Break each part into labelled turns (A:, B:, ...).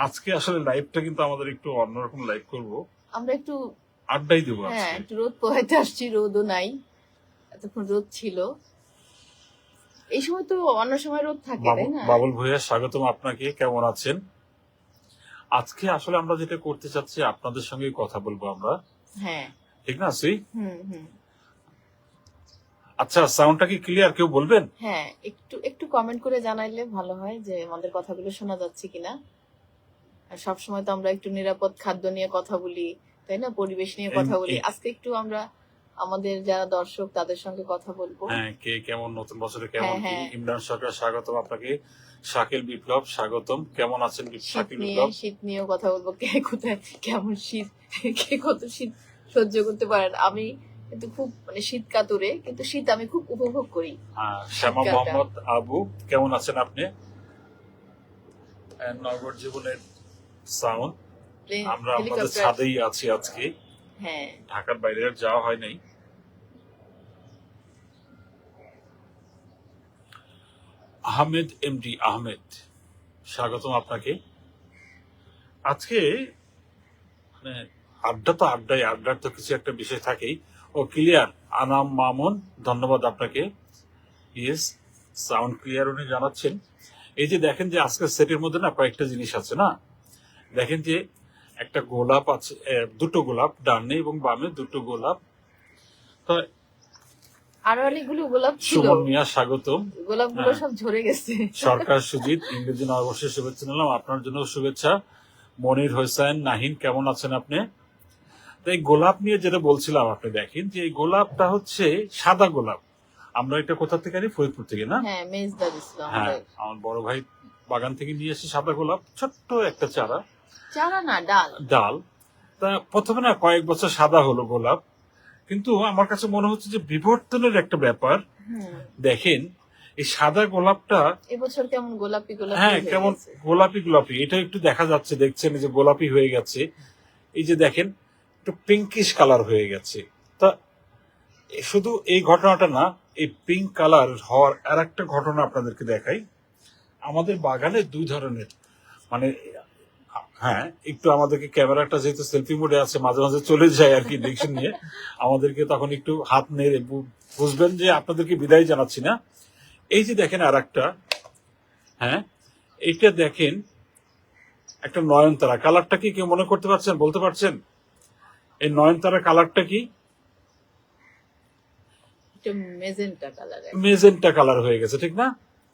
A: আজকে আসলে লাইভটা কিন্তু আমাদের একটু অন্যরকম লাইভ করব,
B: আমরা একটু
A: আড্ডাই দেবো
B: হ্যাঁ
A: আজকে।
B: একটু রোদ পোহাইতে আসছি, রোদও নাই, এতক্ষণ রোদ ছিল। এই সময় তো অন্য সময় রোদ থাকে, তাই না?
A: বাবুল ভাইয়া স্বাগতম আপনাকে, কেমন আছেন? আজকে আসলে আমরা যেটা করতে চাচ্ছি আপনাদের সঙ্গে কথা বলবো আমরা,
B: হ্যাঁ
A: ঠিক না সুই?
B: হুম।
A: আচ্ছা, সাউন্ডটা কি ক্লিয়ার? কেউ বলবেন?
B: হ্যাঁ, একটু একটু কমেন্ট করে জানাইলে ভালো হয় যে আমাদের কথাগুলো শোনা যাচ্ছে কিনা। আর সবসময় তো আমরা একটু নিরাপদ খাদ্য নিয়ে কথা বলি, তাই না, পরিবেশ নিয়ে কথা বলি। আজকে একটু আমরা আমাদের যারা দর্শক তাদের সঙ্গে কথা বলবো।
A: হ্যাঁ, কে কেমন, নতুন বছরে কেমন কি?
B: হ্যাঁ।
A: ইমরান সরকার স্বাগতম আপনাকে, শাকিল বিপ্লব স্বাগতম, কেমন আছেন শাকিল বিপ্লব?
B: শীত নিয়েও কথা বলবো, কে কোথায় কেমন শীত, কে কত শীত সহ্য করতে পারেন। আমি কিন্তু খুব শীত কাতুরে, কিন্তু শীত আমি খুব উপভোগ করি।
A: শ্যামা মোহাম্মদ আবু, কেমন আছেন আপনি? নগর জীবনের সাউন্ড, আমরা আমাদের ছাদেই আছি আজকে।
B: হ্যাঁ,
A: ঢাকার বাইরে আর যাওয়া হয় নাই। আহমেদ এমডি আহমেদ, স্বাগতম আপনাকে। আজকে মানে আড্ডা তো আড্ডায়, আড্ডার তো কিছু একটা বিষয় থাকেই। ও ক্লিয়ার, আনাম মামুন, ধন্যবাদ আপনাকে। ইয়েস, সাউন্ড ক্লিয়ার উনি জানাচ্ছেন। এই যে দেখেন যে আজকের সেটের মধ্যে না কয়েকটা জিনিস আছে না, দেখেন যে একটা গোলাপ আছে, দুটো গোলাপ, ডানে এবং বামে দুটো গোলাপ। তো
B: আরো অনেকগুলো গোলাপ ছিল,
A: সুমন মিয়া স্বাগতম।
B: গোলাপগুলো সব ঝরে গেছে।
A: সরকার সুজিত, ইংরেজি নববর্ষের শুভেচ্ছা নিলাম, আপনার জন্য শুভেচ্ছা। মনির হোসেন নাহিন, কেমন আছেন আপনি? তো এই গোলাপ নিয়ে যেটা বলছিলাম, আপনি দেখেন যে এই গোলাপটা হচ্ছে সাদা গোলাপ। আমরা এটা কোথা থেকে আনি? ফরিদপুর থেকে না?
B: হ্যাঁ, মেজদার ইসলাম।
A: হ্যাঁ, আমার বড় ভাই বাগান থেকে নিয়ে এসে সাদা গোলাপ, ছোট্ট একটা চারা,
B: চারা না, ডাল।
A: ডাল। তা প্রথমে না কয়েক বছর সাদা হলো গোলাপ, কিন্তু আমার কাছে মনে হচ্ছে যে বিবর্তনের একটা ব্যাপার। দেখেন এই সাদা গোলাপটা
B: এবছর কেমন গোলাপি গোলাপি,
A: হ্যাঁ কেমন গোলাপি গোলাপি, এটা একটু দেখা যাচ্ছে, দেখছেন এই যে গোলাপি হয়ে গেছে। এই যে দেখেন একটু পিঙ্কিশ কালার হয়ে গেছে। তা শুধু এই ঘটনাটা না, এই পিঙ্ক কালার হওয়ার আর একটা ঘটনা আপনাদেরকে দেখাই। আমাদের বাগানে দুই ধরনের, মানে হ্যাঁ একটু আমাদেরকে ক্যামেরাটা যেহেতু সেলফি মোডে আছে, মাঝে মাঝে চলে যায় আর কি ডিরেকশন নিয়ে, আমাদেরকে তখন একটু হাত নেড়ে বুঝবেন যে আপনাদেরকে বিদায় জানাচ্ছি না। এই যে দেখেন আর একটা, হ্যাঁ এইটা দেখেন একটা নয়নতারা, কালারটা কি কেউ মনে করতে পারছেন, বলতে পারছেন? এই নয়নতারা কালারটা কি? মেজেন্টা কালার হয়ে গেছে, ঠিক না?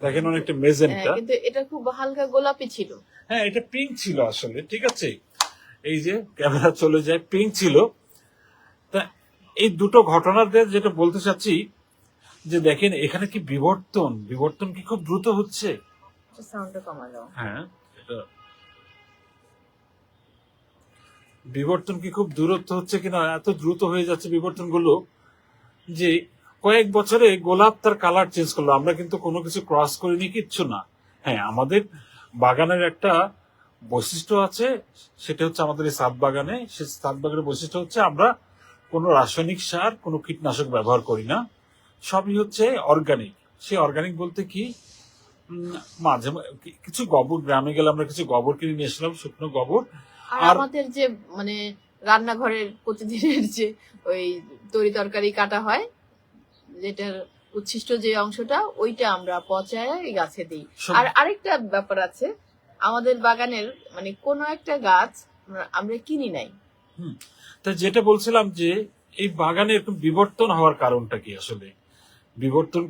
A: দেখেন অনেকটা মেজেন্টা,
B: কিন্তু এটা খুব হালকা গোলাপি ছিল।
A: হ্যাঁ এটা পিঙ্ক ছিল আসলে, ঠিক আছে। এই যে ক্যামেরা চলে যায়, পিঙ্ক ছিল। তা এই দুটো ঘটনার যেটা বলতে চাচ্ছি যে দেখেন এখানে কি বিবর্তন, বিবর্তন কি খুব দ্রুত হচ্ছে। হ্যাঁ, এটা বিবর্তন কি খুব দূরত্ব হচ্ছে কিনা, এত দ্রুত হয়ে যাচ্ছে বিবর্তন গুলো যে কয়েক বছরে গোলাপ তার কালার চেঞ্জ করলো। আমরা কিন্তু কোনো কিছু ক্রস করিনি, কিচ্ছু না। হ্যাঁ, আমাদের বাগানের একটা বৈশিষ্ট্য আছে, সেটা হচ্ছে আমাদের এই ছাদ বাগানে, সেই ছাদ বাগানের বৈশিষ্ট্য হচ্ছে আমরা কোনো রাসায়নিক সার, কোনো কীটনাশক ব্যবহার করি না, সবই হচ্ছে অর্গানিক। সেই অর্গানিক বলতে কি, মাঝে কিছু গোবর, গ্রামে গেলে আমরা কিছু গোবর কিনে নিয়ে এসলাম, শুকনো গোবর।
B: আর আমাদের যে রান্নাঘরের প্রতিদিনের যে ওই তরি তরকারি কাটা হয়, যেটার উচ্ছিষ্ট যে অংশটা, ওইটা আমরা পচায় গাছে দিই। আর আরেকটা ব্যাপার আছে, আমাদের বাগানের কোন একটা গাছ আমরা কিনি নাই।
A: তা যেটা বলছিলাম যে এই বাগানে এরকম বিবর্তন হওয়ার কারণটা কি আসলে? বিবর্তন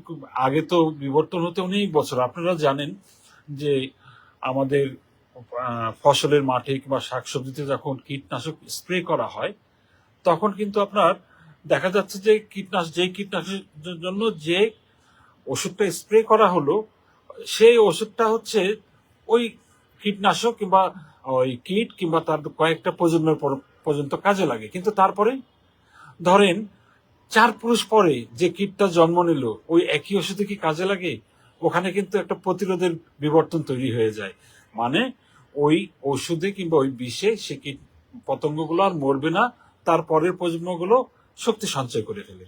A: আগে তো বিবর্তন হতে অনেক বছর, আপনারা জানেন যে আমাদের ফসলের মাঠে কিংবা শাকসবজিতে যখন কীটনাশক স্প্রে করা হয়, তখন কিন্তু আপনার দেখা যাচ্ছে যে যেই কীটনাশকের জন্য যে ওষুধটা স্প্রে করা হলো, সেই ওষুধটা হচ্ছে ওই কীটনাশক কিংবা ওই কীট কিংবা তার কয়েকটা প্রজন্মের পর্যন্ত কাজে লাগে, কিন্তু তারপরে ধরেন 4 পুরুষ পরে যে কীটটা জন্ম নিল, ওই একই ওষুধে কি কাজে লাগে? ওখানে কিন্তু একটা প্রতিরোধের বিবর্তন তৈরি হয়ে যায়। মানে ওই ওষুধে কিংবা ওই বিষে সে কীট পতঙ্গগুলো আর মরবে না, তারপরের প্রজন্মগুলো শক্তি সঞ্চয় করে ফেলে।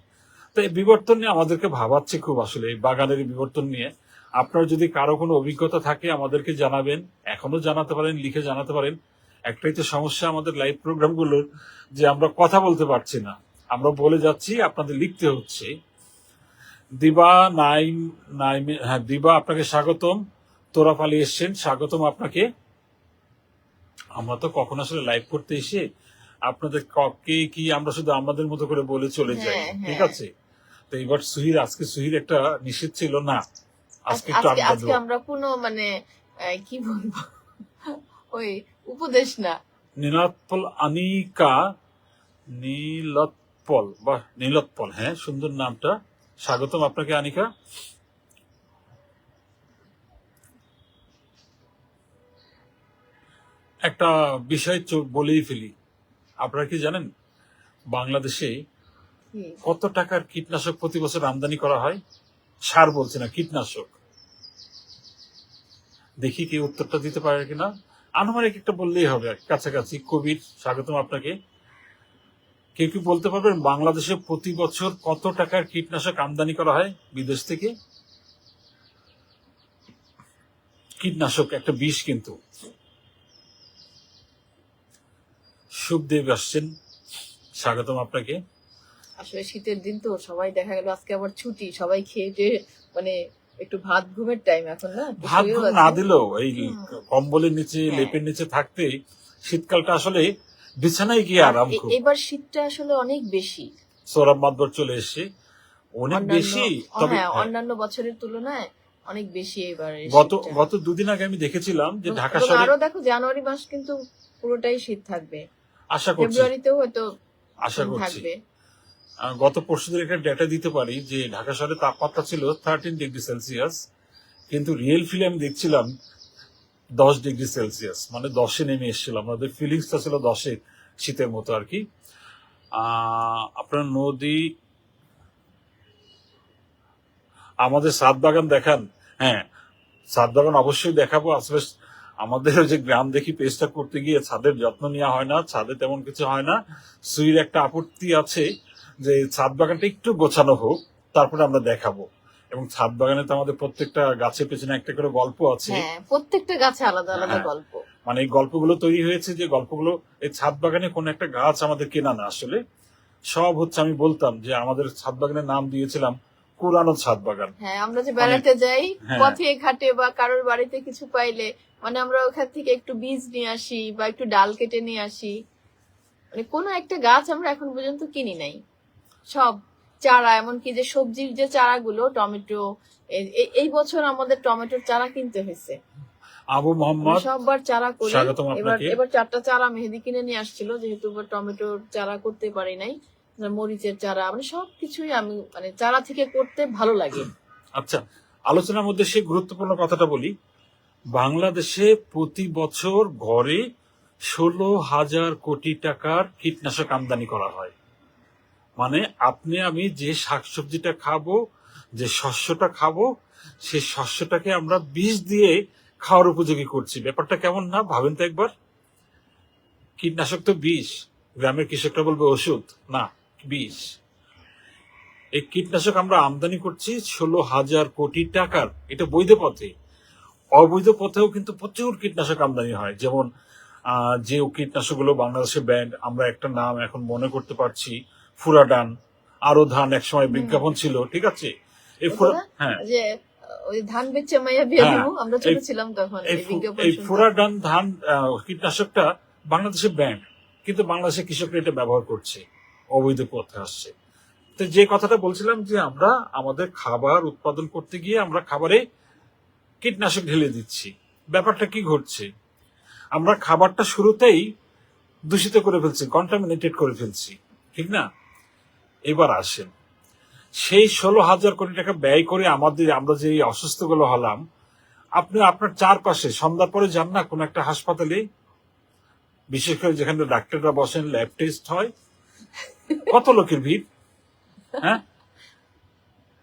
A: তো এই বিবর্তন নিয়ে আমাদেরকে ভাবাচ্ছে খুব, আসলে এই বাগানের বিবর্তন নিয়ে আপনার যদি কারো কোনো অভিজ্ঞতা থাকে আমাদেরকে জানাবেন, এখনো জানাতে পারেন, লিখে জানাতে পারেন। একটাই তো সমস্যা আমাদের লাইভ প্রোগ্রামগুলোর, যে আমরা কথা বলতে পারছি না, আমরা বলে যাচ্ছি, আপনাদের লিখতে হচ্ছে। দিবা নাইম নাইম হ্যাঁ, দিবা আপনাকে স্বাগতম। তোরাফ আলী এসছেন, স্বাগতম আপনাকে। আমরা তো কখন আসলে লাইভ করতে এসে আপনাদের কে কি আমরা শুধু আমাদের মতো করে বলে চলে যাই,
B: হ্যাঁ,
A: ঠিক
B: হ্যাঁ।
A: আছে? তো এবার আজকে সুহির একটা নিষেধ ছিল না, আজকে একটু
B: আজকে
A: আড্ডা
B: আজকে
A: দেবো।
B: আমরা কোনো মানে কি বলবো, ওই উপদেশ না।
A: নীলাৎপল আনিকা, নীলৎপল বা নীলৎপল, হ্যাঁ সুন্দর নামটা। স্বাগতম আপনাকে আনিকা। একটা বিষয় বলেই ফেলি, আপনারা কি জানেন বাংলাদেশে
B: কি?
A: কত টাকার কীটনাশক প্রতি বছর আমদানি করা হয়? সার বলছি না, কীটনাশক। দেখি কি উত্তরটা দিতে পারে কিনা। আনুমানিক একটা বললেই হবে, কাছাকাছি। কবির, স্বাগতম আপনাকে। কেউ কি বলতে পারবেন বাংলাদেশে প্রতি বছর কত টাকার কীটনাশক আমদানি করা হয় বিদেশ থেকে? কীটনাশক একটা বিষ কিন্তু। শুভদেব আসছেন, স্বাগতম আপনাকে।
B: আসলে শীতের দিন তো সবাই দেখা গেল আজকে আবার ছুটি, সবাই খেয়ে যে মানে একটু ভাত ঘুমের টাইম এখন না, একটু
A: ভাত
B: শুয়েও
A: ঘুম
B: আছে।
A: না দিলেও এই
B: হুম।
A: কম্বলের নিচে,
B: হ্যাঁ।
A: লেপের নিচে থাকতে শীতকালটা আসলে বিছানায় গিয়ে
B: আর
A: আরাম খুব।
B: এবার শীতটা আসলে অনেক বেশি
A: সৌরভ মাদবর চলে এসছে, অনেক
B: অন্যান্য,
A: বেশি। তবে
B: হ্যাঁ,
A: হ্যাঁ,
B: অন্যান্য বছরের তুলনায় অনেক বেশি এবার
A: গত
B: শীতটা।
A: গত দুদিন আগে আমি দেখেছিলাম যে ঢাকা
B: এবং
A: শহরে,
B: আরো দেখো জানুয়ারি মাস কিন্তু পুরোটাই শীত থাকবে,
A: আশা করছি,
B: ফেব্রুয়ারিতেও হয়তো
A: আশা করছি
B: থাকবে।
A: গত পরশুদিন একটা ডেটা দিতে পারি যে ঢাকা শহরে তাপমাত্রা ছিল 13 ডিগ্রি সেলসিয়াস, কিন্তু রিয়েল ফিলে আমি দেখছিলাম 10 ডিগ্রি সেলসিয়াস, মানে 10-এ নেমে এসেছিল। আমাদের ফিলিংসটা ছিল 10-এ, শীতের মতো আর কি। আপনার নদী, আমাদের ছাদ বাগান দেখান। হ্যাঁ, ছাদ বাগান অবশ্যই দেখাবো। আসলে আমাদের ওই যে গ্রাম দেখি পেজটা করতে গিয়ে ছাদের যত্ন নেওয়া হয় না, ছাদে তেমন কিছু হয় না। সুইর একটা আপত্তি আছে যে ছাদ বাগানটা একটু গোছানো হোক, তারপরে আমরা দেখাবো। এবং ছাদ বাগানে তো আমাদের প্রত্যেকটা গাছের পেছনে একটা করে গল্প আছে।
B: হ্যাঁ, প্রত্যেকটা গাছে আলাদা আলাদা
A: হ্যাঁ,
B: গল্প।
A: মানে এই গল্পগুলো তৈরি হয়েছে, যে গল্পগুলো এই ছাদ বাগানে কোনো একটা গাছ আমাদের কেনা না, আসলে সব হচ্ছে, আমি বলতাম যে আমাদের ছাদ বাগানের নাম দিয়েছিলাম পুরানো ছাদ বাগান।
B: হ্যাঁ, আমরা যে বেড়াতে যাই
A: হ্যাঁ,
B: পথে ঘাটে বা কারোর বাড়িতে কিছু পাইলে মানে আমরা ওখান থেকে একটু বীজ নিয়ে আসি বা একটু ডাল কেটে নিয়ে আসি। মানে কোনো একটা গাছ আমরা এখন পর্যন্ত কিনি নাই, সব চারা। এমনকি যে সবজির যে চারাগুলো, টমেটো, এই বছর আমাদের টমেটোর চারা কিনতে হয়েছে।
A: আবু
B: আমরা
A: মোহাম্মদ,
B: সববার চারা করি।
A: স্বাগতম
B: এবার
A: আপনাকে।
B: এবার 4টা চারা মেহেদি কিনে নিয়ে আসছিল, যেহেতু এবার টমেটোর চারা করতে পারি নাই। মরিচের চারা, মানে সবকিছুই আমি মানে চারা থেকে করতে ভালো লাগে।
A: আচ্ছা, আলোচনার মধ্যে সেই গুরুত্বপূর্ণ কথাটা বলি। বাংলাদেশে প্রতি বছর গড়ে 16,000 কোটি টাকার কীটনাশক আমদানি করা হয়। মানে আপনি আমি যে শাকসবজিটা খাবো, যে শস্যটা খাবো, সেই শস্যটাকে আমরা বীজ দিয়ে খাওয়ার উপযোগী করছি। ব্যাপারটা কেমন না ভাবেন তো একবার। কীটনাশক তো বিষ, গ্রামের কৃষকরা বলবে ওষুধ, না বিষ। এই কীটনাশক আমরা আমদানি করছি 16,000 কোটি টাকার, এটা বৈধ পথে। অবৈধ পথেও কিন্তু প্রচুর কীটনাশক আমদানি হয়। যেমন যে কীটনাশকগুলো বাংলাদেশে ব্যান্ড, আমরা একটা নাম এখন মনে করতে পারছি, ফুরাডান। আরো ধান একসময় বিজ্ঞাপন ছিল, ঠিক আছে? এই হ্যাঁ,
B: যে ওই ধান বেচে মাইয়া বিয়ে
A: হ্যাঁ,
B: দিব, আমরা ছোট ছিলাম তখন এই বিজ্ঞাপন
A: এই
B: শুনতাম।
A: ফুরাডান ধান কীটনাশকটা বাংলাদেশে ব্যান্ড, কিন্তু বাংলাদেশের কৃষকরা এটা ব্যবহার করছে, অবৈধ পথে আসছে। তো যে কথাটা বলছিলাম যে আমরা আমাদের খাবার উৎপাদন করতে গিয়ে আমরা খাবারে কীটনাশক ঢেলে দিচ্ছি। ব্যাপারটা কি ঘটছে? আমরা খাবারটা শুরুতেই দূষিত করে ফেলছি, কন্টামিনেটেড করে ফেলছি, ঠিক না? এবার আসেন, সেই 16,000 কোটি টাকা ব্যয় করে আমরা যে অসুস্থ গুলো হলাম, আপনি আপনার চারপাশে সন্ধ্যার পরে যান না কোন একটা হাসপাতালে, বিশেষ করে যেখানে ডাক্তাররা বসেন, ল্যাব টেস্ট হয়, কত লোকের ভিড়। হ্যাঁ,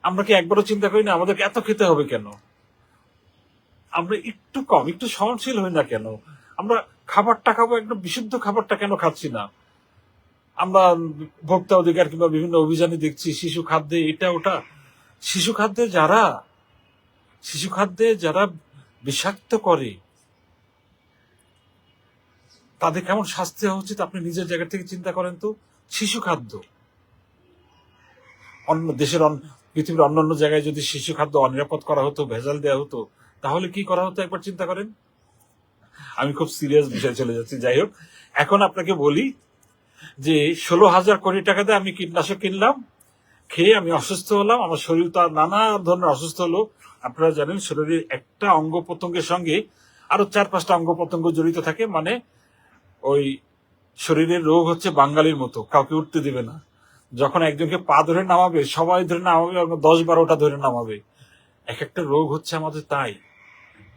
A: আমরা কি একবারও চিন্তা করি না আমাদেরকে এত খেতে হবে কেন? আমরা একটু কম, একটু সহনশীল হই না কেন? আমরা খাবারটা খাবো, একদম বিশুদ্ধ খাবারটা কেন খাচ্ছি না? আমরা ভোক্তা অধিকার কিংবা বিভিন্ন অভিযানে দেখছি শিশু খাদ্যে এটা ওটা। শিশু খাদ্যে যারা শিশু খাদ্যে যারা বিষাক্ত করে তাদের কেমন শাস্তি হওয়া উচিত আপনি নিজের জায়গা থেকে চিন্তা করেন তো। শিশু খাদ্য অন্য দেশের পৃথিবীর অন্যান্য জায়গায় যদি শিশু খাদ্য অনিরাপদ করা হতো, ভেজাল দেওয়া হতো, তাহলে কি করা হতো একবার চিন্তা করেন। আমি খুব সিরিয়াস বিষয় চলে যাচ্ছি। যাই হোক, এখন আপনাকে বলি যে 16,000 কোটি টাকা দিয়ে আমি কীটনাশক কিনলাম, খেয়ে আমি অসুস্থ হলাম, আমার শরীর তো নানা ধরনের অসুস্থ হলো। আপনারা জানেন শরীরের একটা অঙ্গ প্রত্যঙ্গের সঙ্গে আরো 4-5টা অঙ্গ প্রত্যঙ্গ জড়িত থাকে, মানে ওই শরীরের রোগ হচ্ছে বাঙালির মতো, কাউকে উঠতে দিবে না। যখন একজনকে পা ধরে নামাবে, সবাই ধরে নামাবে, 10-12টা ধরে নামাবে। এক একটা রোগ হচ্ছে আমাদের তাই।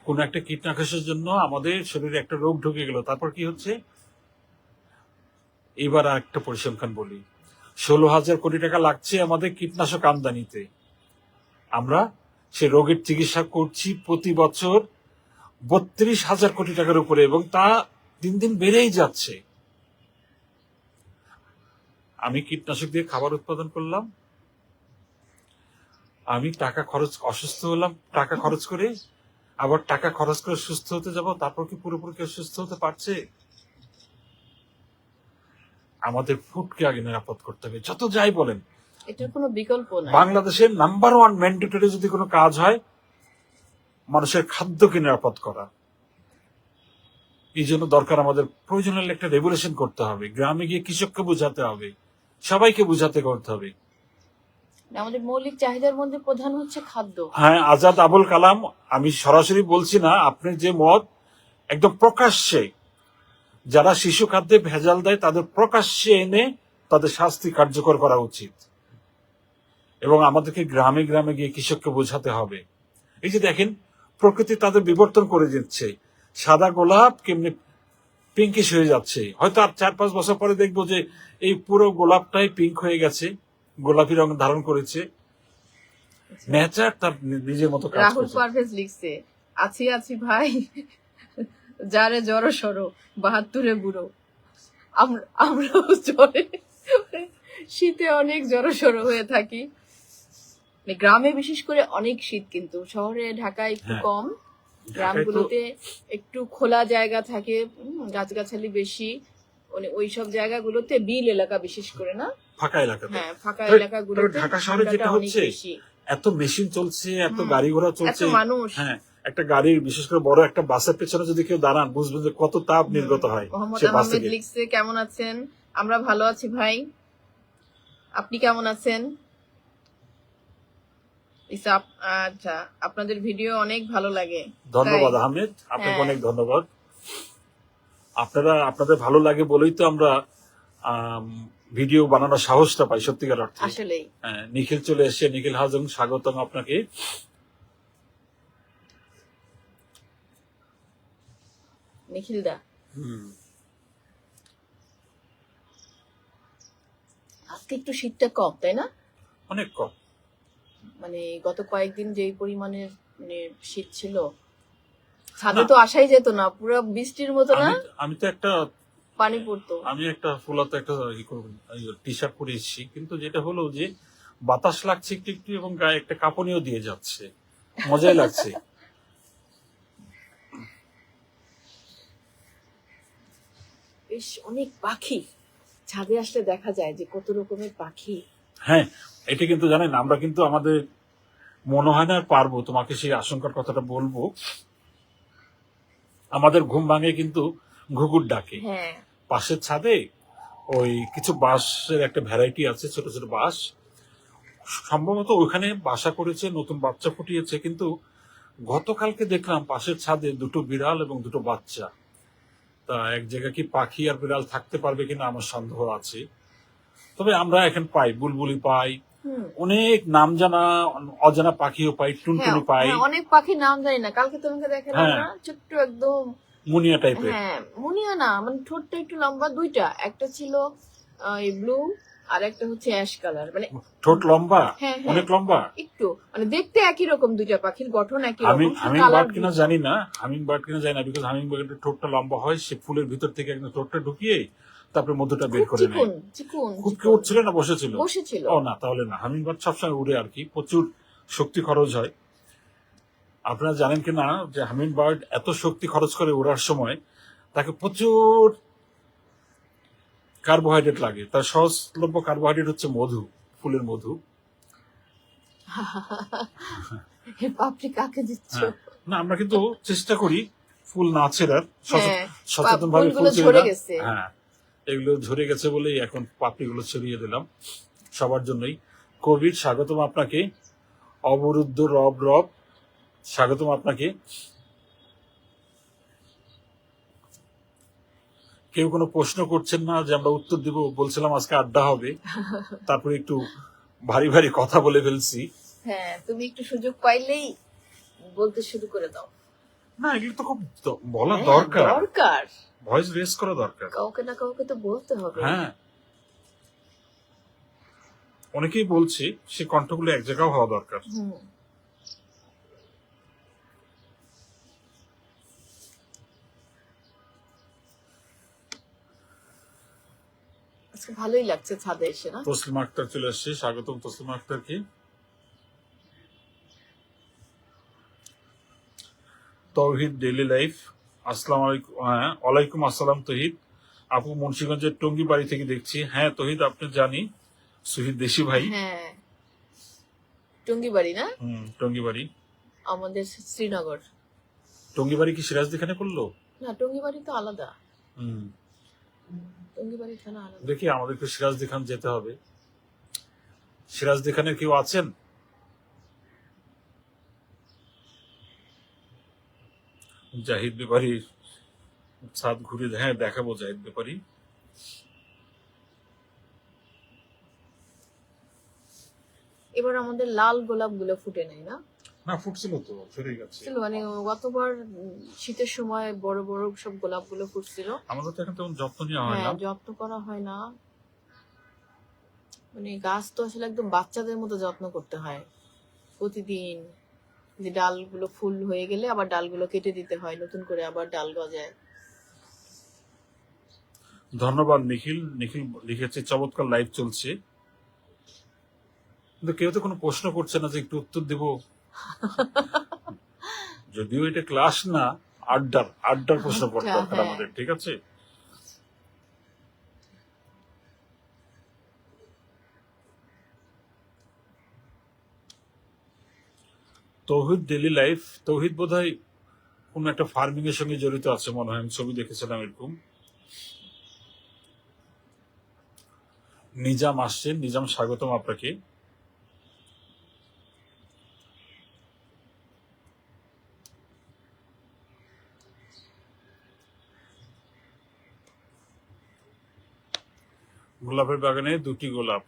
A: কোন একটা কীটনাশকের জন্য আমাদের শরীরে একটা রোগ ঢুকে গেল, তারপর কি হচ্ছে। এবার আর একটা পরিসংখ্যান বলি, 16,000 কোটি টাকা লাগছে আমাদের কীটনাশক আমদানিতে। আমরা সে রোগের চিকিৎসা করছি প্রতি বছর 32,000 কোটি টাকার উপরে, এবং তা দিন দিন বেড়েই যাচ্ছে। আমি কীটনাশক দিয়ে খাবার উৎপাদন করলাম, আমি টাকা খরচ, অসুস্থ হলাম টাকা খরচ করে, আবার টাকা খরচ করে সুস্থ হতে যাব, তারপর কি পুরোপুরি কেউ সুস্থ হতে পারছে? আমাদের ফুডকে আগে নিরাপদ করতে হবে, যত যাই বলেন।
B: এটার কোনো বিকল্প নাই।
A: বাংলাদেশের নাম্বার 1 ম্যান্ডেটরি যদি কোনো কাজ হয়, মানুষের খাদ্যকে নিরাপদ করা। এই জন্য দরকার আমাদের প্রয়োজনীয় একটা রেগুলেশন করতে হবে, গ্রামে গিয়ে কৃষককে বোঝাতে হবে, সবাইকে বোঝাতে করতে হবে।
B: আমাদের মৌলিক চাহিদার মধ্যে প্রধান হচ্ছে খাদ্য।
A: হ্যাঁ, আজাদ আবুল কালাম, আমি সরাসরি বলছি না, আপনি যে মত একদম প্রকাশ্যে, যারা শিশু খাদ্যে ভেজাল দেয় তাদের প্রকাশ্যে এনে তাদের শাস্তি কার্যকর করা উচিত, এবং আমাদেরকে গ্রামে গ্রামে গিয়ে কৃষককে বোঝাতে হবে। এই যে দেখেন, প্রকৃতি তাদের বিবর্তন করে দিচ্ছে, সাদা গোলাপ কেমনি পিঙ্কিশ হয়ে যাচ্ছে, হয়তো আর 4-5 বছর পরে দেখবো যে এই পুরো গোলাপটাই পিঙ্ক হয়ে গেছে, গোলাপি রং ধারণ করেছে। নেচার তার নিজের মতো কাজ
B: রাহুল
A: করছে।
B: পারভেজ লিখছে, আছি আছি ভাই, যারে জড়ো সরো 72-এ বুড়ো। আমরাও জ্বরে, শীতে অনেক জড়ো সরো হয়ে থাকি। গ্রামে বিশেষ করে অনেক শীত, কিন্তু শহরে ঢাকায় একটু
A: হ্যাঁ।
B: কম। গ্রামগুলোতে একটু খোলা জায়গা থাকে, গাছগাছালি বেশি, মানে ওইসব জায়গাগুলোতে বিল এলাকা বিশেষ করে, না
A: ফাঁকা এলাকা।
B: হ্যাঁ, ফাঁকা
A: তবে
B: এলাকাগুলোতে
A: ঢাকা শহরে যেটা
B: ঠান্ডাটা অনেক
A: হচ্ছে,
B: বেশি।
A: এত মেশিন চলছে, এত গাড়ি ঘোড়া চলছে,
B: এত মানুষ।
A: হ্যাঁ, একটা গাড়ির, বিশেষ করে বড় একটা বাসের পেছনে যদি কেউ দাঁড়ান, বুঝবেন যে কত তাপ নির্গত হয়
B: মোহাম্মদ
A: সে বাস
B: আহমেদ
A: থেকে।
B: লিখছে, কেমন আছেন? আমরা ভালো আছি ভাই, আপনি কেমন আছেন? আচ্ছা, আপনাদের ভিডিও অনেক ভালো লাগে।
A: ধন্যবাদ
B: তাই?
A: আহমেদ, আপনাকে
B: হ্যাঁ।
A: অনেক ধন্যবাদ। আপনাদের ভালো লাগে বলেই তো আমরা ভিডিও বানানোর সাহসটা পাই, সত্যিকার অর্থে।
B: আসলেই।
A: হ্যাঁ, নিখিল চলে এসছে, নিখিল হাজং, স্বাগতম আপনাকে।
B: নিখিল দা, আজকে একটু শীতটা কম, তাই না?
A: অনেক কম।
B: মানে গত কয়েকদিন যেই পরিমাণের মানে শীত ছিল, ছাদে তো আসাই যেত না, পুরো বৃষ্টির মতো, না
A: আমি তো একটা
B: পানি পড়তো।
A: আমি একটা ফুলাতে একটা টি শার্ট পরে এসেছি, কিন্তু যেটা হলো যে বাতাস লাগছে একটু একটু, এবং গায়ে একটা কাঁপুনিও দিয়ে যাচ্ছে, মজাই লাগছে।
B: বেশ অনেক পাখি ছাদে আসলে দেখা যায় যে কত রকমের পাখি।
A: হ্যাঁ, এটা কিন্তু জানেন, আমরা কিন্তু আমাদের মনে হয় না আর পারবো, তোমাকে সেই আশঙ্কার কথাটা বলবো। আমাদের ঘুম ভাঙে কিন্তু ঘুঘুর ডাকে।
B: হ্যাঁ,
A: পাশের ছাদে ওই কিছু বাঁশের একটা ভ্যারাইটি আছে, ছোট ছোট বাঁশ, সম্ভবত ওইখানে বাসা করেছে, নতুন বাচ্চা ফুটিয়েছে। কিন্তু গতকালকে দেখলাম পাশের ছাদে 2টো বিড়াল এবং 2টো বাচ্চা। তা এক জায়গায় কি পাখি আর বিড়াল থাকতে পারবে কিনা আমার সন্দেহ আছে। তবে আমরা এখন পাই, বুলবুলি পাই, অনেক নাম জানা অজানা পাখিও পাই, টুনটুনি পাই।
B: অনেক পাখির নাম জানি না, কালকে তোমাকে দেখালাম না, ছোট্ট একদম
A: মুনিয়া টাইপের।
B: হ্যাঁ, মুনিয়া না, মানে ঠোঁটটা একটু লম্বা, দুইটা, একটা ছিল ব্লু আর একটা হচ্ছে অ্যাশ কালার, মানে
A: ঠোঁট লম্বা,
B: হ্যাঁ,
A: অনেক লম্বা,
B: একটু মানে দেখতে একই রকম, দুইটা পাখির গঠন একই রকম।
A: হামিং বার্ড কিনা জানি না, বিকজ হামিং বার্ডের ঠোঁটটা লম্বা হয়, সে ফুলের ভিতর থেকে একদম ঠোঁটটা ঢুকিয়ে তারপরে মধুটা বের করে নেয়। খুব কি উঠছিল না বসেছিল? ও না, তাহলে না, হামিং বার্ড সবসময় উড়ে আর কি, প্রচুর শক্তি খরচ হয়। আপনারা জানেন কি না যে হামিং বার্ড এত শক্তি খরচ করে ওড়ার সময় তাকে প্রচুর কার্বোহাইড্রেট লাগে। তার সহজলভ্য কার্বোহাইড্রেট হচ্ছে মধু, ফুলের মধু।
B: পাপড়ি কাকে দিচ্ছ?
A: হ্যাঁ, না আমরা কিন্তু চেষ্টা করি ফুল না ছেড়ার,
B: হ্যাঁ,
A: সচেতন ভাবে ফুল
B: ফুলগুলো
A: ছেড়ে
B: ঝরে
A: না।
B: গেছে।
A: হ্যাঁ, এগুলো ঝরে গেছে বলেই এখন পাপড়িগুলো ছড়িয়ে দিলাম সবার জন্যই। কোভিড স্বাগতম আপনাকে, অবরুদ্ধ রব রব স্বাগতম আপনাকে। কেউ কোনো প্রশ্ন করছেন না যে আমরা উত্তর দিব, বলছিলাম আজকে আড্ডা হবে, তারপরে একটু ভারী ভারী কথা বলে ফেলছি।
B: হ্যাঁ, তুমি একটু সুযোগ পাইলেই বলতে শুরু করে দাও।
A: না এগুলো তো খুব বলা
B: হ্যাঁ,
A: দরকার,
B: দরকার,
A: ভয়েস রেস করা দরকার।
B: কাউকে না কাউকে তো বলতে হবে।
A: হ্যাঁ, অনেকেই বলছে সে কণ্ঠগুলো এক জায়গায় হওয়া দরকার।
B: হুম। আজকে ভালোই লাগছে ছাদে এসে, না?
A: তসলিমা আক্তার চলে আসছে, স্বাগতম তসলিমা আক্তারকে। তৌহিদ ডেইলি লাইফ, আসসালাম আলাইকুম। হ্যাঁ, ওয়ালাইকুম আসসালাম তহিদ আপু, মুন্সিগঞ্জের টঙ্গী বাড়ি থেকে দেখছি। হ্যাঁ তহিদ, আপনি জানি শহীদ দেশি ভাই।
B: হ্যাঁ, টঙ্গী বাড়ি না?
A: টঙ্গী বাড়ি।
B: আমাদের শ্রীনগর।
A: টঙ্গী বাড়ি কি সিরাজদি খানে করলো?
B: না, টঙ্গী বাড়ি তো আলাদা।
A: হুম,
B: টঙ্গী বাড়ি থানা আলাদা।
A: দেখি আমাদেরকে সিরাজদি খান যেতে হবে। সিরাজদি খানের কেউ আছেন? জাহিদ ব্যাপারী ছাদ ঘুরে, হ্যাঁ দেখাবো জাহিদ ব্যাপারী।
B: এবার আমাদের লাল গোলাপ গুলো ফুটে নাই, না?
A: না ফুটছিল তো, ঝরে গেছে।
B: ছিল, মানে গতবার শীতের সময় বড় বড় সব গোলাপ গুলো ফুটছিল।
A: আমাদের তো এখন তেমন যত্ন নেওয়া হয় না।
B: হ্যাঁ, যত্ন করা হয় না। মানে গাছ তো আসলে একদম বাচ্চাদের মতো যত্ন করতে হয় প্রতিদিন। যে ডালগুলো ফুল হয়ে গেলে আবার ডালগুলো কেটে দিতে হয়, নতুন করে আবার ডাল গজায়।
A: ধন্যবাদ নিখিল। নিখিল লিখেছে চমৎকার লাইভ চলছে, কিন্তু কেউ তো কোনো প্রশ্ন করছে না যে একটু উত্তর দেব। যদিও এটা ক্লাস না, আড্ডার প্রশ্ন পড়তে
B: আড্ডা,
A: দরকার
B: হ্যাঁ।
A: আমাদের, ঠিক আছে? তৌহিদ ডেইলি লাইফ, তৌহিদ বোধহয় কোন একটা ফার্মিং এর সঙ্গে জড়িত আছে মনে হয়, আমি ছবি দেখেছিলাম এরকম। নিজাম আসছেন, নিজাম স্বাগতম আপনাকে। গোলাপের বাগানে দুটি গোলাপ।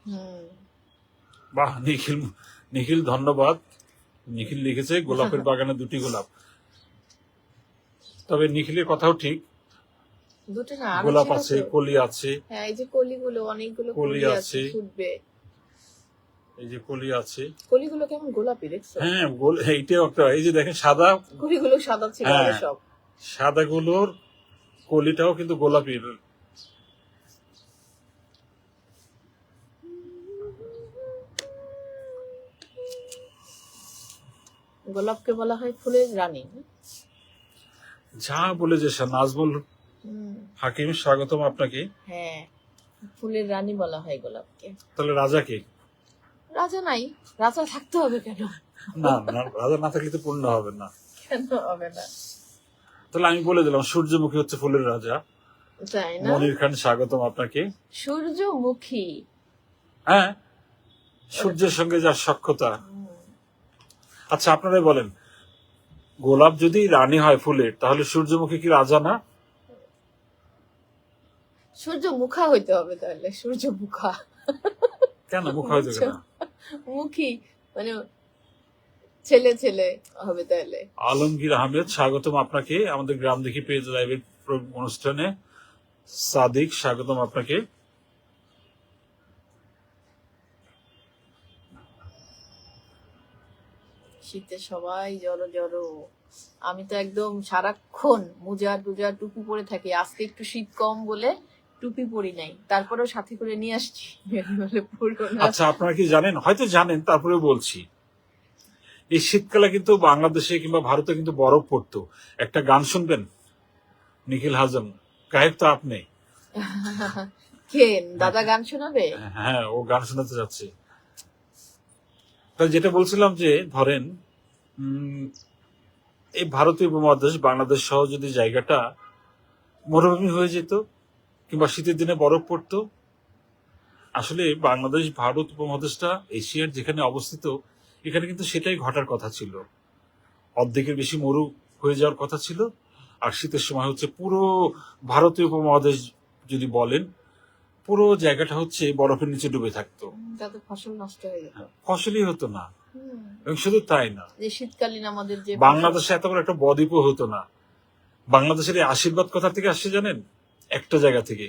B: হুম।
A: বাহ, নিখিল নিখিল ধন্যবাদ। নিখিল লিখেছে গোলাপের বাগানে দুটি গোলাপ। তবে নিখিলের কথাও ঠিক,
B: দুটো না, আরো
A: গোলাপ
B: ছিল
A: আছে,
B: তো।
A: কলি আছে।
B: হ্যাঁ, এই যে কলিগুলো, অনেকগুলো
A: কলি
B: কলি আছে,
A: আছে।
B: ফুটবে।
A: এই যে কলি আছে,
B: কলিগুলো কেমন গোলাপি দেখছো?
A: হ্যাঁ এইটাও একটা। এই যে দেখেন সাদা,
B: কলিগুলো সাদা ছিল
A: হ্যাঁ।
B: আরো সব।
A: সাদা গুলোর কলিটাও কিন্তু গোলাপি।
B: গোলাপকে বলা হয় ফুলের রানী।
A: যা বলে যে নাজমুল
B: হুম।
A: হাকিম স্বাগতম আপনাকে।
B: হ্যাঁ, ফুলের রানী বলা হয় গোলাপকে।
A: তাহলে রাজাকে?
B: রাজা নাই, রাজা থাকতে হবে কেন?
A: না না, রাজা না থাকলে তো পূর্ণ হবে না।
B: কেন হবে না?
A: তাহলে আমি বলে দিলাম সূর্যমুখী হচ্ছে ফুলের রাজা।
B: তাই না?
A: মনির খান স্বাগতম আপনাকে।
B: সূর্যমুখী।
A: হ্যাঁ, সূর্যের সঙ্গে যার সখ্যতা। আচ্ছা আপনারাই বলেন, গোলাপ যদি রানী হয় ফুলের, তাহলে সূর্যমুখী কি রাজা না?
B: সূর্যমুখা হইতে হবে তাহলে, সূর্যমুখা।
A: কেন মুখ হয়ে যাবে না?
B: মুখী মানে ছেলে ছেলে হবে তাহলে।
A: আলমগীর আহমেদ স্বাগতম আপনাকে আমাদের গ্রাম দেখি পেজ লাইভের অনুষ্ঠানে। সাদিক স্বাগতম আপনাকে।
B: শীতে সবাই জড়ো জড়ো। আমি তো একদম সারাক্ষণ মোজা টুজা টুপি পরে থাকি। আজকে একটু শীত কম বলে টুপি পরি নাই, তারপরেও সাথে করে নিয়ে আসছি। বলে পুরো না।
A: আচ্ছা আপনারা কি জানেন? হয়তো জানেন, তারপরে বলছি। এই শীতকালে কিন্তু বাংলাদেশে কিংবা ভারতে কিন্তু বরফ পড়তো। একটা গান শুনবেন, নিখিল হাসান, গায়ক তো আপনি।
B: কে দাদা গান শোনাবে?
A: হ্যাঁ, ও গান শোনাতে যাচ্ছে। তাই যেটা বলছিলাম যে ধরেন উম, এই ভারতীয় উপমহাদেশ বাংলাদেশ সহ যদি জায়গাটা মরুভূমি হয়ে যেত কিংবা শীতের দিনে বরফ পড়তো, আসলে বাংলাদেশ ভারত উপমহাদেশটা এশিয়ার যেখানে অবস্থিত, এখানে কিন্তু সেটাই ঘটার কথা ছিল। অর্ধেকের বেশি মরু হয়ে যাওয়ার কথা ছিল। আর শীতের সময় হচ্ছে পুরো ভারতীয় উপমহাদেশ যদি বলেন, পুরো জায়গাটা হচ্ছে বরফের নিচে ডুবে থাকতো।
B: তাতে ফসল নষ্ট হয়ে যেত।
A: ফসলই হতো না।
B: হুম।
A: এবং শুধু তাই না,
B: যে শীতকালীন আমাদের যে
A: বাংলাদেশে এত বড় একটা বদ্বীপও হতো না। বাংলাদেশের এই আশীর্বাদ কথা থেকে আসছে জানেন? একটা জায়গা থেকে।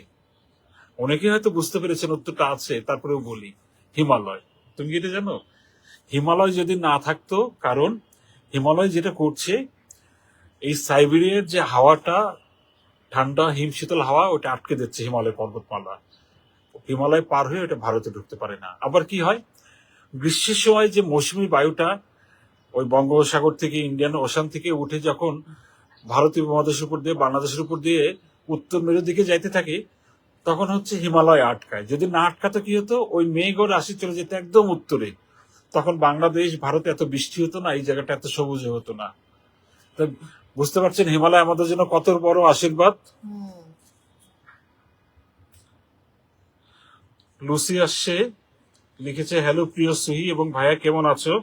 A: অনেকে হয়তো বুঝতে পেরেছেন উত্তরটা আছে, তারপরেও বলি, হিমালয়। তুমি কি এটা জানো? হিমালয় যদি না থাকতো, কারণ হিমালয় যেটা করছে, এই সাইবেরিয়ার যে হাওয়াটা, ঠান্ডা হিমশীতল হাওয়া, ওটা আটকে দিচ্ছে হিমালয় পর্বতমালা। হিমালয় পার হয়ে ওটা ভারতে ঢুকতে পারে না। আবার কি হয়, গ্রীষ্মের সময় যে মৌসুমী বায়ুটা ওই বঙ্গোপসাগর থেকে, ইন্ডিয়ান ওশান থেকে উঠে যখন ভারতীয় উপমহাদেশের উপর দিয়ে, বাংলাদেশের উপর দিয়ে উত্তর মেরুর দিকে যাইতে থাকে, তখন হচ্ছে হিমালয় আটকায়। যদি না আটকাতো কি হতো, ওই মেঘ ও রাশি চলে যেত একদম উত্তরে। তখন বাংলাদেশ, ভারতে এত বৃষ্টি হতো না, এই জায়গাটা এত সবুজ হতো না। তো বুঝতে পারছেন হিমালয় আমাদের জন্য কত বড় আশীর্বাদ।
B: হুম।
A: লুসি আসছে, লিখেছে, হ্যালো প্রিয় সুহি এবং ভাইয়া, কেমন আছো?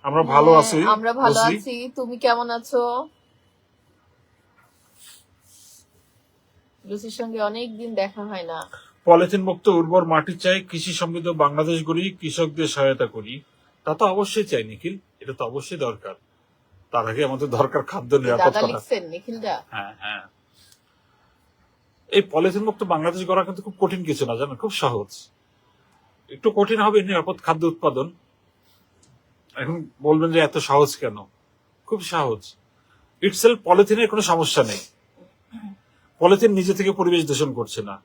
A: আমরা ভালো
B: হ্যাঁ,
A: আছি।
B: আমরা ভালো
A: লুসি,
B: আছি, তুমি কেমন আছো? লুসির সঙ্গে অনেকদিন দেখা হয় না।
A: পলিথিন মুক্ত উর্বর মাটি চাই, কৃষি সমৃদ্ধ বাংলাদেশ গড়ি, কৃষকদের সহায়তা করি। তা তো অবশ্যই চাই নিখিল, এটা তো অবশ্যই দরকার। তার আগে আমাদের দরকার খাদ্য
B: এই
A: নিরাপদ
B: দাদা
A: করা।
B: লিখছেন নিখিলদা?
A: হ্যাঁ, হ্যাঁ। এই পলিথিন মুক্ত বাংলাদেশ গড়া কিন্তু খুব কঠিন কিছু না, জানেন, খুব সহজ। একটু কঠিন হবে নিরাপদ খাদ্য উৎপাদন। এখন বলবেন যে এত সহজ কেন? খুব সহজ। ইটসেলফ পলিথিনের কোনো সমস্যা নেই। পলিথিন নিজে থেকে পরিবেশ দূষণ করছে না।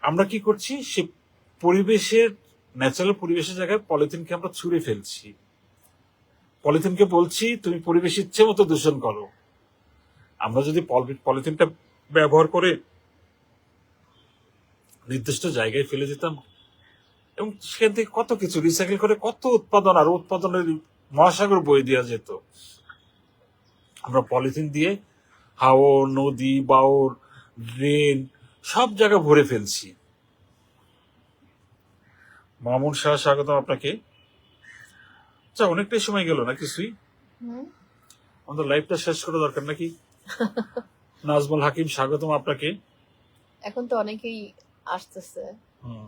A: আমরা কি করছি, সে পরিবেশের, ন্যাচারাল পরিবেশের জায়গায় পলিথিনকে আমরা ছুঁড়ে ফেলছি। পলিথিনকে বলছি তুমি পরিবেশ ইচ্ছে মতো দূষণ করো। আমরা যদি পলিথিনটা ব্যবহার করে নির্দিষ্ট জায়গায় ফেলে দিতাম, এবং সেখান থেকে কত কিছু রিসাইকেল করে কত উৎপাদন, আর উৎপাদনের মহাসাগর বয়ে দেওয়া যেত। আমরা পলিথিন দিয়ে হাওর, নদী, বাওর, ড্রেন সব জায়গা ভরে ফেলছি। মামুন শাহ, স্বাগতম আপনাকে। আচ্ছা, অনেকটাই সময় গেল না কিছুই,
B: হুম।
A: আমাদের লাইফটা শেষ করা দরকার নাকি? নাজমুল হাকিম, স্বাগতম আপনাকে।
B: এখন তো অনেকেই আসতেছে।
A: হুম।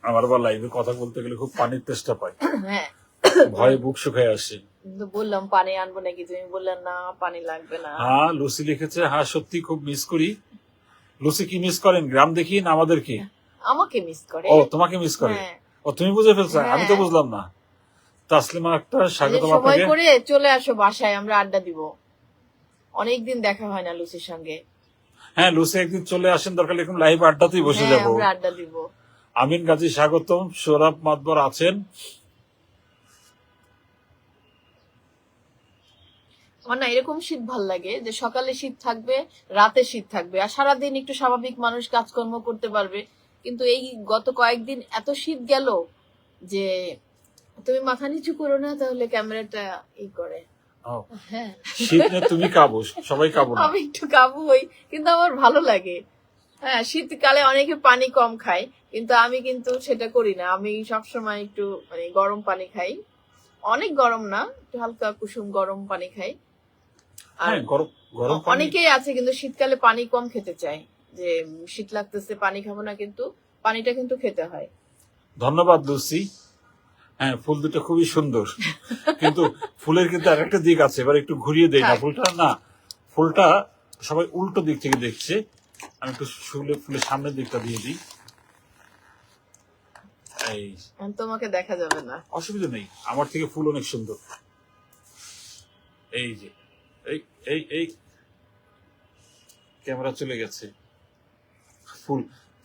A: আমার আবার লাইভে কথা বলতে গেলে খুব পানির তেষ্টা পায়,
B: হ্যাঁ,
A: ভয়ে বুক শুকায় আসে।
B: কিন্তু বললাম পানি আনবো নাকি, তুমি বললেন না পানি লাগবে না।
A: হ্যাঁ, লুসি লিখেছে, হ্যাঁ সত্যি খুব মিস করি। লুসি কি মিস করেন, গ্রাম দেখি না আমাদের কি?
B: আমাকে মিস করে।
A: ও, তোমাকে মিস করে।
B: হ্যাঁ,
A: ও, তুমি বুঝে ফেলছো, আমি তো
B: হ্যাঁ।
A: বুঝলাম না। তাসলিমা আক্তার,
B: এই যে
A: স্বাগতম
B: সময়
A: আপনাকে।
B: করে চলে আসো বাসায়, আমরা আড্ডা দিব। অনেকদিন দেখা হয় না লুসির সঙ্গে।
A: হ্যাঁ, লুসি একদিন চলে আসেন, দরকার এরকম লাইভ আড্ডাতেই বসে
B: হ্যাঁ,
A: যাবো।
B: আমরা আড্ডা দিব।
A: আমিন গাজী, স্বাগতম। সৌরভ মাতবর আছেন।
B: আমার না এরকম শীত ভাল লাগে যে সকালে শীত থাকবে, রাতে শীত থাকবে, আর সারাদিন একটু স্বাভাবিক মানুষ কাজকর্ম করতে পারবে। কিন্তু এই গত কয়েকদিন এত শীত গেল যে তুমি মাথা নিচু করো না, তাহলে ক্যামেরাটা ই করে।
A: ও,
B: হ্যাঁ,
A: শীত নিয়ে তুমি কাবো, সবাই কাবো না।
B: আমি একটু কাবু হই, কিন্তু আমার ভালো লাগে। হ্যাঁ, শীতকালে অনেকে পানি কম খায়, কিন্তু আমি কিন্তু সেটা করি না। আমি সবসময় একটু মানে গরম পানি খাই। অনেক গরম না, একটু হালকা কুসুম গরম পানি খাই। আর
A: হ্যাঁ, গরম গরম পানি।
B: অনেকেই আছে কিন্তু শীতকালে পানি কম খেতে চায়, যে শীত লাগতেছে পানি খাবো না, কিন্তু পানিটা কিন্তু খেতে হয়।
A: ধন্যবাদ লুসি। হ্যাঁ, ফুল দুটো খুবই সুন্দর, কিন্তু ফুলের কিন্তু আরেকটা দিক আছে, এবার একটু ঘুরিয়ে দেই না
B: থাক।
A: ফুলটা, না ফুলটা সবাই উল্টো দিক থেকে দেখছে। আমি একটু ফুলের সামনের দিকটা দিয়ে দিই। এই,
B: তোমাকে দেখা যাবে না।
A: অসুবিধা নেই, আমার থেকে ফুল অনেক সুন্দর। এই যে, এই এই এই ক্যামেরা চলে গেছে,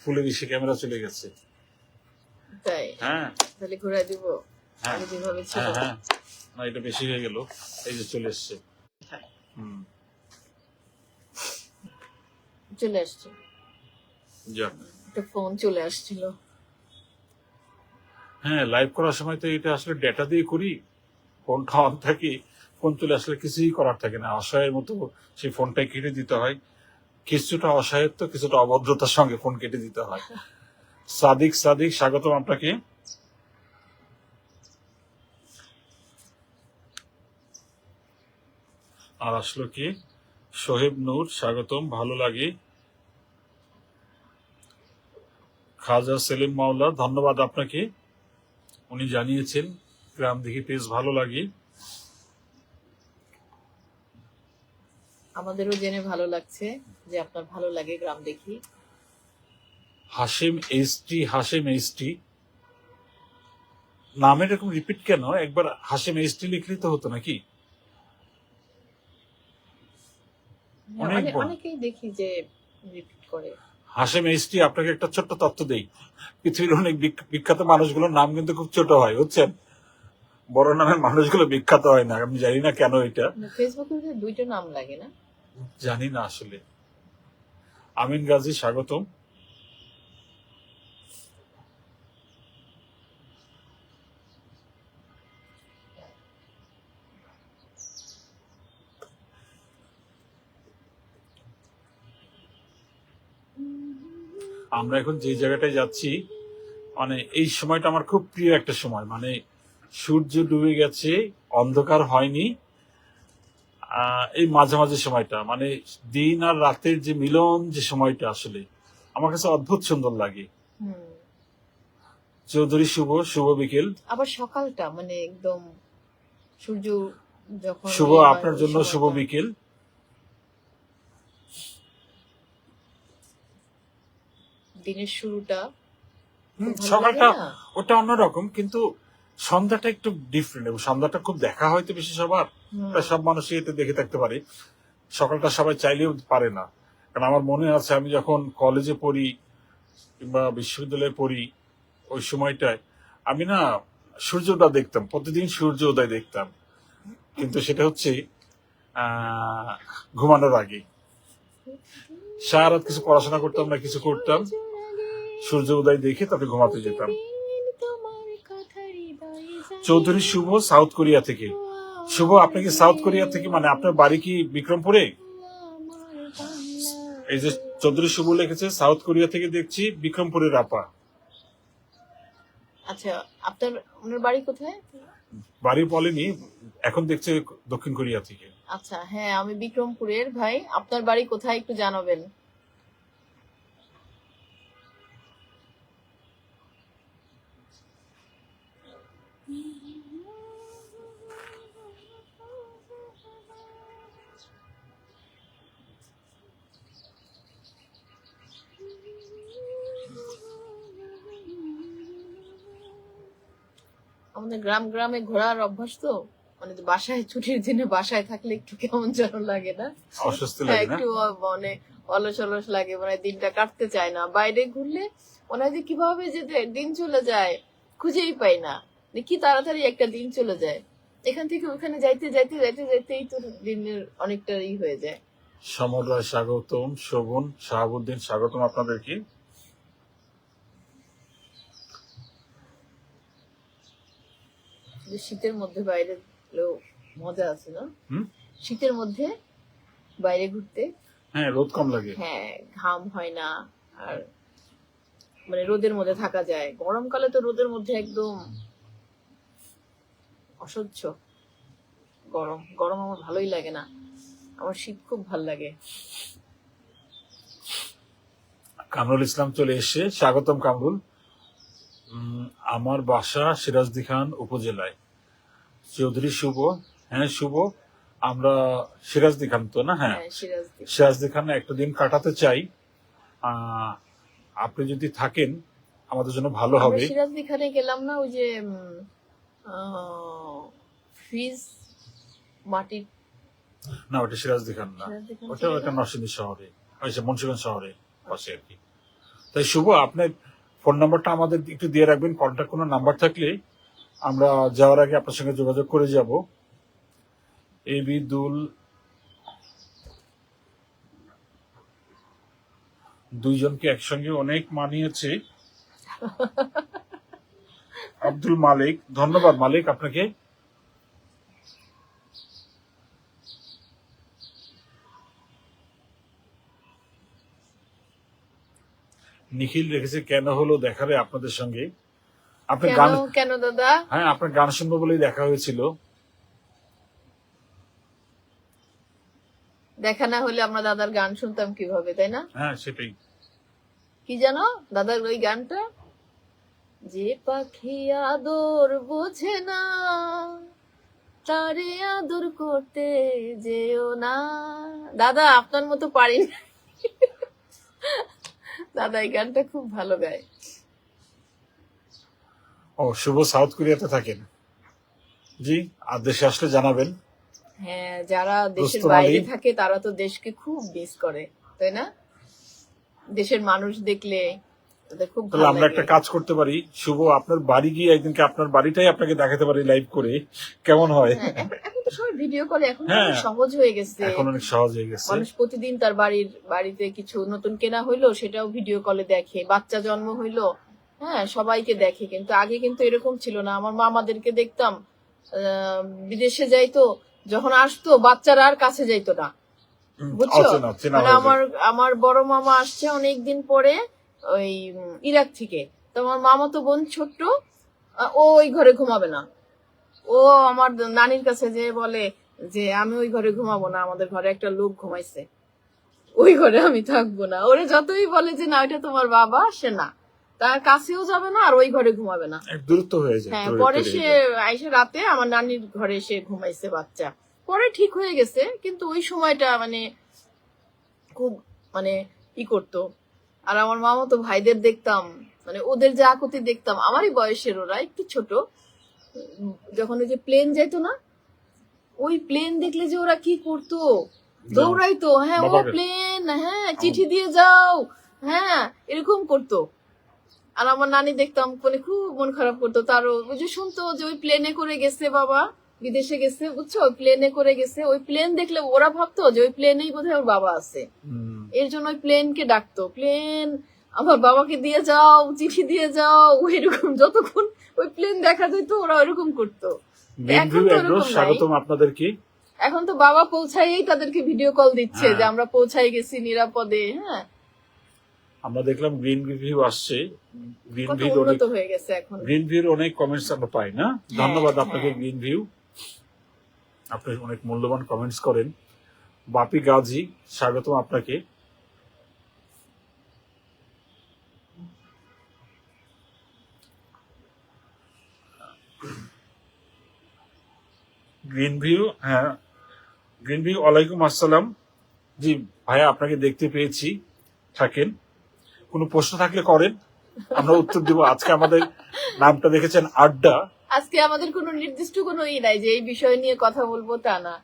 A: ফুলের ইসে ক্যামেরা চলে গেছে।
B: তাই
A: হ্যাঁ
B: তাহলে ঘুরাই দিব
A: হ্যাঁ
B: আগে যেভাবে ছিল।
A: হ্যাঁ হ্যাঁ না এটা বেশি হয়ে গেল, এই যে চলে এসছে।
B: হ্যাঁ,
A: হুম,
B: চলে আসছে,
A: যাক।
B: একটা ফোন চলে আসছিল।
A: হ্যাঁ, লাইভ করার সময় তো এটা আসলে ডেটা দিয়ে করি, ফোনটা অন থাকে, ফোন চলে আসলে কিছুই করার থাকে না, অসহায়ের মতো সেই ফোনটাই কেটে দিতে হয়। কিছুটা অসহায়ত্ব, কিছুটা অভদ্রতার সঙ্গে ফোন কেটে দিতে হয়। সাদিক সাদিক স্বাগতম আপনাকে। আর আসলো কি সোহেব নূর, স্বাগতম, ভালো লাগে। খাজা সেলিম মাওলা, ধন্যবাদ আপনাকে, উনি জানিয়েছেন গ্রাম দেখি পেজ ভালো লাগে।
B: আমাদেরও জেনে ভালো লাগছে যে আপনার ভালো লাগে গ্রাম দেখি।
A: হাশেম এইচটি, হাশেম এইচটি নামের এরকম রিপিট কেন? একবার হাশেম এইচটি লিখলে তো হতো নাকি? অনেক বড়।
B: অনেকেই দেখি যে রিপিট করে।
A: হাশেম এইচটি, আপনাকে একটা ছোট্ট তথ্য দেই, পৃথিবীর অনেক বিখ্যাত মানুষগুলোর নাম কিন্তু খুব ছোট হয়, বুঝছেন? বড় নামের মানুষগুলো বিখ্যাত হয় না, আমি জানি না কেন এটা,
B: ফেসবুকে দুইটা নাম লাগে না?
A: জানি না আসলে। আমিন গাজী, স্বাগতম। আমরা এখন যে জায়গাটায় যাচ্ছি, মানে এই সময়টা আমার খুব প্রিয় একটা সময়, মানে সূর্য ডুবে গেছে, অন্ধকার হয়নি, এই মাঝামাঝি সময়টা, মানে দিন আর রাতের যে মিলন, যে সময়টা আসলে আমার কাছে অদ্ভুত সুন্দর লাগে।
B: হুম।
A: চৌধুরী শুভ, শুভ বিকেল।
B: আবার সকালটা মানে একদম সূর্য যখন
A: শুভ
B: ইয়ে হয়,
A: আপনার
B: ওই
A: জন্য শুভ
B: সময়টা।
A: বিকেল।
B: দিনের শুরুটা খুব ভালো
A: সকালটা
B: লাগে না?
A: ওটা অন্যরকম, কিন্তু সন্ধ্যাটা একটু ডিফারেন্ট, এবং সন্ধ্যাটা খুব দেখা হয়তো বেশি সবার,
B: হুম।
A: প্রায় সব মানুষই এতে দেখে থাকতে পারে। সকালটা সবাই চাইলেও পারে না, কারণ আমার মনে আছে আমি যখন কলেজে পড়ি কিংবা বিশ্ববিদ্যালয়ে পড়ি, ওই সময়টায় আমি না সূর্যটা দেখতাম, প্রতিদিন সূর্য উদয় দেখতাম, কিন্তু সেটা হচ্ছে আহ ঘুমানোর আগে। সারা রাত কিছু পড়াশোনা করতাম না, কিছু করতাম, সূর্য উদয় দেখে তারপরে ঘুমাতে যেতাম। চৌধুরী শুভ, সাউথ কোরিয়া থেকে। শুভ, আপনি কি সাউথ কোরিয়া থেকে, মানে আপনার বাড়ি কি বিক্রমপুরে? এই যে চৌধুরী শুভ লিখেছে সাউথ কোরিয়া থেকে দেখছি, বিক্রমপুরের আপা।
B: আচ্ছা, আপনার ওনার বাড়ি কোথায়?
A: বাড়ি বলেনি, এখন দেখছে দক্ষিণ কোরিয়া থেকে।
B: আচ্ছা, হ্যাঁ, আমি বিক্রমপুরের। ভাই, আপনার বাড়ি কোথায় একটু জানাবেন। আমাদের গ্রামে ঘোরার অভ্যাস তো, মানে বাসায় ছুটির দিনে বাসায় থাকলে একটু কেমন যেন লাগে না?
A: অস্বস্তি
B: হ্যাঁ,
A: লাগে না?
B: একটু মানে অলস অলস লাগে, মানে দিনটা কাটতে চায় না। বাইরে ঘুরলে মনে হয় যে কিভাবে যে দিন চলে যায় খুঁজেই পাই না, যে কি তাড়াতাড়ি একটা দিন চলে যায়। এখান থেকে ওখানে যাইতে যাইতে যাইতে যাইতেই তো দিনের অনেকটা হয়ে যায়।
A: সমর রায়, স্বাগতম। শোভন শাহাবুদ্দিন, স্বাগতম আপনাদেরকে।
B: যে শীতের মধ্যে বাইরে গেলেও মজা আছে না?
A: হুম,
B: শীতের মধ্যে বাইরে ঘুরতে,
A: হ্যাঁ, রোদ কম লাগে।
B: হ্যাঁ, ঘাম হয় না, আর মানে রোদের মধ্যে থাকা যায়। গরমকালে তো রোদের মধ্যে একদম অসহ্য গরম। গরম আমার ভালোই লাগে না, আমার শীত খুব ভাল লাগে।
A: কামরুল ইসলাম চলে এসে, স্বাগতম কামরুল। আমার বাসা সিরাজদি খান উপজেলায়। চৌধুরী শুভ, হ্যাঁ শুভ, আমরা সিরাজদি খান তো না? হ্যাঁ,
B: হ্যাঁ, সিরাজদি।
A: সিরাজদি খানে একটা দিন কাটাতে চাই, আপনি যদি থাকেন আমাদের জন্য ভালো
B: আমরা
A: হবে।
B: সিরাজদি খানে গেলাম না, ওই যে ফ্রিজ মাটির,
A: না, ওটা সিরাজদি খান না,
B: সিরাজদি খান
A: ওটা
B: ছিল
A: একটা
B: না?
A: নরসিংদী শহরে, মুন্সিগঞ্জ শহরে পাশে আর কি। তাই শুভ, আপনি ফোন নাম্বারটা আমাদের একটু দিয়ে রাখবেন, কন্ট্যাক্ট কোনো নাম্বার থাকলে আমরা যাওয়ার আগে আপনার সঙ্গে যোগাযোগ করে যাব। এবিদুল, দুইজনকে একসঙ্গে অনেক মানিয়েছে। আব্দুল মালিক, ধন্যবাদ মালিক আপনাকে। নিখিল রেখেছে কেন হলো দেখারে আপনাদের সঙ্গে, আপনার
B: কেন
A: গান,
B: কেন দাদা?
A: হ্যাঁ আপনার গান শুনবো বলেই দেখা হয়েছিল।
B: দেখা না হলে আমরা দাদার গান শুনতাম কিভাবে, তাই না?
A: হ্যাঁ সেটাই।
B: কি জানো দাদার ওই গানটা, যে পাখি আদর বোঝে না তারে আদর করতে যেও না। দাদা আপনার মতো পারি না। দাদা এই গানটা খুব ভালো গায়।
A: ও, শুভ সাউথ কোরিয়াতে থাকেন? জি, আর দেশে আসলে জানাবেন।
B: হ্যাঁ, যারা দেশের
A: রুস্তম
B: বাইরে
A: আলী।
B: থাকে তারা তো দেশকে খুব মিস করে, তাই না? দেশের মানুষ দেখলে তাদের খুব
A: তাহলে
B: ভালো
A: আমরা একটা
B: লাগে।
A: কাজ করতে পারি, শুভ আপনার বাড়ি গিয়ে একদিনকে আপনার বাড়িটাই আপনাকে দেখাতে পারি লাইভ করে, কেমন হয়?
B: হ্যাঁ, এখন তো সবাই ভিডিও করে, এখন তো
A: হ্যাঁ।
B: অনেক সহজ হয়ে গেছে।
A: এখন অনেক সহজ হয়ে গেছে।
B: মানুষ প্রতিদিন তার বাড়িতে কিছু নতুন কেনা হইলো সেটাও ভিডিও কলে দেখে, বাচ্চা জন্ম হইলো, হ্যাঁ সবাইকে দেখে। কিন্তু আগে কিন্তু এরকম ছিল না। আমার মামাদেরকে দেখতাম বিদেশে যাইতো, যখন আসতো বাচ্চারা আর কাছে যাইতো না, বুঝছো?
A: অচেনা, চেনা
B: মানে
A: হয়ে যায়।
B: আমার বড় মামা আসছে অনেকদিন পরে ওই ইরাক থেকে। তো আমার মামা তো বোন ছোট্ট, ও ওই ঘরে ঘুমাবে না। ও আমার নানির কাছে যে বলে যে আমি ওই ঘরে ঘুমাবো না, আমাদের ঘরে একটা লোক ঘুমাইছে, ওই ঘরে আমি থাকবো না। ওরে যতই বলে যে না ওইটা তোমার বাবা, সে না, তার কাছেও যাবে না আর ওই ঘরে ঘুমাবে না।
A: এক দূরত্ব হয়ে যায়।
B: হ্যাঁ,
A: দূরে
B: পরে
A: তৈরি
B: সে
A: হয়ে যায়।
B: আইসে রাতে আমার নানির ঘরে এসে ঘুমাইছে বাচ্চা, পরে ঠিক হয়ে গেছে। কিন্তু ওই সময়টা মানে খুব মানে ই করতো। আর আমার মামা তো ভাইদের দেখতাম, মানে ওদের যে আকুতি দেখতাম, আমারই বয়সের, ওরা একটু ছোট, যখন ওই যে প্লেন যাইতো না, ওই প্লেন দেখলে যে ওরা কি করতো, দৌড়াইতো, হ্যাঁ ও
A: বাবাকে।
B: প্লেন, হ্যাঁ চিঠি দিয়ে যাও, হ্যাঁ এরকম করতো। আর আমার নানি দেখতাম মানে খুব মন খারাপ করতো তারও, ওই যে শুনতো যে ওই প্লেনে করে গেছে বাবা, বিদেশে গেছে, বুঝছো, ওই প্লেনে করে গেছে। ওই প্লেন দেখলে ওরা ভাবতো যে ওই প্লেনেই বোধহয় ওর বাবা আছে,
A: হুম।
B: এর জন্য ওই প্লেনকে ডাকতো, প্লেন আমার বাবাকে দিয়ে যাও, চিঠি দিয়ে যাও, এরকম। যতক্ষণ ওই প্লেন দেখা যেত ওরা ওইরকম করতো। এখন তো ওরকম নাই।
A: স্বাগতম আপনাদেরকে।
B: এখন তো বাবা পৌঁছাইয়েই তাদেরকে ভিডিও কল দিচ্ছে
A: হ্যাঁ।
B: যে আমরা পৌঁছাই গেছি নিরাপদে। হ্যাঁ,
A: আমরা দেখলাম গ্রিন ভিউ আসছে। গ্রিন
B: কত
A: ভিউ
B: উন্নত হয়ে গেছে এখন।
A: গ্রিন ভিউর অনেক কমেন্টস আমরা পাই না? ধন্যবাদ আপনাকে
B: হ্যাঁ।
A: গ্রিন ভিউ, আপনি অনেক মূল্যবান কমেন্টস করেন। বাপি গাজী, স্বাগতম আপনাকে। গ্রিন ভিউ, হ্যাঁ গ্রিন ভিউ, ওয়ালাইকুম আসসালাম। জি ভাইয়া, আপনাকে দেখতে পেয়েছি, থাকেন। কোনো প্রশ্ন থাকলে করেন, আমরা উত্তর দিব। আজকে আমাদের নামটা দেখেছেন আড্ডা।
B: আজকে আমাদের কোনো নির্দিষ্ট কোনো ই নাই যে এই বিষয় নিয়ে কথা বলবো, তা না।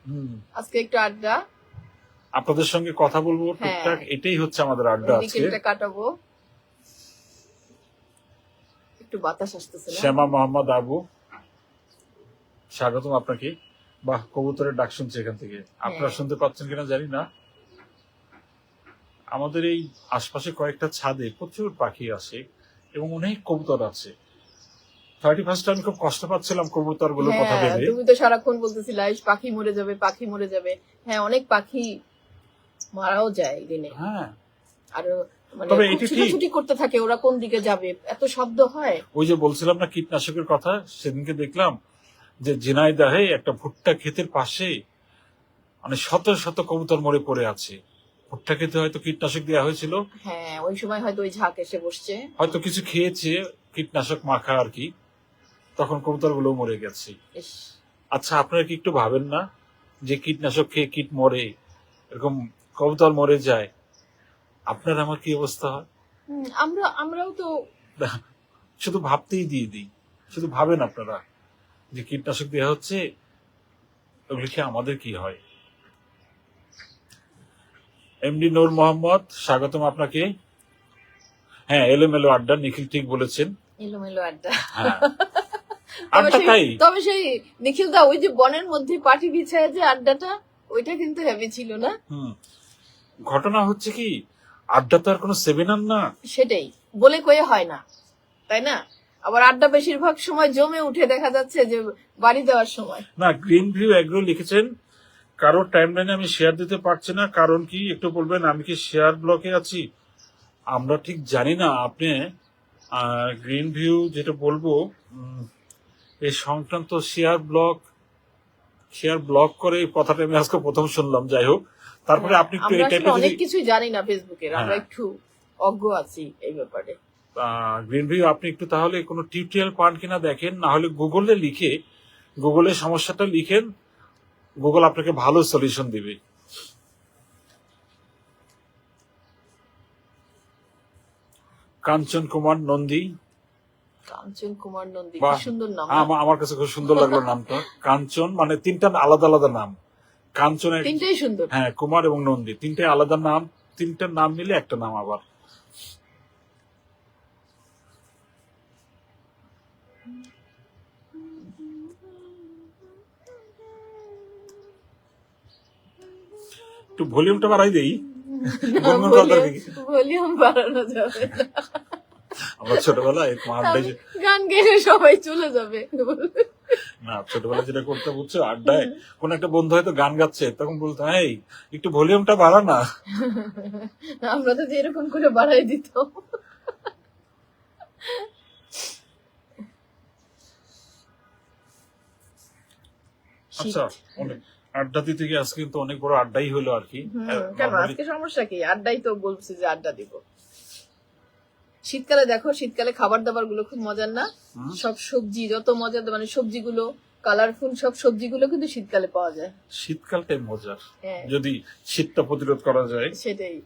B: আজকে একটু আড্ডা,
A: আপনাদের সঙ্গে কথা বলবো টুকটাক, এটাই হচ্ছে আমাদের আড্ডা আজকে।
B: বিকেলটা কাটাবো। একটু বাতাস আসতেছে না?
A: শ্যামা মোহাম্মদ আবু, স্বাগতম আপনাকে। বাহ, কবুতরের ডাক শুনছে এখান থেকে, আপনারা শুনতে পাচ্ছেন কিনা জানি না। আমাদের এই আশপাশে কয়েকটা ছাদে প্রচুর পাখি আসে এবং অনেক কবুতর আছে। 31st আমি খুব কষ্ট পাচ্ছিলাম কবুতর গুলোর কথা
B: হ্যাঁ,
A: ভেবে।
B: তুমি তো সারাক্ষণ বলতেছিলে পাখি মরে যাবে, পাখি মরে যাবে। হ্যাঁ, অনেক পাখি মারাও যায় দিনে।
A: হ্যাঁ,
B: আর মানে
A: তবে
B: খুব
A: এটি ঠিক।
B: ছুটোছুটি করতে থাকে, ওরা কোন দিকে যাবে, এত শব্দ হয়।
A: ওই যে বলছিলাম না কীটনাশকের কথা, সেদিনকে দেখলাম যে ঝিনাইদহে একটা ভুট্টা ক্ষেতের পাশে মানে শত শত কবুতর মরে পড়ে আছে। ভুট্টা খেতে হয়তো কীটনাশক দেওয়া হয়েছিল,
B: হ্যাঁ, ওই সময় হয়তো ওই ঝাঁক এসে বসছে।
A: হয়তো কিছু খেয়েছে কীটনাশক মাখা আর কি, তখন কবুতর গুলো মরে গেছে।
B: ইস,
A: আচ্ছা, আপনারা কি একটু ভাবেন না যে কীটনাশক খেয়ে কীট মরে, এরকম কবুতর মরে যায়, আপনার আমার কি অবস্থা হয়?
B: আমরাও তো
A: শুধু ভাবতেই দিয়ে দিই। শুধু ভাবেন আপনারা যে কীটনাশক দেওয়া হচ্ছে, ওগুলো খেয়ে আমাদের কি হয়। এমডি নূর মোহাম্মদ, স্বাগতম আপনাকে। হ্যাঁ, এলোমেলো আড্ডা, নিখিল ঠিক বলেছেন।
B: এলোমেলো আড্ডা।
A: হ্যাঁ,
B: তবে
A: আড্ডা
B: সেই
A: তাই।
B: তবে সেই নিখিল দা ওই যে বনের মধ্যে পাটি বিছায় যে আড্ডাটা, ওইটা কিন্তু হেভি ছিল না?
A: হুম, ঘটনা হচ্ছে কি, আড্ডা তো আর কোনো সেমিনার না।
B: সেটাই, বলে কয়ে হয় না, তাই না? আবার আড্ডা বেশিরভাগ সময় জমে উঠে দেখা যাচ্ছে যে বাড়ি দেওয়ার সময়।
A: না, গ্রিন ভিউ এগ্রো লিখেছেন, কারোর টাইমলাইনে আমি শেয়ার দিতে পারছি না, কারণ কি একটু বলবেন? আমি কি শেয়ার ব্লকে আছি? আমরা ঠিক জানি না। আপনি গ্রিন ভিউ যেটা বলবো, এই সংক্রান্ত শেয়ার ব্লক করে এই কথাটা আমি আজকে প্রথম শুনলাম। যাই হোক, তারপরে আপনি একটু এই
B: আমরা আসলে
A: টাইপের
B: অনেক
A: যদি
B: কিছুই জানি না ফেসবুকের, আমরা
A: হ্যাঁ।
B: একটু অজ্ঞ আছি এই ব্যাপারে।
A: গ্রিন ভিউ আপনি একটু তাহলে কোনো টিউটোরিয়াল পান কিনা দেখেন, না হলে গুগলে সমস্যাটা লিখেন, গুগল আপনাকে ভালো সলিউশন দিবে। কাঞ্চন কুমার নন্দী,
B: কাঞ্চন কুমার নন্দী, কি
A: বাহ,
B: সুন্দর নাম না?
A: আমার কাছে খুব সুন্দর লাগলো নামটা। কাঞ্চন মানে তিনটা আলাদা আলাদা নাম। কাঞ্চনের,
B: তিনটাই সুন্দর।
A: হ্যাঁ, কুমার এবং নন্দী তিনটাই আলাদা নাম, তিনটার নাম মিলে একটা নাম আবার। একটু ভলিউমটা বাড়াই দেই, গুনগুন করতে দেখি।
B: ভলিউম বাড়ানো যাবে না।
A: আমরা ছোটবেলায় আড্ডায়
B: গান গেলে সবাই চলে যাবে।
A: না, ছোটবেলায় যেটা করতে বুঝছো, আড্ডায় কোন একটা বন্ধু হয়তো গান গাচ্ছে, তখন বলতো, এই একটু ভলিউমটা বাড়া না।
B: আমরা তো যে এরকম করে বাড়াই দিত।
A: আচ্ছা, অনেক আড্ডা দিতে গিয়ে আজকে কিন্তু অনেক বড় আড্ডাই হলো আর কি।
B: কেন আজকে সমস্যা কি? আড্ডাই তো বলছি যে আড্ডা দিব। শীতকালে দেখো, শীতকালে খাবার দাবার গুলো খুব মজার না? সব সবজি যত মজার, মানে সবজিগুলো কালারফুল, সব সবজিগুলো কিন্তু শীতকালে পাওয়া যায়।
A: শীতকালটাই মজার,
B: হ্যাঁ,
A: যদি শীতটা প্রতিরোধ করা যায়।
B: সেটাই।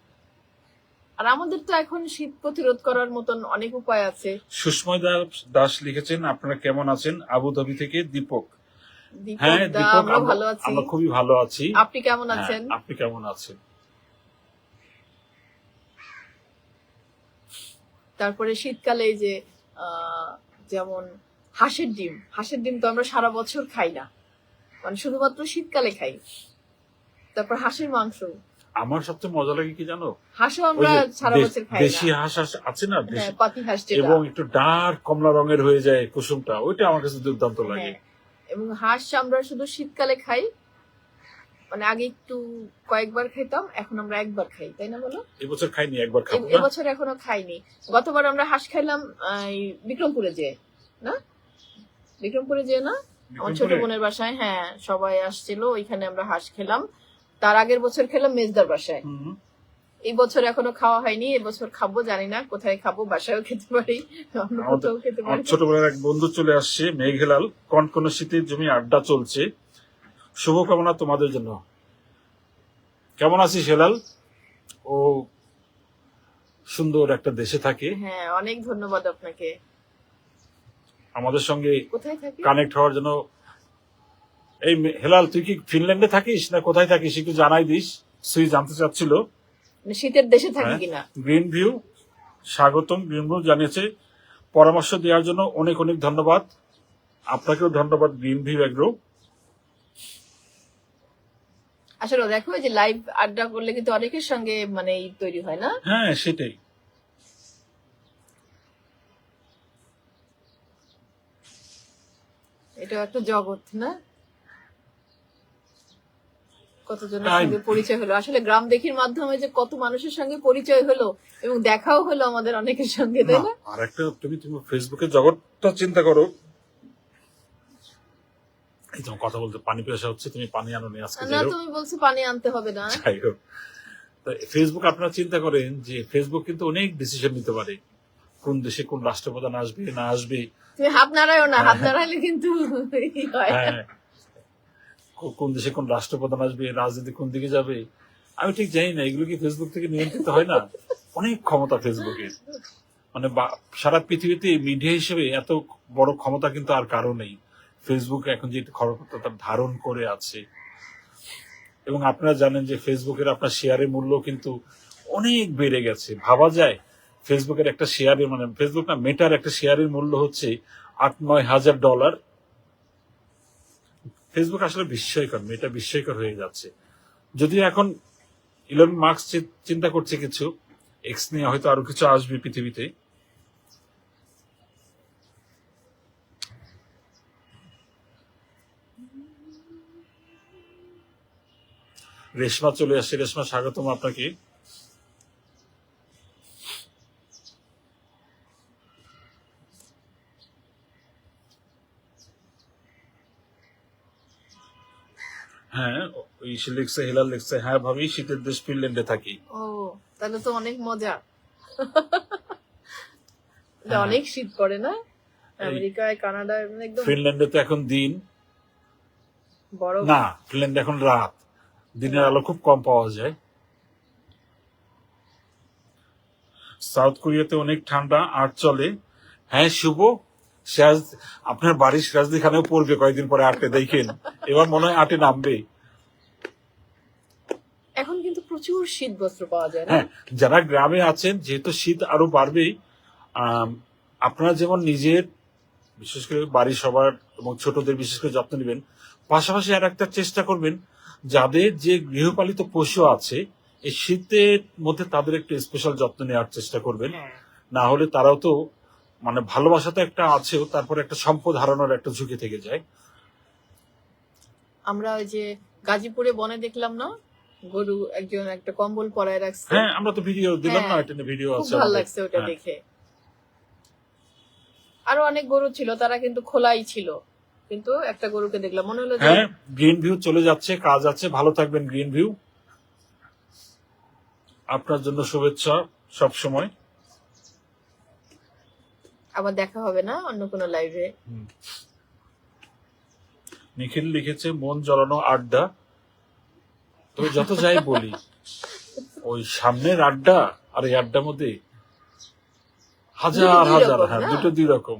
B: আর আমাদের তো এখন শীত প্রতিরোধ করার মতন অনেক উপায় আছে।
A: সুস্ময় দাস লিখেছেন, আপনারা কেমন আছেন? আবুধাবি থেকে দীপক।
B: দীপক
A: হ্যাঁ
B: দা,
A: দীপক,
B: আমরা ভালো আছি।
A: আমরা খুবই ভালো আছি।
B: আপনি কেমন
A: হ্যাঁ,
B: আছেন?
A: আপনি কেমন আছেন?
B: তারপরে শীতকালে এই যে যেমন হাঁসের ডিম তো আমরা সারা বছর খাই না, মানে শুধুমাত্র শীতকালে খাই। তারপর হাঁসের মাংস,
A: আমার সবচেয়ে মজা লাগে কি জানো?
B: হাঁসও
A: ওই
B: আমরা
A: যে
B: সারা বছর খাই
A: দেশি
B: না।
A: হাঁস আছে না,
B: হ্যাঁ, পাতি হাঁস যেটা।
A: এবং একটু ডার্ক কমলা রঙের হয়ে যায় কুসুমটা, ওইটা আমার কাছে দুর্দান্ত লাগে।
B: হ্যাঁ, এবং হাঁস আমরা শুধু শীতকালে খাই, মানে আগে একটু কয়েকবার খাইতাম, এখন আমরা একবার খাই, তাই না বলো?
A: এবছর খাইনি, একবার খাবো না।
B: এবছর এখনো খাইনি। গতবার আমরা হাঁস খাইলাম এই বিক্রমপুরে যেয়ে, না বিক্রমপুরে যেয়ে না, আমার ছোট
A: বিক্রমপুরে?
B: বোনের বাসায়। হ্যাঁ, সবাই আসছিল, ওইখানে আমরা হাঁস খেলাম। তার আগের বছর খেলাম মেজদার বাসায়।
A: হুম।
B: এই বছর এখনো খাওয়া হয়নি, এবছর খাবো, জানি না কোথায় খাবো, বাসায়ও খেতে পারি, অন্য কোথাও খেতে
A: আমার
B: পারি।
A: ছোটবেলার এক বন্ধু চলে আসছে, মেঘেলাল। কনকনে শীতের জমি আড্ডা চলছে, শুভকামনা তোমাদের জন্য। কেমন আছিস হেলাল? ও সুন্দর একটা দেশে থাকে,
B: হ্যাঁ, অনেক ধন্যবাদ আপনাকে।
A: আমাদের সঙ্গে
B: কোথায় থাকি?
A: কানেক্ট হওয়ার জন্য। এই হেলাল, তুই কি ফিনল্যান্ডে থাকিস না কোথায় থাকিস, একটু জানাই দিস। সুই জানতে চাচ্ছিল।
B: মানে শীতের দেশে থাকি
A: হ্যাঁ।
B: কিনা।
A: গ্রিন ভিউ স্বাগতম, গ্রিন ভিউ জানিয়েছে পরামর্শ দেওয়ার জন্য অনেক অনেক ধন্যবাদ। আপনাকেও ধন্যবাদ গ্রিন ভিউ এগ্রো।
B: আসলে দেখো, এই যে লাইভ আড্ডা করলে কিন্তু অনেকের সঙ্গে মানে তৈরি হয় না?
A: হ্যাঁ, সেটাই।
B: এটা একটা জগৎ না? কতজনের
A: তাই।
B: সঙ্গে পরিচয় হলো, আসলে গ্রাম দেখির মাধ্যমে যে কত মানুষের সঙ্গে পরিচয় হলো এবং দেখাও হলো আমাদের অনেকের সঙ্গে, তাই না?
A: আর একটা, তুমি ফেসবুকের জগৎটা চিন্তা করো। এই তোমার কথা বলতে পানি পেশা হচ্ছে, তুমি পানি আনো নি আজকে।
B: না,
A: যাই হোক,
B: তুমি বলছো পানি আনতে হবে না।
A: যাই হোক, ফেসবুক আপনারা চিন্তা করেন যে ফেসবুক কিন্তু অনেক ডিসিশন নিতে পারে, কোন দেশে কোন রাষ্ট্রপ্রধান আসবে না আসবে।
B: তুমি হাত নাড়ায়ও না, হাত নাড়াইলে কিন্তু ই হয়।
A: হ্যাঁ, কোন দেশে কোন রাষ্ট্রপ্রধান আসবে, রাজনীতি কোন দিকে যাবে, আমি ঠিক জানি না। এগুলো কি ফেসবুক থেকে নিয়ন্ত্রিত হয় না? অনেক ক্ষমতা ফেসবুকের, মানে সারা পৃথিবীতে মিডিয়া হিসেবে এত বড় ক্ষমতা কিন্তু আর কারো নেই। ফেসবুক এখন যে ক্ষমতা ধারণ করে আছে, এবং আপনারা জানেন যে ফেসবুকের আপনার শেয়ারের মূল্য কিন্তু অনেক বেড়ে গেছে। ভাবা যায় ফেসবুকের একটা শেয়ারের মানে ফেসবুক না মেটার একটা শেয়ারের মূল্য হচ্ছে $8-9 হাজার। ফেসবুক আসলে বিস্ময়কর, মেটা বিস্ময়কর হয়ে যাচ্ছে। যদিও এখন ইলন মার্কস চিন্তা করছে কিছু, এক্স নিয়ে হয়তো আরো কিছু আসবে পৃথিবীতে। রেশমা চলে আসছে। রেশমা, স্বাগতম আপনাকে। হ্যাঁ, ওই সে লিখছে, হেলাল লিখছে, হ্যাঁ ভাবি শীতের দেশ ফিনল্যান্ডে থাকি।
B: ও, তাহলে তো অনেক মজা।
A: হ্যাঁ।
B: অনেক শীত পড়ে না
A: এই
B: আমেরিকায়, কানাডায়, মানে একদম
A: ফিনল্যান্ডে তো এখন দিন
B: বরফ।
A: না, ফিনল্যান্ডে এখন রাত, দিনের আলো খুব কম পাওয়া যায়। সাউথ কোরিয়াতে অনেক ঠান্ডা, আট চলে। হ্যাঁ শুভ, সিরাজ আপনার বাড়ির সিরাজদি খানেও পড়বে কয়েকদিন পরে আটে, দেখেন এবার মনে হয় আটে নামবে।
B: এখন কিন্তু প্রচুর শীত বস্ত্র পাওয়া যায় না?
A: হ্যাঁ, যারা গ্রামে আছেন, যেহেতু শীত আরো বাড়বে, আপনারা যেমন নিজের বিশেষ করে বাড়ির সবার এবং ছোটদের বিশেষ করে যত্ন নেবেন, পাশাপাশি আর একটা চেষ্টা করবেন যাদের যে গৃহপালিত পশু আছে এই শীতের মধ্যে তাদের একটু স্পেশাল যত্ন নেওয়ার চেষ্টা করবেন।
B: হ্যাঁ।
A: না হলে তারাও তো মানে ভালোবাসা তো একটা আছেও, তারপরে একটা সম্পদ হারানোর একটা ঝুঁকি থেকে যায়।
B: আমরা ওই যে গাজীপুরে বনে দেখলাম না, গরু একজন একটা কম্বল পরায় রাখছে।
A: হ্যাঁ, আমরা তো ভিডিও দিলাম না,
B: হ্যাঁ,
A: এটা ভিডিও
B: খুব
A: আছে
B: ভালো
A: আমাদের।
B: লাগছে ওটা
A: হ্যাঁ।
B: দেখে। আরো অনেক গরু ছিল, তারা কিন্তু খোলাই ছিল, কিন্তু একটা গরুকে দেখলাম, মনে হলো যে
A: হ্যাঁ, গ্রিন ভিউ চলে যাচ্ছে, কাজ আছে, ভালো থাকবেন গ্রিন ভিউ। আপনার জন্য শুভেচ্ছা সব সময়।
B: আবার দেখা হবে না অন্য কোনো লাইভে।
A: নিখিল লিখেছে মন জড়ানো আড্ডা। তবে যত যাই বলি, ওই সামনের আড্ডা আর এই আড্ডার মধ্যে হাজার
B: দুটো দুই
A: হাজার,
B: রকম
A: হ্যাঁ
B: না?
A: দুটো দুই রকম।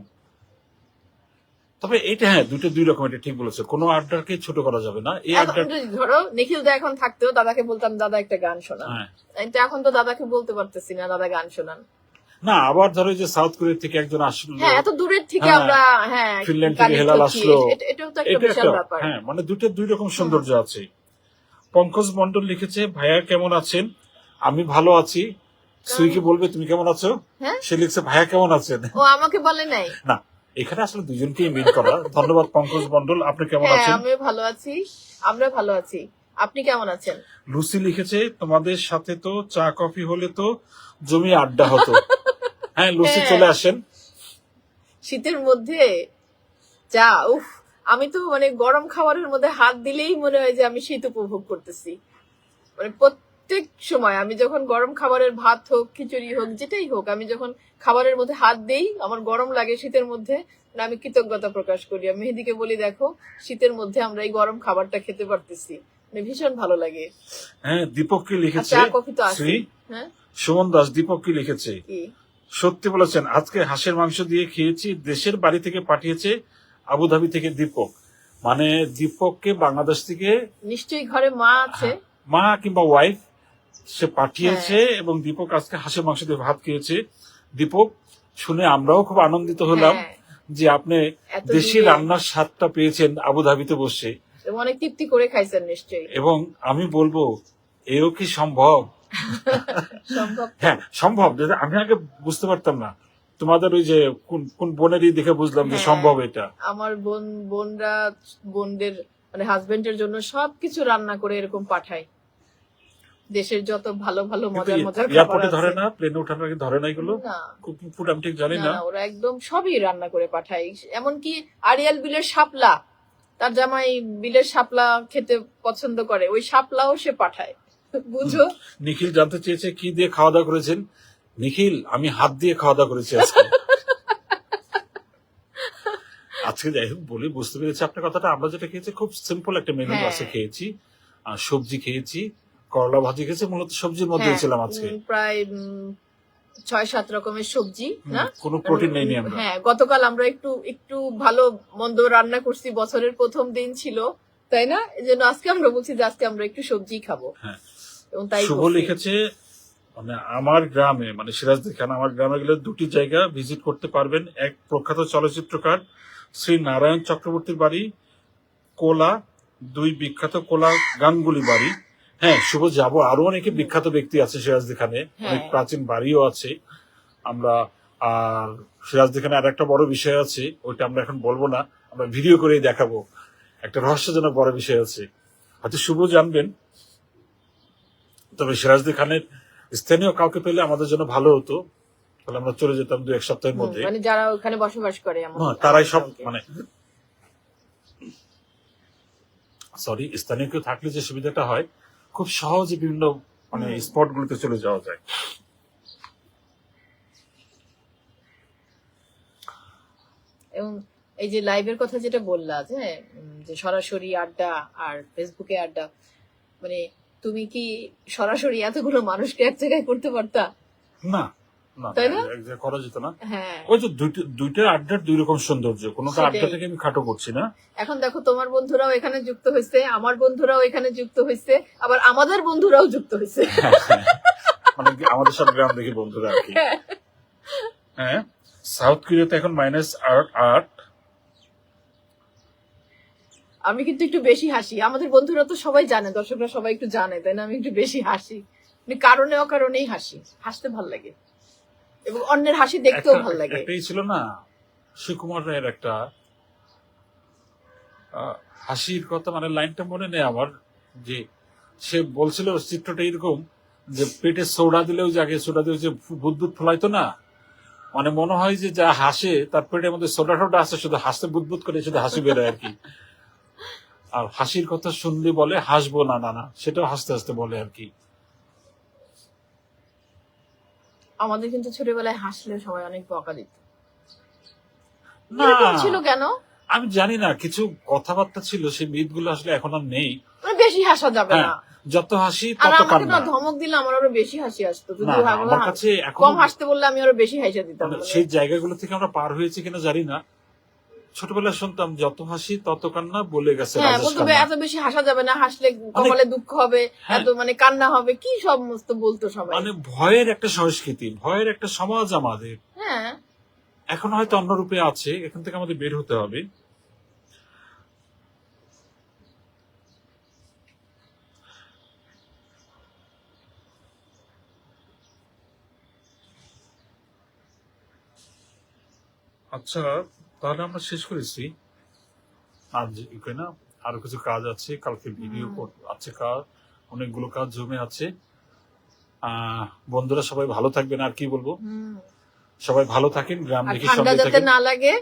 A: তবে এটা হ্যাঁ দুটো দুই রকম, এটা ঠিক বলেছে, কোনো আড্ডাকে ছোট করা যাবে না। এই
B: এখন
A: আড্ডা
B: যদি ধরো নিখিল দা এখন থাকতেও দাদাকে বলতাম দাদা একটা গান শোনান,
A: হ্যাঁ
B: কিন্তু এখন তো দাদাকে বলতে পারতেছি না দাদা গান শোনান।
A: না, আবার ধরো যে সাউথ কোরিয়া থেকে একজন আসলো,
B: হ্যাঁ, এত দূরের থেকে
A: হ্যাঁ,
B: আমরা হ্যাঁ
A: ফিনল্যান্ড থেকে
B: connect
A: হেলাল
B: হচ্ছি,
A: আসলো,
B: এটাও তো একটা
A: এটা
B: বিশাল
A: একটা
B: ব্যাপার।
A: হ্যাঁ মানে দুটো দুই রকম সৌন্দর্য আছে। পঙ্কজ মন্ডল লিখেছে ভাইয়া কেমন আছেন? আমি ভালো আছি। সুইকে বলবে তুমি কেমন আছো?
B: হ্যাঁ,
A: সে লিখছে ভাইয়া কেমন আছেন?
B: ও আমাকে বলে নাই।
A: না, এখানে আসলে দুজনকেই মিট করা। ধন্যবাদ পঙ্কজ মন্ডল, আপনি কেমন
B: হ্যাঁ,
A: আছেন?
B: আমি ভালো আছি, আমরা ভালো আছি, আপনি কেমন আছেন?
A: লুসি লিখেছে তোমাদের সাথে তো চা কফি হলে তো জমি আড্ডা হতো। হ্যাঁ লুসি,
B: হ্যাঁ।
A: চলে আসেন।
B: শীতের মধ্যে চা, উফ, আমি তো মানে গরম খাবারের মধ্যে হাত দিলেই মনে হয় যে আমি শীত উপভোগ করতেছি। মানে প্রত্যেক সময় আমি যখন গরম খাবারের ভাত হোক, খিচুড়ি হোক, যেটাই হোক, আমি যখন খাবারের মধ্যে হাত দেই আমার গরম লাগে শীতের মধ্যে, মানে আমি কৃতজ্ঞতা প্রকাশ করি। আমি মেহেদিকে বলি দেখো শীতের মধ্যে আমরা এই গরম খাবারটা খেতে পারতেছি, মানে ভীষণ ভালো লাগে।
A: হ্যাঁ, দীপক কি
B: আর
A: লিখেছে?
B: চা কফি তো
A: শ্রী
B: আছে। হ্যাঁ,
A: সুমন দাস দীপক কি লিখেছে?
B: কি
A: সত্যি বলেছেন, আজকে হাঁসের মাংস দিয়ে খেয়েছি, দেশের বাড়ি থেকে পাঠিয়েছে আবুধাবি থেকে দীপক। মানে দীপককে বাংলাদেশ থেকে
B: নিশ্চয়ই ঘরে মা আছে।
A: মা কিংবা ওয়াইফ সে পাঠিয়েছে,
B: হ্যাঁ।
A: এবং দীপক আজকে হাঁসের মাংস দিয়ে ভাত খেয়েছে। দীপক, শুনে আমরাও খুব আনন্দিত হলাম
B: হ্যাঁ,
A: যে আপনি
B: এত
A: দেশি
B: দূরে
A: রান্নার স্বাদটা পেয়েছেন আবুধাবিতে বসে।
B: এবং অনেক তৃপ্তি করে খাইছেন নিশ্চয়ই।
A: এবং আমি বলবো এও কি সম্ভব?
B: সম্ভব।
A: হ্যাঁ সম্ভব, যেটা আমি আগে বুঝতে পারতাম না। তোমাদের ওই যে কোন কোন বোনেরই দেখে বুঝলাম যে
B: হ্যাঁ,
A: সম্ভব এটা।
B: আমার বোনরা বোনদের মানে হাজবেন্ডের জন্য সবকিছু রান্না করে এরকম পাঠায়। দেশের যত ভালো ভালো মজার মজার খাবার
A: এয়ারপোর্টে ধরে
B: আছে।
A: না, প্লেনে ওঠার আগে ধরে না এগুলো
B: না,
A: কুকিং ফুড, আমি ঠিক জানি
B: না,
A: না।
B: না, ওরা একদম সবই রান্না করে পাঠায়। এমনকি আরিয়াল বিলের শাপলা, তার জামাই বিলের শাপলা খেতে পছন্দ করে, ওই শাপলাও সে পাঠায়, বুঝো।
A: নিখিল জানতে চেয়েছে কি দিয়ে খাওয়া দাওয়া করেছেন। নিখিল, আমি হাত দিয়ে খাওয়া দাওয়া করেছি আজকে। আজকে যাই হোক বলি, বুঝতে পেরেছি আপনার কথাটা। আমরা যেটা খেয়েছি খুব সিম্পল একটা মেনু
B: হ্যাঁ।
A: বাসে খেয়েছি, সবজি খেয়েছি, করলা ভাজি খেয়েছি, মূলত সবজির মধ্যে
B: হ্যাঁ,
A: ছিলাম আজকে।
B: প্রায় 6-7 রকমের সবজি না,
A: কোনো প্রোটিন নেইনি আমরা।
B: হ্যাঁ, গতকাল আমরা একটু একটু ভালো মন্দ রান্না করছি, বছরের প্রথম দিন ছিল, তাই না? এই জন্য আজকে আমরা বলছি যে আজকে আমরা একটু সবজি খাবো,
A: হ্যাঁ,
B: এবং তাই
A: শুভ
B: করছি।
A: লিখেছে মানে আমার গ্রামে, মানে সিরাজদি খান, আমার গ্রামে গেলে দুটি জায়গা ভিজিট করতে পারবেন। এক, প্রখ্যাত চলচ্চিত্রকার শ্রী নারায়ণ চক্রবর্তীর বাড়ি কোলা। দুই, বিখ্যাত কোলা গাঙ্গুলি বাড়ি। হ্যাঁ শুভ, যাবো। আরো অনেকে বিখ্যাত ব্যক্তি আছে সিরাজদি খানে, অনেক
B: হ্যাঁ।
A: প্রাচীন বাড়িও আছে আমরা। আর সিরাজদি খানে আর একটা বড় বিষয় আছে, ওইটা আমরা এখন বলবো না, আমরা ভিডিও করেই দেখাবো। একটা রহস্যজনক বড় বিষয় আছে, হয়তো শুভ জানবেন। তবে সিরাজদি খানের স্থানীয় কাউকে পেলে আমাদের জন্য ভালো হতো, তাহলে আমরা চলে যেতাম 2-1 সপ্তাহের মধ্যে।
B: মানে যারা ওখানে বসবাস করে
A: হ্যাঁ, তারাই সব মানে সরি, স্থানীয় কেউ থাকলে যে সুবিধাটা হয়, খুব সহজে বিভিন্ন মানে স্পট গুলোতে চলে যাওয়া যায়।
B: এবং এই যে লাইভের কথা যেটা বললা, যে সরাসরি আড্ডা আর ফেসবুকে আড্ডা, মানে তুমি কি সরাসরি এতগুলো মানুষকে এক জায়গায় করতে পারতা?
A: না না,
B: তাই না?
A: এক জায়গায় করা যেত না।
B: হ্যাঁ,
A: ওই যে দুইটা আড্ডার দুই রকম সৌন্দর্য, কোনোটা
B: সেটাই।
A: আড্ডাটাকে আমি খাটো করছি না।
B: এখন দেখো তোমার বন্ধুরাও এখানে যুক্ত হয়েছে, আমার বন্ধুরাও এখানে যুক্ত হয়েছে, আবার আমাদের বন্ধুরাও যুক্ত হয়েছে।
A: মানে আমাদের সব গ্রাম দেখি বন্ধুরা আর কি। হ্যাঁ, সাউথ কোরিয়াতে এখন -8।
B: আমি কিন্তু একটু বেশি হাসি, আমাদের বন্ধুরা তো সবাই জানে, দর্শকরা সবাই একটু জানে, তাই না? আমি একটু বেশি হাসি, মানে কারণে অকারণেই হাসি, হাসতে ভাল লাগে এবং অন্যের হাসি দেখতেও ভাল লাগে।
A: একটাই ছিল না, সুকুমার রায়ের একটা হাসির কথা, মানে লাইনটা মনে নেই আমার, যে সে বলছিল চিত্রটা এরকম যে পেটে সোডা দিলেও, যে আগে সোডা দিলেও যে বুদবুদ ফোলাইতো না, মানে মনে হয় যে যা হাসে তার পেটের মধ্যে সোডা টোডা আছে, শুধু হাসতে বুদবুদ করে, শুধু হাসি বেরোয় আর কি। আর হাসির কথা শুনলে বলে হাসবো না, না না, সেটাও হাসতে হাসতে বলে আর কি।
B: আমাদের কিন্তু ছোটবেলায় হাসলে সবাই অনেক বকা দিত,
A: না
B: এরকম ছিল কেন
A: আমি জানি না, কিছু কথাবার্তা ছিল, সেই মিথগুলো আসলে এখন আর নেই।
B: মানে বেশি হাসা যাবে না,
A: হ্যাঁ, যত হাসি
B: আর
A: তত
B: আমাকে
A: কান্না।
B: না ধমক দিলে আমার আরো বেশি হাসি আসতো,
A: না,
B: যদি
A: না, আমার কাছে এখন
B: কম হাসতে বললে আমি আরো বেশি হাসা দিতাম।
A: মানে সেই জায়গাগুলো থেকে আমরা পার হয়েছি কিনা জানি না। ছোটবেলায় শুনতাম যত হাসি তত কান্না, বলে গেছে
B: হ্যাঁ,
A: রাজেশ
B: বলতো
A: খান্না।
B: এত বেশি হাসা যাবে না, হাসলে কপালে দুঃখ হবে,
A: হ্যাঁ।
B: এত মানে কান্না হবে, কি সমস্ত বলতো সবাই।
A: মানে ভয়ের একটা সংস্কৃতি, ভয়ের একটা সমাজ আমাদের।
B: হ্যাঁ,
A: এখন হয়তো অন্য রূপে আছে, এখান থেকে আমাদের বের হতে হবে। আচ্ছা, তাহলে আমরা শেষ করেছি আজ, না আরো কিছু কাজ আছে, কালকে ভিডিও আছে, কাজ অনেকগুলো কাজ জমে আছে। বন্ধুরা সবাই ভালো থাকবেন, আর কি বলবো, সবাই ভালো থাকেন, গ্রাম
B: আর
A: দেখে
B: ঠান্ডা
A: সঙ্গে
B: যাতে
A: থাকেন।
B: না লাগে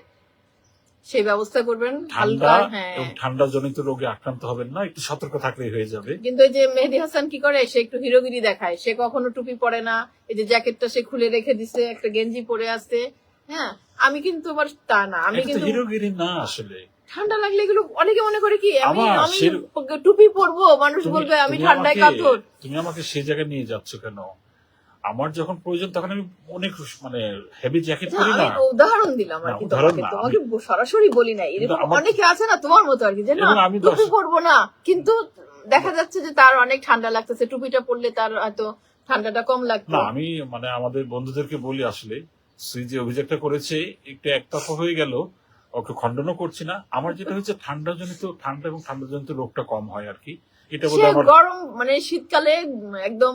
B: সেই ব্যবস্থা করবেন।
A: ঠান্ডা
B: হালকা, হ্যাঁ,
A: এবং ঠান্ডা জনিত রোগে আক্রান্ত হবেন না, একটু সতর্ক থাকলেই হয়ে যাবে।
B: কিন্তু এই যে মেহেদী হাসান কি করে, সে একটু হিরোগিরি দেখায়, সে কখনো টুপি পরে না, এই যে জ্যাকেটটা সে খুলে রেখে দিছে, একটা গেঞ্জি পরে আছে। হ্যাঁ, আমি কিন্তু আবার তা না, আমি
A: এটা তো
B: কিন্তু
A: হিরোগিরি না আসলে।
B: ঠান্ডা লাগলে এগুলো অনেকে মনে করে কি আমি
A: আমার
B: আমি
A: সে-
B: টুপি পরবো, মানুষ
A: তুমি-
B: বলবে আমি
A: তুমি
B: ঠান্ডায়
A: আমাকে-
B: কাতর।
A: তুমি আমাকে সেই জায়গায় নিয়ে যাচ্ছ কেন? আমার যখন প্রয়োজন তখন আমি অনেক মানে হেভি জ্যাকেট পরি
B: আমি
A: না।
B: উদাহরণ দিলাম আর
A: না,
B: কি,
A: উদাহরণ
B: তোমাকে
A: না,
B: তোমাকে সরাসরি বলি নাই,
A: কিন্তু
B: এরকম
A: আমার-
B: অনেকে আছে না তোমার মতো আর কি, যে না
A: এবং আমি
B: টুপি পরবো না, কিন্তু দেখা যাচ্ছে যে তার অনেক ঠান্ডা লাগতেছে, টুপিটা পরলে তার হয়তো ঠান্ডাটা কম লাগতো।
A: না, আমি মানে আমাদের বন্ধুদেরকে বলি আসলে, শ্রী যে অভিযোগটা করেছে একটু একতরফা হয়ে গেল, ওকে খণ্ডনও করছি না। আমার যেটা হচ্ছে ঠান্ডা এবং ঠান্ডাজনিত রোগটা কম হয় আর কি, এটা
B: সে
A: বোধহয় আমার।
B: গরম মানে শীতকালে একদম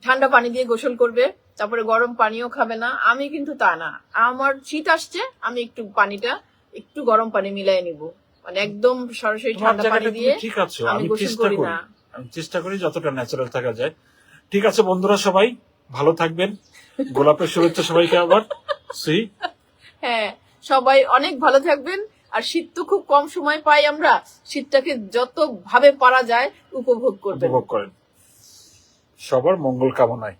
B: ঠান্ডা পানি দিয়ে গোসল করবে, তারপরে গরম পানিও খাবে না। আমি কিন্তু তা না, আমার শীত আসছে, আমি একটু পানিটা একটু গরম পানি মিলাই নিব, মানে একদম সরাসরি
A: তোমার
B: ঠান্ডা পানি
A: জায়গাটা
B: দিয়ে
A: তুমি ঠিক আছে,
B: আমি
A: আমি
B: গোসল
A: চেষ্টা
B: করি
A: করি,
B: না।
A: আমি চেষ্টা করি যতটা ন্যাচারাল থাকা যায়। ঠিক আছে বন্ধুরা, সবাই ভালো থাকবেন, গোলাপের শুভেচ্ছা সবাইকে আবার। সি
B: হ্যাঁ, সবাই অনেক ভালো থাকবেন। আর শীত তো খুব কম সময় পাই আমরা, শীতটাকে যত ভাবে পারা যায় উপভোগ করবেন।
A: উপভোগ করেন, সবার মঙ্গল কামনায়।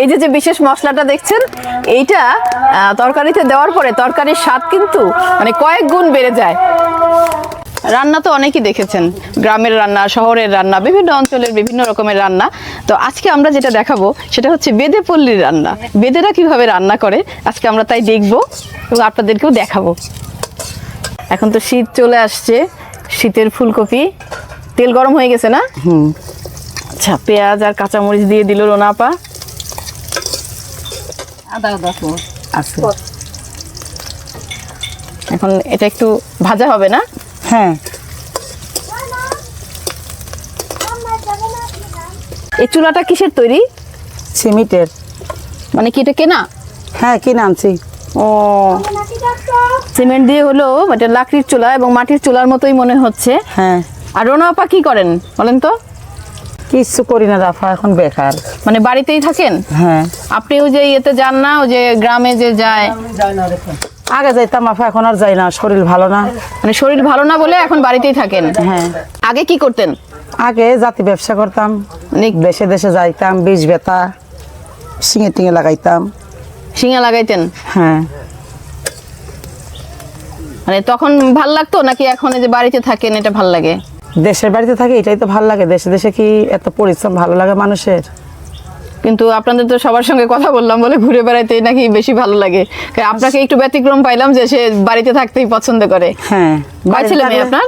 B: যে যে বিশেষ মশলাটা দেখছেন এইটা তরকারিতে দেওয়ার পরে তরকারির স্বাদ কিন্তু মানে কয়েক গুণ বেড়ে যায়। রান্না তো অনেকেই দেখেছেন, গ্রামের রান্না, শহরের রান্না, বিভিন্ন অঞ্চলের বিভিন্ন রকমের রান্না। তো আজকে আমরা যেটা দেখাবো সেটা হচ্ছে বেদে পল্লীর রান্না। বেদেরা কিভাবে রান্না করে আজকে আমরা তাই দেখবো এবং আপনাদেরকেও দেখাবো। এখন তো শীত চলে আসছে, শীতের ফুলকপি, তেল গরম হয়ে গেছে না? আচ্ছা, পেঁয়াজ আর কাঁচামরিচ দিয়ে দিল রোনা আপা। আচ্ছা, এখন এটা একটু ভাজা হবে না?
C: হ্যাঁ।
B: এই চুলাটা কিসের তৈরি?
C: সিমেন্টের।
B: মানে কি এটা কেনা?
C: হ্যাঁ, কিনে আনছি।
B: ও, সিমেন্ট দিয়ে হলো, এটা লাকড়ির চুলা এবং মাটির চুলার মতোই মনে হচ্ছে।
C: হ্যাঁ।
B: আর রোনা আপা কি করেন বলেন তো?
C: কিচ্ছু করি না রাফা, এখন বেকার।
B: মানে বাড়িতেই থাকেন?
C: হ্যাঁ।
B: আপনি ওই যে ইয়েতে যান না, ওই যে গ্রামে যে যায়?
C: আগে যাইতাম আফা, এখন আর যাই না, শরীর ভালো না।
B: মানে শরীর ভালো না বলে এখন বাড়িতেই থাকেন?
C: হ্যাঁ।
B: আগে কি করতেন?
C: আগে জাতি ব্যবসা করতাম,
B: মানে
C: দেশে দেশে যাইতাম, বীজ বেতা, শিঙে টিঙে লাগাইতাম।
B: শিঙা লাগাইতেন?
C: হ্যাঁ।
B: মানে তখন ভাল লাগতো নাকি এখন এই যে বাড়িতে থাকেন এটা ভাল লাগে?
C: দেশের বাড়িতে থাকি এটাই তো ভালো লাগে, দেশে দেশে কি এত পরিশ্রম ভালো লাগে মানুষের?
B: কিন্তু আপনাদের তো সবার সঙ্গে কথা বললাম বলে ঘুরে বেড়াইতে নাকি বেশি ভালো লাগে। আপনাকে একটু ব্যতিক্রম পাইলাম যে সে বাড়িতে থাকতেই পছন্দ করে।
C: হ্যাঁ।
B: কয় ছেলে মেয়ে আপনার?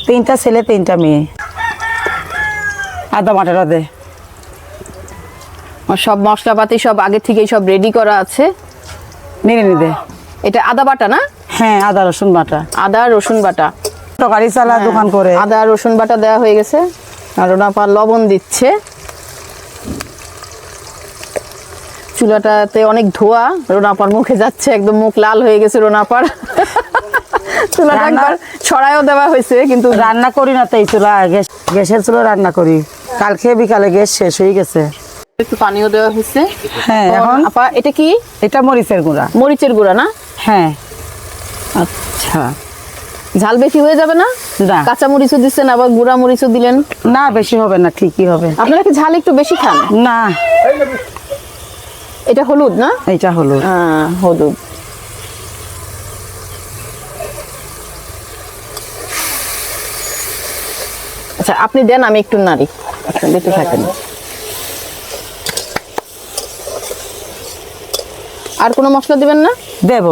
C: 3টা ছেলে 3টা মেয়ে। আদা বাটাটা দে।
B: সব মশলাপাতি সব আগে থেকেই সব রেডি করা আছে।
C: নিয়ে দে।
B: এটা আদা বাটা না?
C: হ্যাঁ, আদা রসুন বাটা।
B: আদা রসুন বাটা।
C: তরকারি চালা দোকান করে।
B: আদা রসুন বাটা দেওয়া হয়ে গেছে আর রোনাপা লবণ দিচ্ছে। চুলাটাতে অনেক ধোয়া, রোনাপার মুখে যাচ্ছে, একদম মুখ লাল হয়ে গেছে রোনাপার। চুলাটা একবার ছড়ায়ও দেওয়া হয়েছে কিন্তু
C: রান্না করি না তো এই চুলা, গ্যাসের চুলা রান্না করি। কালকে বিকালে গ্যাস শেষ হয়ে গেছে।
B: একটু পানিও দেওয়া হয়েছে।
C: হ্যাঁ। এখন
B: আপা এটা কি?
C: এটা মরিচের গুঁড়া।
B: মরিচের গুঁড়া না?
C: হ্যাঁ।
B: আচ্ছা, ঝাল বেশি হয়ে যাবে না?
C: না।
B: কাঁচা মরিচও দিচ্ছেন আবার গুঁড়া মরিচও দিলেন।
C: না, বেশি হবে না, ঠিকই হবে।
B: আপনারা কি ঝাল একটু বেশি খান?
C: না।
B: এটা হলুদ না?
C: এইটা হলো।
B: হলুদ। আচ্ছা, আপনি দেন, আমি একটু নাড়ি। আচ্ছা, দিতে থাকেন। আর কোনো মশলা দিবেন না?
C: দেব।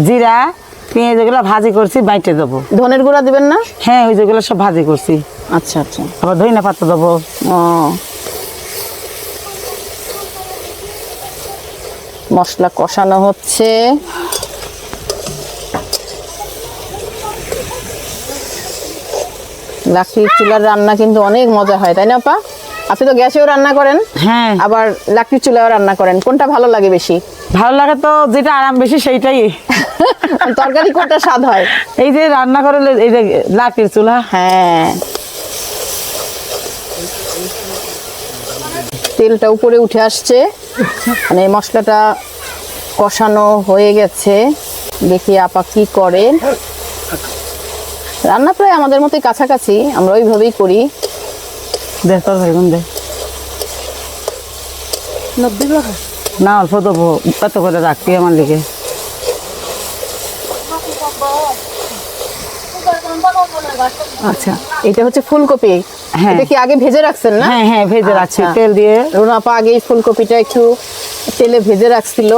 C: জিরা, পেঁয়াজ এগুলো ভাজি করছি, বাইটে দেবো।
B: ধনের গুঁড়া দিবেন না?
C: হ্যাঁ, ওই যেগুলো সব ভাজি করছি।
B: আচ্ছা আচ্ছা।
C: আবার ধইনা পাতা দেবো।
B: ও, মশলা কষানো হচ্ছে। লাকড়ির চুলার রান্না কিন্তু অনেক মজা হয়, তাই না আপা? আপনি তো গ্যাসেও রান্না করেন,
C: হ্যাঁ,
B: আবার লাকড়ির চুলায়ও রান্না করেন, কোনটা ভালো লাগে বেশি?
C: ভালো লাগে তো যেটা আরাম বেশি সেইটাই।
B: তরকারি কোনটা স্বাদ হয়?
C: এই যে রান্না করে এই যে লাকড়ির চুলা।
B: হ্যাঁ, তেলটা উপরে উঠে আসছে, মানে মশলাটা কষানো হয়ে গেছে। দেখি আপা কি করে। রান্না প্রায় আমাদের মতোই কাছাকাছি, আমরা ওইভাবেই করি।
C: দেখ তোর ভাই দে না, অল্প দেবো, কত করে রাখবি আমার লিগে।
B: আচ্ছা, এটা হচ্ছে ফুলকপি।
C: হ্যাঁ।
B: এটা কি আগে ভেজে রাখছেন না?
C: হ্যাঁ হ্যাঁ, ভেজে রাখছি
B: আচ্ছা।
C: তেল দিয়ে।
B: রুনাপা আগে এই ফুলকপিটা একটু তেলে ভেজে রাখছিল,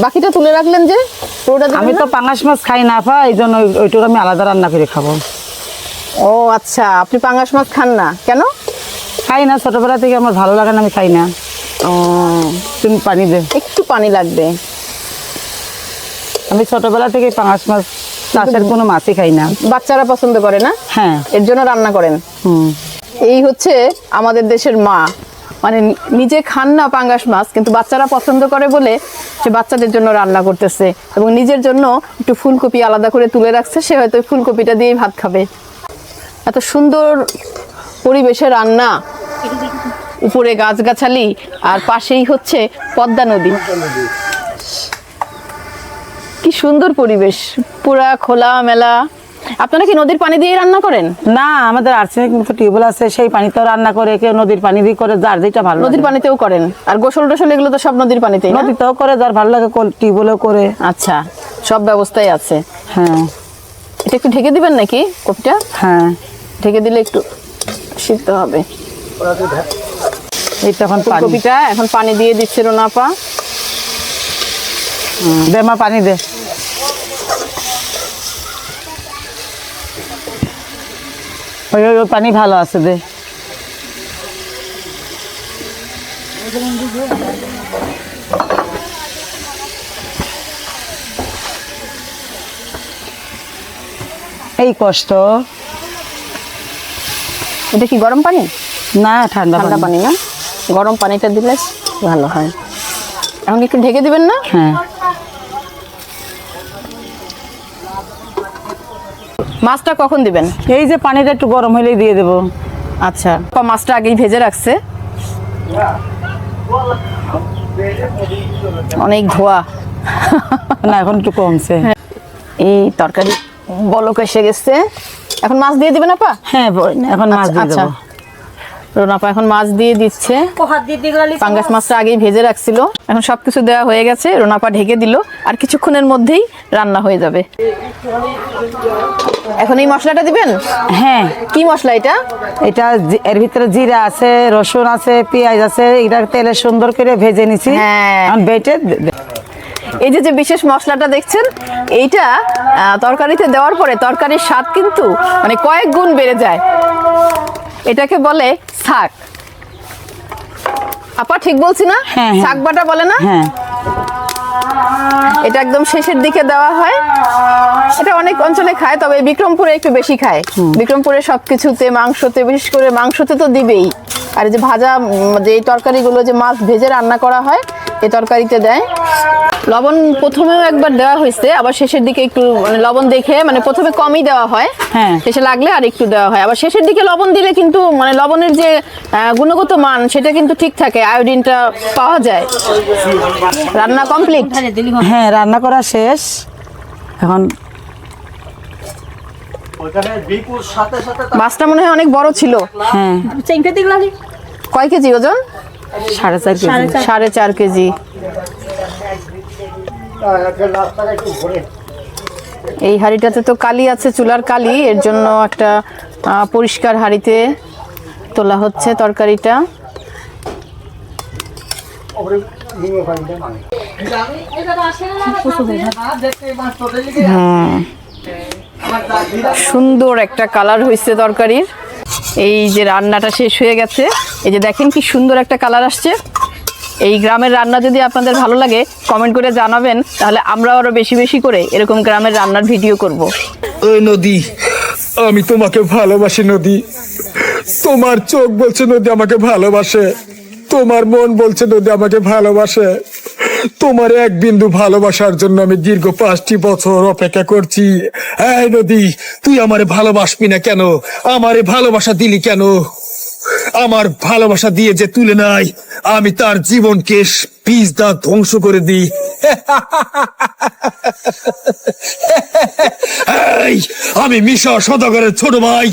B: বাকিটা তুলে রাখলেন যে? পুরোটা দিবেন
C: আমি
B: না?
C: তো পাঙাশ মাছ খাই না পা, এই জন্য ওইটুকু আমি আলাদা রান্না করে খাবো।
B: ও আচ্ছা, আপনি পাঙ্গাস মাছ খান না কেন?
C: খাই না, ছোটবেলা থেকে আমার ভালো লাগে না, আমি খাই না।
B: ও,
C: তুমি পানি দে।
B: একটু পানি লাগবে।
C: আমি ছোটবেলা থেকে পাঙাশ মাছ চাষের কোনো মাছই খাই না।
B: বাচ্চারা পছন্দ করে না,
C: হ্যাঁ।
B: এর জন্য রান্না করেন। এই হচ্ছে আমাদের দেশের মা, মানে নিজে খান না পাঙ্গাস মাছ, কিন্তু বাচ্চারা পছন্দ করে বলে সে বাচ্চাদের জন্য রান্না করতেছে এবং নিজের জন্য একটু ফুলকপি আলাদা করে তুলে রাখছে, সে হয়তো ওই ফুলকপিটা দিয়েই ভাত খাবে। এত সুন্দর পরিবেশে রান্না, উপরে গাছগাছালি আর পাশেই হচ্ছে পদ্মা নদী। কি সুন্দর পরিবেশ, পুরা খোলা মেলা আপনারা কি নদীর পানি দিয়ে রান্না করেন?
C: না, আমাদের আর্সেনিক মুক্ত টিউবওয়েল আছে, সেই পানিতেও রান্না করে, কেউ নদীর পানি দিয়ে করে, যার যেটা ভালো
B: নদীর
C: লাগে।
B: পানিতেও করেন? আর গোসল টোসল এগুলো তো সব নদীর পানিতেই না?
C: নদীতেও করে, যার ভালো লাগে টিউবওয়েলও করে।
B: আচ্ছা, সব ব্যবস্থাই আছে।
C: হ্যাঁ
B: এটা একটু ঢেকে দিবেন নাকি কপিটা?
C: হ্যাঁ,
B: ঢেকে দিলে একটু সিদ্ধ হবে।
C: এই তখন পানি
B: ফুলকপিটা এখন পানি দিয়ে দিচ্ছে রোনা আপা।
C: দে মা, পানি দে। ওই ওই ওই পানি ভালো আছে, দে। এই কষ্ট।
B: এটা কি গরম পানি?
C: না, ঠান্ডা
B: ঠান্ডা পানি না, গরম পানিটা দিলে ভালো হয়। এখন একটু ঢেকে দিবেন না?
C: হ্যাঁ,
B: মাছটা কখন দিবেন?
C: এই যে পানিটা একটু গরম হলেই দিয়ে দেবো।
B: আচ্ছা, আপা মাছটা আগেই ভেজে রাখছে। অনেক ধোয়া।
C: না, এখন একটু কমছে।
B: এই তরকারি বলক এসে গেছে, এখন মাছ দিয়ে দিবেন আপা?
C: হ্যাঁ, এখন মাছ দিয়ে
B: আচ্ছা,
C: দেবো।
B: রোনাপা এখন মাছ দিয়ে দিচ্ছে। পাঙ্গাস মাছটা আগেই ভেজে রাখছিল, এখন সবকিছু দেওয়া হয়ে গেছে। রোনাপা ঢেকে দিল, আর কিছুক্ষণের মধ্যেই রান্না হয়ে যাবে। এখন এই মশলাটা দিবেন?
C: হ্যাঁ,
B: কি মশলা এটা?
C: এটা এর ভিতরে জিরা আছে, রসুন আছে, পেঁয়াজ আছে, এটা তেলে সুন্দর করে ভেজে নিছি।
B: হ্যাঁ।
C: এখন বেটে
B: এই যে যে বিশেষ মশলাটা দেখছেন, এইটা তরকারিতে দেওয়ার পরে তরকারির স্বাদ কিন্তু মানে কয়েক গুণ বেড়ে যায়। এটাকে বলে শাক। আপা ঠিক বলছি না?
C: হ্যাঁ, হ্যাঁ।
B: শাক বাটা বলে না?
C: হ্যাঁ,
B: এটা একদম শেষের দিকে দেওয়া হয়। এটা অনেক অঞ্চলে খায়, তবে বিক্রমপুরে একটু বেশি খায়। বিক্রমপুরে সবকিছুতে, মাংসতে, বিশেষ করে মাংসতে তো দিবেই। আর এই যে ভাজা যে তরকারিগুলো, যে মাছ ভেজে রান্না করা হয়, এই তরকারিতে দেয়। লবণ প্রথমেও একবার দেওয়া হয়েছে, আবার শেষের দিকে একটু মানে লবণ দেখে, মানে প্রথমে কমই দেওয়া হয়,
C: হ্যাঁ।
B: শেষে লাগলে আর একটু দেওয়া হয়। আবার শেষের দিকে লবণ দিলে কিন্তু মানে লবণের যে গুণগত মান, সেটা কিন্তু ঠিক থাকে, আয়োডিনটা পাওয়া যায়। রান্না কমপ্লিট?
C: হ্যাঁ, রান্না করা শেষ। এখন
B: মাছটা মনে হয় অনেক বড় ছিল।
C: হ্যাঁ,
B: কয় কেজি ওজন?
C: 4.5 কেজি।
B: 4.5 কেজি। এই হাঁড়িটাতে তো কালি আছে, চুলার কালি, এর জন্য একটা পরিষ্কার হাঁড়িতে তোলা হচ্ছে তরকারিটা। সুন্দর একটা কালার হয়েছে তরকারির। এই যে রান্নাটা শেষ হয়ে গেছে, এই যে দেখেন কি সুন্দর একটা কালার আসছে। এই গ্রামের রান্না যদি আপনাদের ভালো লাগে, কমেন্ট করে জানাবেন, তাহলে আমরা আরো বেশি বেশি করে এরকম গ্রামের রান্নার ভিডিও করব।
D: ওই নদী, আমি তোমাকে ভালোবাসি নদী। তোমার চোখ বলছে নদী আমাকে ভালোবাসে, তোমার মন বলছে নদী আমাকে ভালোবাসে। তোমার এক বিন্দু ভালোবাসার জন্য আমি দীর্ঘ 5টি বছর অপেক্ষা করছি। এই নদী, তুই আমারে ভালোবাসবি না কেন? আমারে ভালোবাসা দিলি কেন? আমার ভালোবাসা দিয়ে যে তুলে নাই, আমি তার জীবনকে পিস দা ধ্বংস করে দিই। এই, আমি মিশা সদাগরের ছোট ভাই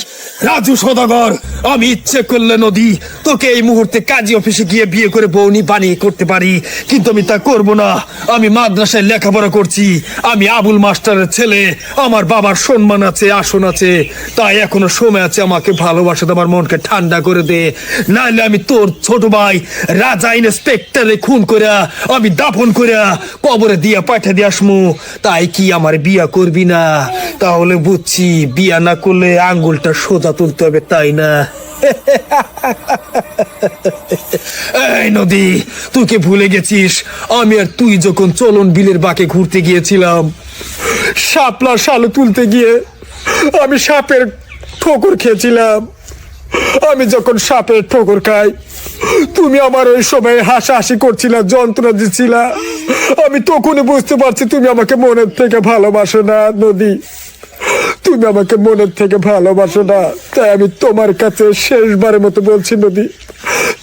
D: রাজু সদাগর। আমি ইচ্ছে করলে নদী তোকে এই মুহূর্তে কাজী অফিসে গিয়ে বিয়ে করে বউনি বানিয়ে করতে পারি, কিন্তু আমি তা করব না। আমি মাদ্রাসায় লেখাপড়া করছি, আমি আবুল মাস্টারের ছেলে, আমার বাবার সম্মান আছে, আসন আছে, তাই এখনো সময় আছে। আমাকে ভালোবাসা, আমার মনকে ঠান্ডা করে দে, নাইলে আমি তোর ছোট ভাই রাজা ইন্সপেক্টরে খুন করে আমি দাফন করে কবরে দিয়া পাঠা দিয়ে আসমু। তাই কি আমার বিয়া করবি না? তাহলে বুঝছি বিয়া না করলে আঙ্গুলটা সোজা তুলতে হবে, তাই না? এই নদী, তুই কি ভুলে গেছিস আমি আর তুই যখন চলন বিলের বাঁকে ঘুরতে গিয়েছিলাম, শাপলা শালু তুলতে গিয়ে আমি সাপের ঠোকর খেয়েছিলাম। আমি যখন সাপের ঠোকর খাই, তুমি আমার ওই সময় হাসাহাসি করছিলা, যন্ত্রণা দিচ্ছিলা। আমি তখনই বুঝতে পারছি তুমি আমাকে মনের থেকে ভালোবাসো না নদী, তুমি আমাকে মনের থেকে ভালোবাসো না। তাই আমি তোমার কাছে শেষবারের মতো বলছি নদী,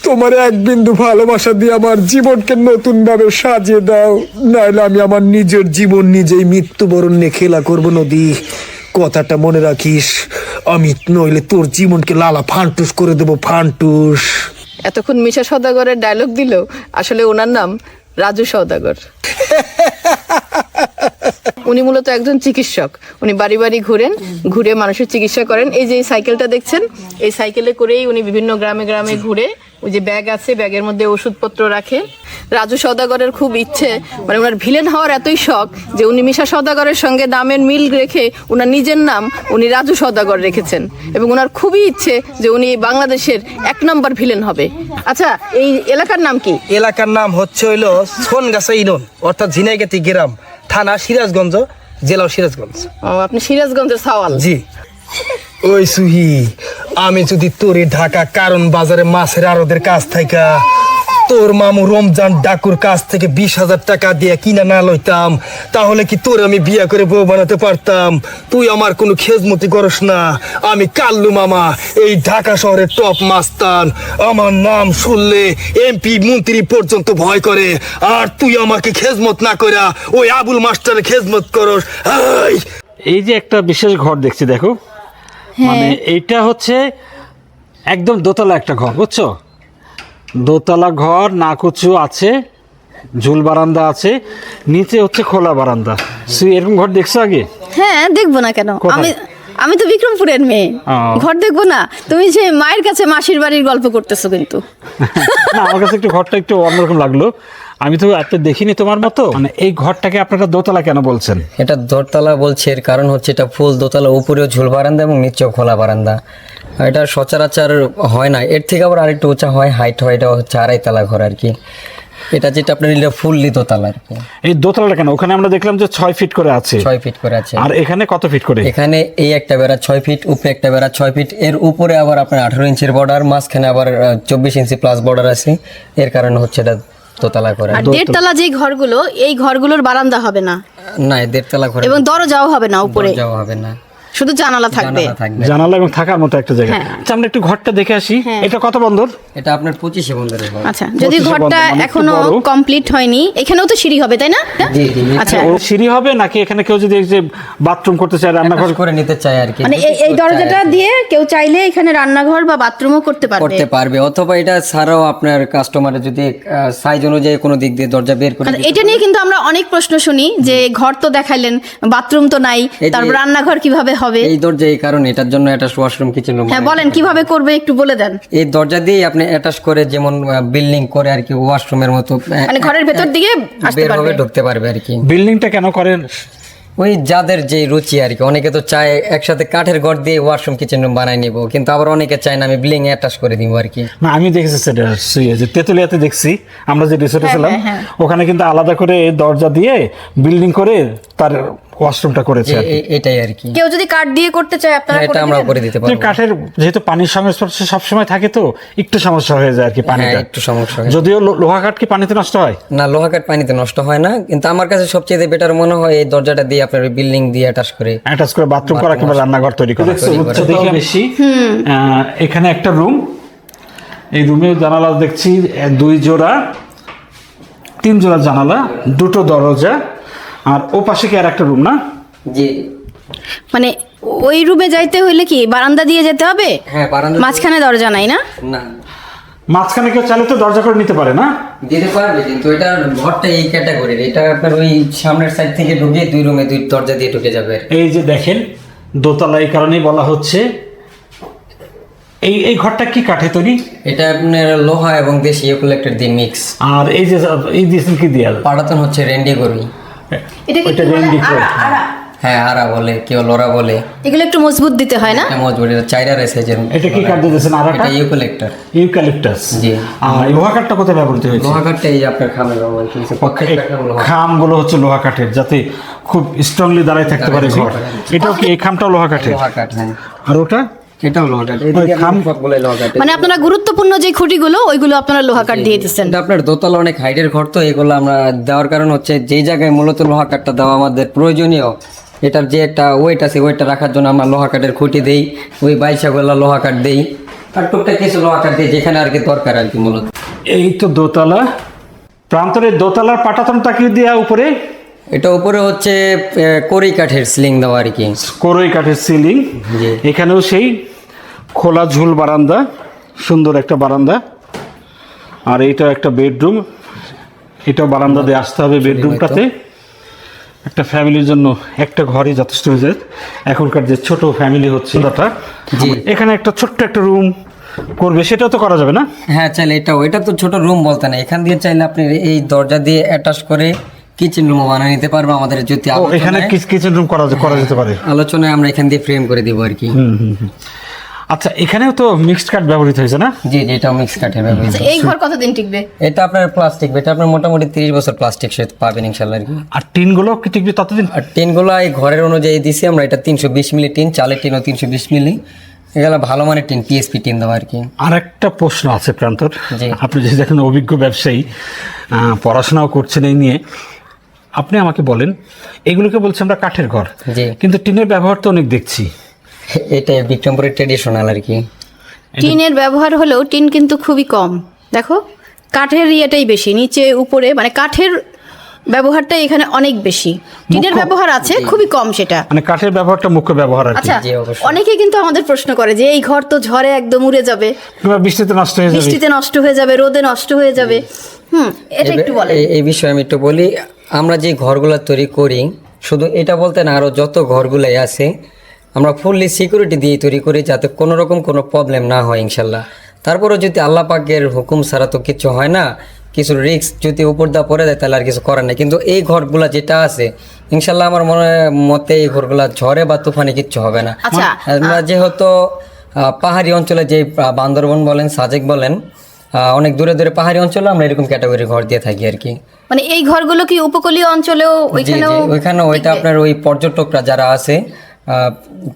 D: তোমার এক বিন্দু ভালোবাসা দিয়ে আমার জীবনকে নতুন ভাবে সাজিয়ে দাও, নাহলে আমি আমার নিজের জীবন নিজেই মৃত্যুবরণ নিয়ে খেলা করবো নদী। কথাটা মনে রাখিস, আমি নইলে তোর জীবনকে লালা ফান্টুস করে দেবো, ফান্টুস।
B: এতক্ষণ মিশা সওদাগরের ডায়লগ দিল, আসলে ওনার নাম রাজু সওদাগর। উনি মূলত একজন চিকিৎসক। উনি বাড়ি বাড়ি ঘুরে মানুষের চিকিৎসা করেন। এই যে এই সাইকেলটা দেখছেন, এই সাইকেলে করেই উনি বিভিন্ন গ্রামে গ্রামে ঘুরে, ওই যে ব্যাগ আছে, ব্যাগের মধ্যে ওষুধপত্র রাখে। রাজু সওদাগরের খুব ইচ্ছে, মানে ওনার ভিলেন হওয়ার এতই শখ যে উনি মিশা সওদাগরের সঙ্গে নামের মিল রেখে ওনার নিজের নাম উনি রাজু সওদাগর রেখেছেন, এবং ওনার খুবই ইচ্ছে যে উনি বাংলাদেশের 1 নম্বর ভিলেন হবে। আচ্ছা, এই এলাকার নাম কি?
E: এলাকার নাম হচ্ছে হইলো সোনগাছা ইউনিয়ন, অর্থাৎ ঝিনাইগাতি গ্রাম, থানা সিরাজগঞ্জ, জেলাও সিরাজগঞ্জ।
B: ও, আপনি সিরাজগঞ্জের সাওয়াল।
E: জি।
D: ওই সুহি, আমি যদি তোরে ঢাকা কারণ বাজারে মাছের আড়তের কাছ থেকে তোর মামু রমজান ডাকুর কাছ থেকে 20,000 টাকা দিয়ে কিনা না লইতাম, তাহলে কি তোর আমি বিয়া করে বউ বানাতে পারতাম? তুই আমার কোনো খেজমতি করস না। আমি কাল্লু মামা, এই ঢাকা শহরের টপ মাস্তান। আমার নাম শুনলে এমপি মন্ত্রী পর্যন্ত ভয় করে, আর তুই আমাকে খেজমত না কইরা ওই আবুল মাস্টারের খেজমত করস।
A: এই যে একটা বিশেষ ঘর দেখছি, দেখো, মানে এইটা হচ্ছে একদম দোতলা একটা ঘর, বুঝছো? দোতলা ঘর, নাকুচু আছে, ঝুল বারান্দা আছে, নিচে হচ্ছে খোলা বারান্দা। এরকম ঘর দেখছো আগে?
F: হ্যাঁ, দেখবো না কেন?
A: কোথায়?
F: আমি তো বিক্রমপুরের মেয়ে,
A: ও।
F: ঘর দেখবো না? তুমি যে মায়ের কাছে মাসির বাড়ির গল্প করতেছো কিন্তু।
A: না, আমার কাছে একটু ঘরটা একটু অন্যরকম লাগলো। আমি তো এত দেখিনি তোমার মতো। মানে এই ঘরটাকে আপনারা দোতলা কেন বলছেন?
G: এটা দোতলা বলছে, এর কারণ হচ্ছে এটা ফুল দোতলা, উপরেও ঝুল বারান্দা এবং নিচেও খোলা বারান্দা। এটা সচরাচর হয় না, এর থেকে আবার আরেকটু উঁচা হয়, হাইট হয়। এটা হচ্ছে 2.5 তলা ঘর আর কি। এটা যেটা আপনার ফুললি দোতলা আর কি।
A: এই দোতলাটা কেন? ওখানে আমরা দেখলাম যে 6 ফিট করে আছে।
G: 6 ফিট করে আছে।
A: আর এখানে কত ফিট করে?
G: এখানে এই একটা বেড়া 6 ফিট, উপরে একটা বেড়া 6 ফিট, এর উপরে আবার আপনার 18 ইঞ্চির বর্ডার, মাঝখানে আবার 24 ইঞ্চি প্লাস বর্ডার আছে। এর কারণে হচ্ছে এটা দোতলা করে।
F: আর 1.5 তলা যে ঘরগুলো, এই ঘরগুলোর বারান্দা হবে না,
G: না, 1.5 তলা ঘরে
F: এবং দরজাও হবে না, উপরে
G: যাওয়া হবে না,
F: শুধু জানালা থাকবে।
G: জানালা থাকবে।
A: জানালা এবং থাকার মতো একটা জায়গা। আচ্ছা, আমরা একটু ঘরটা দেখে আসি। এটা কত বন্দর?
G: এটা আপনার 25 বন্দরের ঘর।
F: আচ্ছা, যদি
A: 25
F: ঘরটা
A: বন্ধ, মানে
F: এখনো
A: একটু বড়।
F: কমপ্লিট হয়নি, এখানেও তো সিঁড়ি হবে, তাই না?
G: জি জি।
F: আচ্ছা,
A: ও সিঁড়ি হবে নাকি এখানে কেউ যদি এই যে বাথরুম করতে চায়, রান্নাঘর
G: রান্নাঘর করে নিতে চাই আর কি।
F: মানে এই দরজাটা দিয়ে কেউ চাইলে এখানে রান্নাঘর বা বাথরুমও করতে পারবে।
G: করতে পারবে, অথবা এটা ছাড়াও আপনার কাস্টমারের যদি সাইজ অনুযায়ী কোনো দিক দিয়ে দরজা বের করে
F: আচ্ছা, এটা নিয়ে কিন্তু আমরা অনেক প্রশ্ন শুনি যে ঘর তো দেখাইলেন, বাথরুম তো নাই,
G: এই যে-
F: তারপর রান্নাঘর কিভাবে হবে?
G: এই দরজা এই কারণে, এটার জন্য একটা ওয়াশরুম কিচেন রুম।
F: হ্যাঁ, বলেন কিভাবে করবে, একটু বলে দেন।
G: এই দরজা দিয়ে আপনি অ্যাটাচ করে যেমন বিল্ডিং করে আর কি, ওয়াশরুমের মতো
F: মানে ঘরের ভেতর দিকে আসতে
G: বের হবে,
F: পারবে।
G: ঢুকতে পারবে আর কি।
A: বিল্ডিংটা কেন করেন?
G: ওই যাদের যে রুচি আর কি, অনেকে তো চায় একসাথে কাঠের ঘর দিয়ে ওয়াশরুম কিচেন রুম বানাই নিব, কিন্তু আবার অনেকে চায় না আমি বিল্ডিং অ্যাটাচ করে দিব আর কি।
A: না, আমি দেখেছি সেটা যে তেতুলিয়াতে দেখছি, আমরা যে রিসোর্টে ছিলাম, ওখানে কিন্তু আলাদা করে দরজা দিয়ে বিল্ডিং করে তার ওয়াশরুমটা করেছে আর কি।
G: এটাই আর কি।
F: কেউ যদি কাঠ দিয়ে করতে চায় আপনারা
G: হ্যাঁ, এটা
F: করে
G: আমরা
F: দিবেন?
G: করে দিতে
A: যে
G: পারবো।
A: কাঠের যেহেতু পানির সংস্পর্শ সবসময় থাকে, তো একটু সমস্যা হয়ে যায় আর কি পানিটা।
G: হ্যাঁ, একটু সমস্যা হয়।
A: যদিও লোহা কাঠ কি পানিতে নষ্ট হয়?
G: না, লোহা কাঠ পানিতে নষ্ট হয় না, কিন্তু আমার কাছে সবচেয়ে বেটার মনে হয় এই দরজাটা দিয়ে আপনার বিল্ডিং দিয়ে অ্যাটাচ করে
A: অ্যাটাচ করে বাথরুম করা কিংবা রান্নাঘর তৈরি করা। উচ্চতাও বেশি। এখানে একটা রুম, এই রুমের জানালা দেখছি 2 জোড়া, 3 জোড়া জানালা, 2টো দরজা, আর ও পাশে কি আর একটা রুম না?
G: জি।
F: মানে ওই রুমে যাইতে হইলে কি বারান্দা দিয়ে যেতে হবে?
G: হ্যাঁ, বারান্দা
F: মাঝখানে দরজা নাই না?
G: না,
A: মাঝখানে কেউ চাইলে তো দরজা করে নিতে পারে না?
G: দিতে পারবে, কিন্তু এটা ঘরটা এই ক্যাটাগরির, এটা আপনার ওই সামনের সাইড থেকে ঢুকে 2 রুমে 2 দরজা দিয়ে ঢুকে যাবে।
A: এই যে দেখেন দোতলা, এই কারণেই বলা হচ্ছে। এই ঘরটা কি কাঠে তৈরি?
G: এটা আপনার লোহা এবং দেশি ইউক্যালিপটাস দিয়ে মিক্স।
A: আর এই যে এই দিয়েছেন কি দেয়াল?
G: পাটাতন হচ্ছে রেন্ডি গরুই।
F: এটা কি
A: ওইটা
F: বলে?
A: রেন্ডি করে।
G: হ্যাঁ, আরা বলে, কেউ লোরা বলে।
F: এগুলো একটু মজবুত দিতে হয় না?
G: এটা মজবুত, এটা চাইরা সাইজের।
A: এটা কি কাঠ দিয়েছেন? আর
G: এটা ইউক্যালিপটাস।
A: ইউক্যালিপটাস।
G: জি।
A: আর এই লোহা কাঠটা কোথায় ব্যবহৃত হয়েছে?
G: লোহা কাঠটা এই যে আপনার খামে ব্যবহার করেছে, প্রত্যেকটা খাম লোহা।
A: খামগুলো হচ্ছে লোহা কাঠের, যাতে খুব স্ট্রংলি দাঁড়ায় থাকতে পারে ঘর। এটাও কি, এই খামটাও লোহা কাঠের?
G: লোহা কাঠ, হ্যাঁ।
A: আর ওটা
G: এটাও লোহা কাঠ। এদিকে
A: খাম
G: সবগুলো লোহা কাঠ।
F: মানে আপনারা গুরুত্বপূর্ণ যে খুঁটিগুলো ওইগুলো আপনারা লোহা কাঠ দিয়ে দিচ্ছেন।
G: এটা আপনার দোতলা অনেক হাইটের ঘর, তো এগুলো আমরা দেওয়ার কারণ হচ্ছে যেই জায়গায় মূলত লোহা কাঠটা দেওয়া আমাদের প্রয়োজনীয়, এটার যে একটা ওয়েট আছে, ওয়েটটা রাখার জন্য আমরা লোহা কাঠের খুঁটি দেই, ওই বাইশাগুলো লোহা কাঠ দেই, আর টুকটাক কিছু লোহা কাঠ দিই যেখানে আর কি দরকার আর কি মূলত।
A: এই তো দোতলা, প্রান্তরের দোতলার পাটাতনটা কি দেওয়া উপরে?
G: এটা উপরে হচ্ছে কড়ি কাঠের সিলিং দেওয়া আর কি।
A: কোরই কাঠের সিলিং,
G: জি।
A: এখানেও সেই খোলা ঝুল বারান্দা, সুন্দর একটা বারান্দা। আর এইটা একটা বেডরুম, এটাও বারান্দা দিয়ে আসতে হবে বেডরুমটাতে। একটা ফ্যামিলির জন্য একটা ঘরই যথেষ্ট হয়ে যায় এখনকার যে ছোট ফ্যামিলি হচ্ছে দাদা।
G: জি।
A: এখানে একটা ছোট্ট একটা রুম করবে, সেটাও তো করা যাবে না?
G: হ্যাঁ চাইলে এটা তো ছোট রুম বলতে না, এখান দিয়ে চাইলে আপনি এই দরজা দিয়ে অ্যাটাচ করে কিচেন রুমও বানিয়ে নিতে পারবো আমাদের যদি
A: ও, এখানে কিচেন রুম করা যেতে পারে।
G: আলোচনায় আমরা এখান দিয়ে ফ্রেম করে দিব আর কি।
A: আচ্ছা, এখানেও তো মিক্সড কাঠ ব্যবহৃত হয়েছে না?
G: জি জি, এটা মিক্স কাঠের ব্যবহৃত।
B: আচ্ছা, এই ঘর কতদিন টিকবে?
G: এটা আপনার প্লাস্টিক, এটা আপনার মোটামুটি 30 বছর প্লাস্টিক সে পাবেন ইনশাল্লাহ আর কি।
A: আর টিনগুলো কি টিকবে ততদিন?
G: আর টিনগুলো এই ঘরের অনুযায়ী দিছি আমরা, এটা 320 মিলি টিন, চালের টিনও 320 মিলি, এগুলো ভালো মানের টিন, পিএসপি টিন দেওয়া আর কি।
A: আর একটা প্রশ্ন আছে প্রান্তর,
G: জি।
A: আপনি যে দেখেন অভিজ্ঞ ব্যবসায়ী, পড়াশোনাও করছেন এই নিয়ে, আপনি আমাকে বলেন, এগুলোকে বলছি আমরা কাঠের ঘর,
G: জি।
A: কিন্তু টিনের ব্যবহার তো অনেক দেখছি।
G: এটা বিক্রমপুরের ট্রেডিশনাল আর কি।
F: টিনের ব্যবহার হলেও টিন কিন্তু খুবই কম। দেখো কাঠের ইয়েটাই বেশি, নিচে উপরে মানে কাঠের ব্যবহারটা এখানে অনেক বেশি। টিনের ব্যবহার আছে খুবই কম সেটা।
A: মানে কাঠের ব্যবহারটা মুখ্য ব্যবহার আর কি।
F: আচ্ছা,
G: জি, অবশ্যই।
F: অনেকে কিন্তু আমাদের প্রশ্ন করে যে এই ঘর তো ঝড়ে একদম উড়ে যাবে,
A: কিংবা বৃষ্টিতে নষ্ট হয়ে যাবে।
F: বৃষ্টিতে নষ্ট হয়ে যাবে, রোদে নষ্ট হয়ে যাবে। এটা একটু বলেন।
G: এই বিষয়ে আমি একটু বলি, আমরা যে ঘরগুলো তৈরি করি শুধু এটা বলতে না, আরও যত ঘরগুলাই আছে আমরা ফুললি সিকিউরিটি দিয়ে তৈরি করি, যাতে কোনো রকম কোনো প্রবলেম না হয় ইনশাল্লাহ। তারপরেও যদি আল্লাহ পাকের হুকুম ছাড়া তো কিছু হয় না, কিছু রিস্ক যদি উপর দা পড়ে দেয় তাহলে আর কিছু করার নেই। কিন্তু এই ঘরগুলা যেটা আছে ইনশাল্লাহ আমার মতে এই ঘরগুলা ঝড়ে বা তুফানে কিচ্ছু হবে না।
F: আচ্ছা,
G: আমরা যেহেতু পাহাড়ি অঞ্চলে, যে বান্দরবন বলেন, সাজেক বলেন, অনেক দূরে দূরে পাহাড়ি অঞ্চলে আমরা এরকম ক্যাটাগরি ঘর দিয়ে থাকি আর কি।
F: মানে এই ঘরগুলো কি উপকূলীয় অঞ্চলেও
G: জি জি, ওইখানেও ওইটা আপনার ওই পর্যটকরা যারা আছে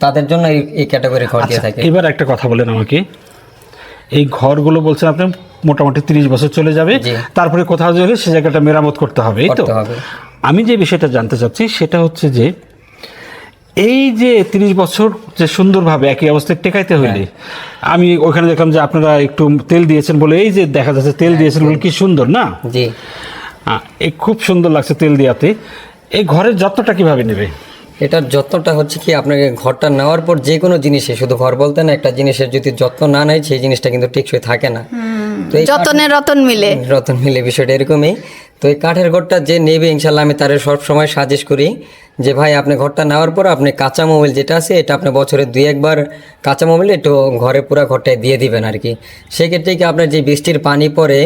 G: তাদের জন্য এই ক্যাটাগরি ঘর দিয়ে থাকে।
A: এবার একটা কথা বলেন আমাকে, এই ঘরগুলো বলছেন আপনি মোটামুটি 30 বছর চলে যাবে,
G: জি।
A: তারপরে কোথাও গেলে সে জায়গাটা মেরামত করতে হবে, এই তো?
G: করতে হবে।
A: আমি যে বিষয়টা জানতে চাচ্ছি সেটা হচ্ছে যে এই যে 30 বছর যে সুন্দরভাবে একই অবস্থায় টেকাইতে হইলে, আমি ওখানে দেখলাম যে আপনারা একটু তেল দিয়েছেন বলে, এই যে দেখা যাচ্ছে তেল দিয়েছেন বলে কি সুন্দর না?
G: জি,
A: এই খুব সুন্দর লাগছে তেল দিয়াতে। এই ঘরের যত্নটা কিভাবে নেবে?
G: এটার যত্নটা হচ্ছে কি, আপনাকে ঘরটা নেওয়ার পর যে কোনো জিনিসে, শুধু ঘর বলতে না, একটা জিনিসের যদি যত্ন না নেয় সেই জিনিসটা কিন্তু টেকসই থাকে না। তো এই
F: যতনে রতন মিলে।
G: রতন মিলে বিষয়টা এরকমই। তো এই কাঠের ঘরটা যে নেবে ইনশাল্লাহ আমি তার সব সময় সাজেস্ট করি যে ভাই আপনি ঘরটা নেওয়ার পর আপনি কাঁচা মোবাইল যেটা আছে এটা আপনি বছরে 2-1 বার কাঁচা মোবাইল একটু ঘরে পুরা ঘরটায় দিয়ে দিবেন আর কি। সেক্ষেত্রে কি আপনার যে বৃষ্টির পানি পড়ে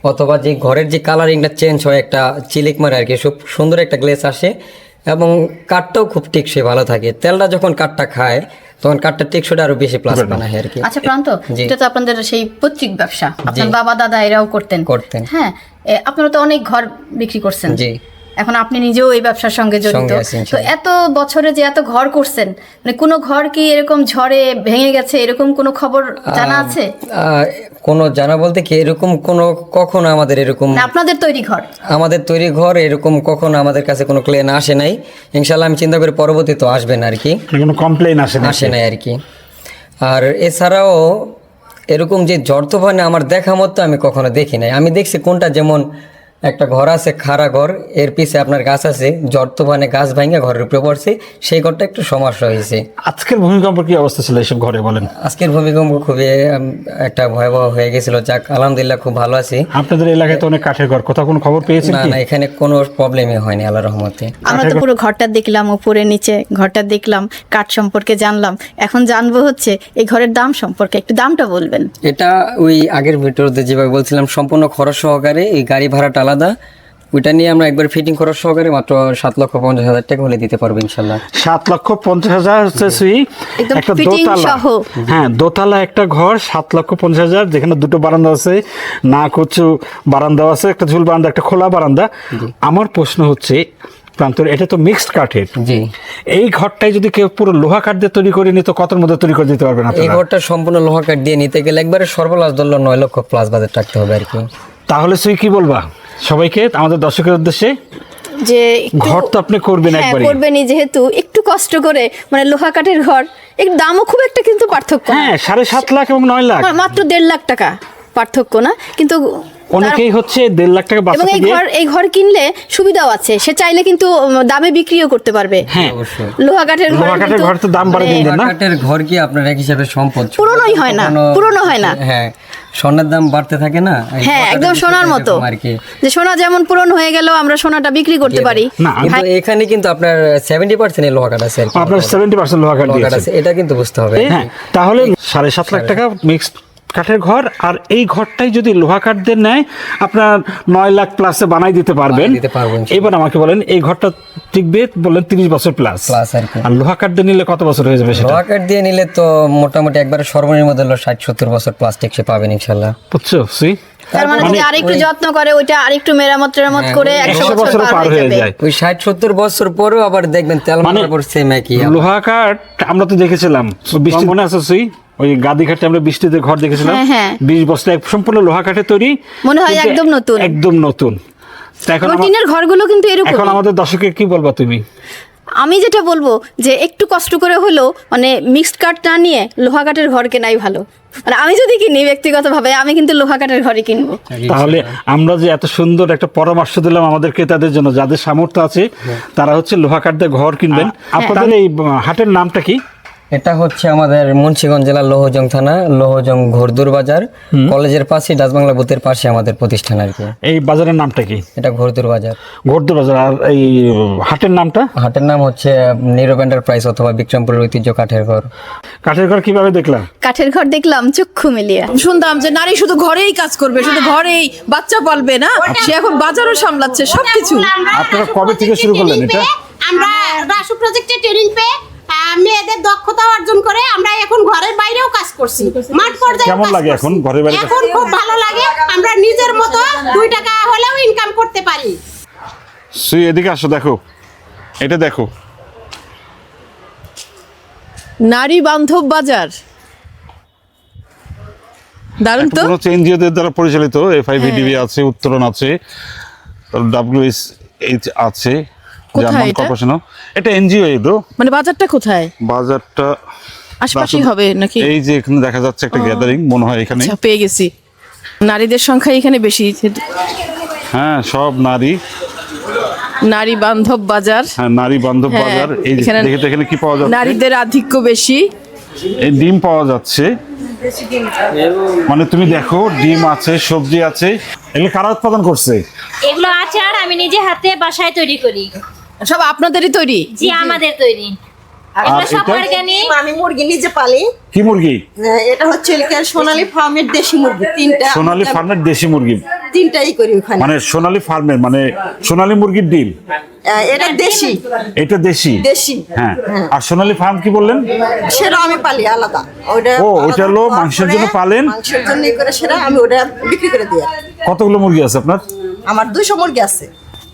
G: অথবা যে ঘরের যে কালারিংটা চেঞ্জ হয়, একটা চিলিক মারে আর কি, খুব সুন্দর একটা গ্লেস আসে এবং কাঠটাও খুব টেকসই ভালো থাকে। তেলটা যখন কাঠটা খায় তখন কাঠটা টেকসইটা আরো বেশি প্লাস বানায় আর কি।
F: আচ্ছা প্রান্ত,
G: জি।
F: এটা তো আপনাদের সেই পৈতৃক ব্যবসা, আপনার বাবা দাদা এরাও করতেন। হ্যাঁ, আপনারা তো অনেক ঘর বিক্রি করছেন।
G: জি।
F: এখন আপনি নিজেও এই ব্যবসার সঙ্গে জড়িত।
G: সঙ্গে আছি,
F: তো
G: ইনশাআল্লাহ।
F: এত বছরে যে এত ঘর করছেন, মানে কোনো ঘর কি এরকম ঝড়ে ভেঙে গেছে এরকম কোনো খবর জানা আছে?
G: কোনো জানা বলতে কি, এরকম কোনো কখনো আমাদের এরকম,
F: না, আপনাদের তৈরি ঘর?
G: আমাদের তৈরি ঘর এরকম কখনো আমাদের কাছে কোনো ক্লেম আসে নাই। ইনশাল্লাহ আমি চিন্তা করি পরবর্তী তো আসবে না আর কি,
A: কোনো কমপ্লেইন আসে
G: নাই আর কি। আর এছাড়াও এরকম যে ঝড় তুফানে আমার দেখা মতো আমি কখনো দেখি নাই। আমি দেখছি কোনটা, যেমন একটা ঘর আছে খাড়া ঘর, এর পিছে আপনার গাছ আছে, ঝড় তুফানে গাছ ভাঙে ঘরের উপরে পড়ছে, সেই ঘরটা একটু সমস্যা হয়েছে।
A: আজকের ভূমিকম্প কি অবস্থা ছিল এইসব ঘরে বলেন?
G: আজকের ভূমিকম্প খুবই একটা ভয়াবহ হয়ে গেছিল। যাক আলহামদুলিল্লাহ খুব ভালো আছি।
A: আপনাদের এলাকায় তো অনেক কাঠের ঘর, কোথাও কোনো খবর পেয়েছেন
G: না
A: কি?
G: না, এখানে কোনো প্রবলেমই হয়নি আল্লাহর রহমতে।
F: আমরা তো পুরো ঘরটা দেখলাম, উপরে নিচে ঘরটা দেখলাম, কাঠ সম্পর্কে জানলাম। এখন জানবো হচ্ছে এই ঘরের দাম সম্পর্কে, একটু দামটা বলবেন।
G: এটা ওই আগের ভিডিওতে যেভাবে বলছিলাম সম্পূর্ণ খরচ সহকারে, এই গাড়ি ভাড়াটা আলাদা, ওইটা নিয়ে আমরা একবার ফিটিং খরচ সহকারে মাত্র 7,50,000 টাকা হলে দিতে পারবো ইনশাল্লাহ।
A: 7,50,000 হচ্ছে সুই,
F: একদম
A: একটা
F: fitting
A: দোতলা।
F: সহ।
A: হ্যাঁ, দোতলা একটা ঘর 7,50,000, যেখানে দুটো বারান্দা আছে, না কুচু বারান্দা আছে, একটা ঝুল বারান্দা, একটা খোলা বারান্দা। আমার প্রশ্ন হচ্ছে প্রান্তর, এটা তো মিক্সড কাঠের।
G: জি।
A: এই ঘরটাই যদি কেউ পুরো লোহা কাঠ দিয়ে তৈরি করে নিত, কতর মধ্যে তৈরি করে দিতে পারবেন
G: এই
A: আপনারা?
G: ঘরটা সম্পূর্ণ লোহা কাঠ দিয়ে নিতে গেলে একবারে সর্বলাশ ধরলো 9 লক্ষ প্লাস বাজেট রাখতে হবে আর কি।
A: তাহলে সুই কি বলবা সবাইকে, আমাদের দর্শকের উদ্দেশ্যে?
F: যে
A: ঘর তো আপনি করবেন একবারই।
F: করবেনই, যেহেতু একটু কষ্ট করে, মানে লোহা কাঠের ঘর, একটু দামও খুব একটা কিন্তু পার্থক্য না।
A: হ্যাঁ, 7.5 লাখ এবং 9 লাখ,
F: মাত্র 1.5 লাখ টাকা পার্থক্য না, কিন্তু
A: অনেকেই হচ্ছে 1.5 লাখ টাকা
F: এবং
A: বাঁচাতে
F: এই
A: গিয়ে
F: এই ঘর কিনলে সুবিধাও আছে, সে চাইলে কিন্তু দামে বিক্রিও করতে পারবে।
A: হ্যাঁ
G: অবশ্যই।
F: লোহা কাঠের ঘর
A: লোহা কাঠের
F: কিন্তু
A: ঘর তো দাম বাড়ে দিন দেন না?
G: কাঠের ঘর কি আপনার এক হিসাবে সম্পদ,
F: পুরনোই হয় না,
G: কোনো-
F: পুরনো হয় না।
G: হ্যাঁ, স্বর্ণের দাম বাড়তে থাকে না, এই
F: হ্যাঁ,
G: লোহা
F: একদম
G: কাঠের
F: সোনার
G: বিষয়টা
F: মতো,
G: এরকম আর কি।
F: যে সোনা যেমন পূরণ হয়ে গেল আমরা সোনাটা বিক্রি করতে পারি।
A: না
G: কিন্তু এখানে কিন্তু আপনার 70% লোহা কাঠ আছে আর কি।
A: আপনার 70% লোহা কাঠ
G: লোহা কাঠ
A: দিয়েছে।
G: আছে, এটা কিন্তু বুঝতে হবে।
A: হ্যাঁ তাহলে 7.5 লাখ টাকা মিক্সড কাঠের ঘর, আর এই ঘরটাই যদি লোহা কাঠ দিয়ে নেয় আপনার 9 লাখ প্লাসে বানাই দিতে পারবেন।
G: বানিয়ে দিতে পারবো ইনশাআল্লাহ।
A: এবার আমাকে বলেন এই ঘরটা টিকবে বললেন 30 বছর প্লাস,
G: Plus আর কি।
A: আর লোহা কাঠ দিয়ে নিলে কত বছর হয়ে যাবে সেটা?
G: লোহা কাঠ দিয়ে নিলে তো মোটামুটি একবারে সর্বনিম্ন মধ্যে 60-70 বছর প্লাস্টিক সে পাবেন ইনশাল্লাহ।
A: বুঝছো
F: তার মানে যদি আরেকটু যত্ন করে ওইটা আরেকটু মেরামত টেরামত করে 100 বছর পার হয়ে যাবে।
G: ওই 60-70 বছর পরেও আবার দেখবেন তেল মারার পর সেম একই।
A: লোহা কাঠ আমরা তো দেখেছিলাম বৃষ্টি মনে আছে সুই, ওই গাদিঘাটে আমরা বৃষ্টিতে ঘর দেখেছিলাম,
F: হ্যাঁ, হ্যাঁ।
A: 20 বছর সম্পূর্ণ লোহা কাঠে তৈরি,
F: মনে হয়
A: কিন্তু
F: একদম নতুন।
A: একদম নতুন। তা এখন
F: এবং টিনের ঘরগুলো কিন্তু এরকম।
A: এখন আমাদের দর্শককে কি বলবা তুমি?
F: আমি যেটা বলবো যে একটু কষ্ট করে হলেও মানে মিক্সড কাঠ না নিয়ে লোহা কাঠের ঘর কেনাই ভালো। মানে আমি যদি কিনি ব্যক্তিগতভাবে আমি কিন্তু লোহা কাঠের ঘরই কিনবো।
A: তাহলে আমরা যে এত সুন্দর একটা পরামর্শ দিলাম আমাদের ক্রেতাদের জন্য, যাদের সামর্থ্য আছে তারা হচ্ছে লোহা কাঠ দিয়ে ঘর কিনবেন। আপনাদের এই হাটের নামটা কি?
G: এটা হচ্ছে আমাদের মুন্সিগঞ্জ জেলার লোহজং থানা, লোহজং ঘোরদুর বাজার, কলেজের পাশে ডাচবাংলা বুথের পাশে আমাদের প্রতিষ্ঠান আর কি।
A: এই বাজারের নামটা কি?
G: এটা ঘোরদুর বাজার।
A: ঘোরদুর বাজার। আর এই হাটের নামটা?
G: হাটের নাম হচ্ছে নীরব এন্টারপ্রাইজ অথবা বিক্রমপুরের ঐতিহ্য কাঠের ঘর।
A: কাঠের ঘর কিভাবে দেখলাম?
F: কাঠের ঘর দেখলাম চক্ষু মিলিয়ে।
H: শুনতাম যে নারী শুধু ঘরেই কাজ করবে, শুধু ঘরেই বাচ্চা পালবে না, সে এখন বাজারও সামলাচ্ছে সবকিছু।
A: আপনারা কবে থেকে শুরু করলেন এটা?
I: আমরা রাসু প্রজেক্টে ট্রেনিং পেয়ে মেয়েদের দক্ষতা অর্জন করে আমরা এখন ঘরের বাইরেও কাজ করছি, মাঠ পর্যায়ে
A: কেমন লাগে এখন ঘরের বাইরে?
I: এখন খুব ভালো লাগে, আমরা নিজের মতো 2 টাকা হলেও ইনকাম করতে পারি।
A: সুই এদিকে আসো, দেখো এটা দেখো।
H: নারী বান্ধব বাজার, দারুণ তো।
A: কোনো এনজিওদের দ্বারা পরিচালিত, FIVDB আছে, উত্তরণ আছে, WSH আছে,
H: কোথায়
A: জার্মান
H: এটা?
A: কর্পোরেশনও। এটা এনজিও। এলো
H: মানে বাজারটা কোথায়?
A: বাজারটা
H: আশপাশেই হবে নাকি?
A: এই যে এখানে দেখা যাচ্ছে একটা গ্যাদারিং মনে হয় এখানে।
H: আচ্ছা, পেয়ে গেছি। নারীদের সংখ্যা এখানে বেশি।
A: হ্যাঁ সব নারী,
H: নারী বান্ধব বাজার,
A: হ্যাঁ নারী বান্ধব
H: হ্যাঁ,
A: বাজার। এই যে
H: এখানে-
A: দেখে তো এখানে কি পাওয়া যাচ্ছে?
H: নারীদের আধিক্য বেশি।
A: এই ডিম পাওয়া যাচ্ছে, মানে তুমি দেখো ডিম আছে, সবজি আছে। এগুলো কারা উৎপাদন করছে?
J: এগুলো আচার আমি নিজে হাতে বাসায় তৈরি করি।
H: সব আপনাদেরই তৈরি?
J: জি, আমাদের তৈরি। এগুলো সব
A: এটা?
J: অর্গানিক।
K: আমি মুরগি নিজে পালি।
A: কি মুরগি?
K: এটা হচ্ছে সোনালী ফার্মের দেশি মুরগি, 3টা।
A: সোনালী ফার্মের দেশি মুরগি?
K: 3টাই করি ওখানে।
A: মানে সোনালী ফার্মের মানে সোনালী মুরগির ডিম?
K: এটা দেশি।
A: এটা দেশি?
K: দেশি।
A: হ্যাঁ। আর সোনালী ফার্ম কি বললেন?
K: সেটা আমি পালি আলাদা।
A: ও, ওইটা হলো মাংসের জন্য পালেন?
K: মাংসের জন্য করে সেটা আমি ওটা বিক্রি করে দিই।
A: কতগুলো মুরগি আছে আপনার?
K: আমার 200 মুরগি আছে।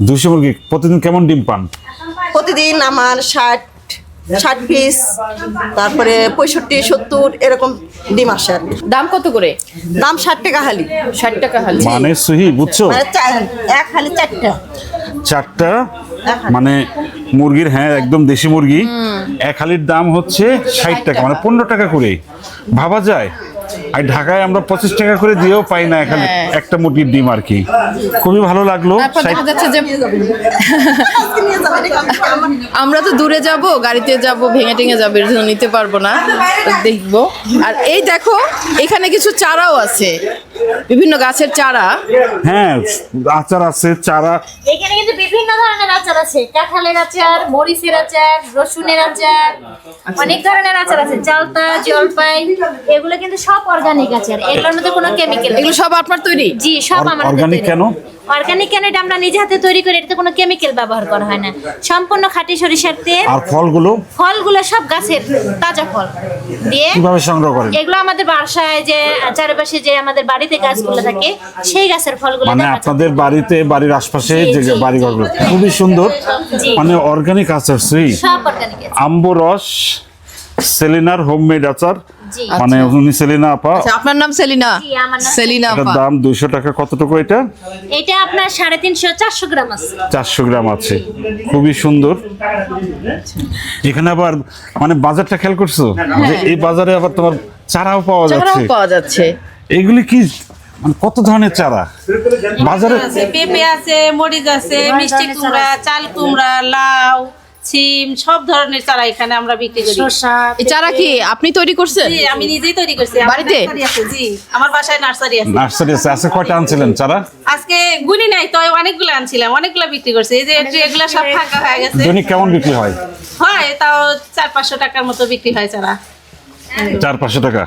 A: 200 মুরগি। প্রতিদিন কেমন ডিম পান?
K: প্রতিদিন আমার 60 পিস, তারপরে 65, 70 এরকম ডিম আসে আর কি।
H: দাম কত করে?
K: দাম 60 টাকা হালি।
H: 60 টাকা হালি।
A: মানে সুহি বুঝছো,
K: মানে এক হালি 4টা।
A: 4টা মানে মুরগির, হ্যাঁ একদম দেশি মুরগি। এক হালির দাম হচ্ছে 60 টাকা, মানে 15 টাকা করে। ভাবা যায়? আর ঢাকায় আমরা 25 টাকা করে দিয়েও পাই না এখানে একটা মুরগির ডিম আর কি। খুবই ভালো লাগলো।
H: তারপর দেখা যাচ্ছে যে
K: নিয়ে যাবেন।
H: আমরা তো দূরে যাব, গাড়িতে যাব, ভেঙে টেঙে যাবে, এর জন্য নিতে পারবো না, তো দেখবো। আর এই দেখো এখানে কিছু চারাও আছে, বিভিন্ন গাছের চারা।
A: হ্যাঁ আচার আছে, চারা।
J: এখানে কিন্তু বিভিন্ন ধরনের আচার আছে, কাঁঠালের আচার, মরিচের আচার, রসুনের আচার, অনেক ধরনের আচার আছে, চালতা, জলপাই। এগুলো কিন্তু সব অর্গানিক আচার, এগুলোর মধ্যে কোনো কেমিক্যাল।
H: এগুলো সব আপনার তৈরি?
J: জি, সব আমাদের
A: অর্গানিক কেন?
J: অর্গানিক কেন? এটা আমরা নিজে হাতে তৈরি করি, এটাতে কোনো কেমিক্যাল ব্যবহার করা হয় না, সম্পূর্ণ খাঁটি সরিষার তেল।
A: আর ফলগুলো?
J: ফলগুলো সব গাছের তাজা ফল দিয়ে।
A: কিভাবে সংগ্রহ করেন?
J: এগুলো আমাদের বাসায় যে চারপাশে যে আমাদের বাড়িতে গাছগুলো থাকে সেই গাছের ফলগুলো
A: মানে
J: দিয়ে
A: আপনাদের বাড়িতে, বাড়ির আশপাশে
J: জি,
A: যে
J: জি,
A: বাড়িঘরগুলো খুবই সুন্দর,
J: জি।
A: মানে অর্গানিক আচার। সুই
J: সব অর্গানিক আছে।
A: আম্ব রস, সেলিনার হোমমেড আচার,
J: জি।
A: মানে উনি সেলিনা আপা।
H: আচ্ছা, আপনার নাম সেলিনা?
J: জি, আমার নাম
H: সেলিনা
A: এটার
H: আপা।
A: দাম 200 টাকা। কতটুকু এটা?
J: এটা আপনার 350-400 গ্রাম আছে।
A: 400 গ্রাম আছে। খুবই সুন্দর। এখানে আবার মানে বাজারটা খেয়াল করছো যে এই বাজারে আবার তোমার চারাও পাওয়া
H: চারাও
A: যাচ্ছে।
H: পাওয়া যাচ্ছে।
A: এগুলি কি মানে কত ধরনের চারা বাজারে?
L: পেঁপে আছে, মরিচ আছে, মিষ্টি কুমড়া, চাল কুমড়া, লাউ, সিম, সব ধরনের চারা এখানে আমরা বিক্রি করি।
H: এই চারা কি আপনি তৈরি করছেন?
L: জি, আমি নিজেই তৈরি করছি। আমার
H: বাড়িতে?
L: নার্সারি আছে, জি, আমার বাসায় নার্সারি আছে।
A: নার্সারি আছে, আজকে কয়টা আনছিলেন চারা?
L: আজকে গুনি নাই, তো অনেকগুলো আনছিলাম, অনেগুলো বিক্রি করছি। এই যে এগুলা সব ফাঁকা হয়ে গেছে।
A: দৈনিক কেমন বিক্রি হয়?
L: হয় তাও 400-500 টাকার মতো বিক্রি হয় চারা।
A: 400-500 টাকা।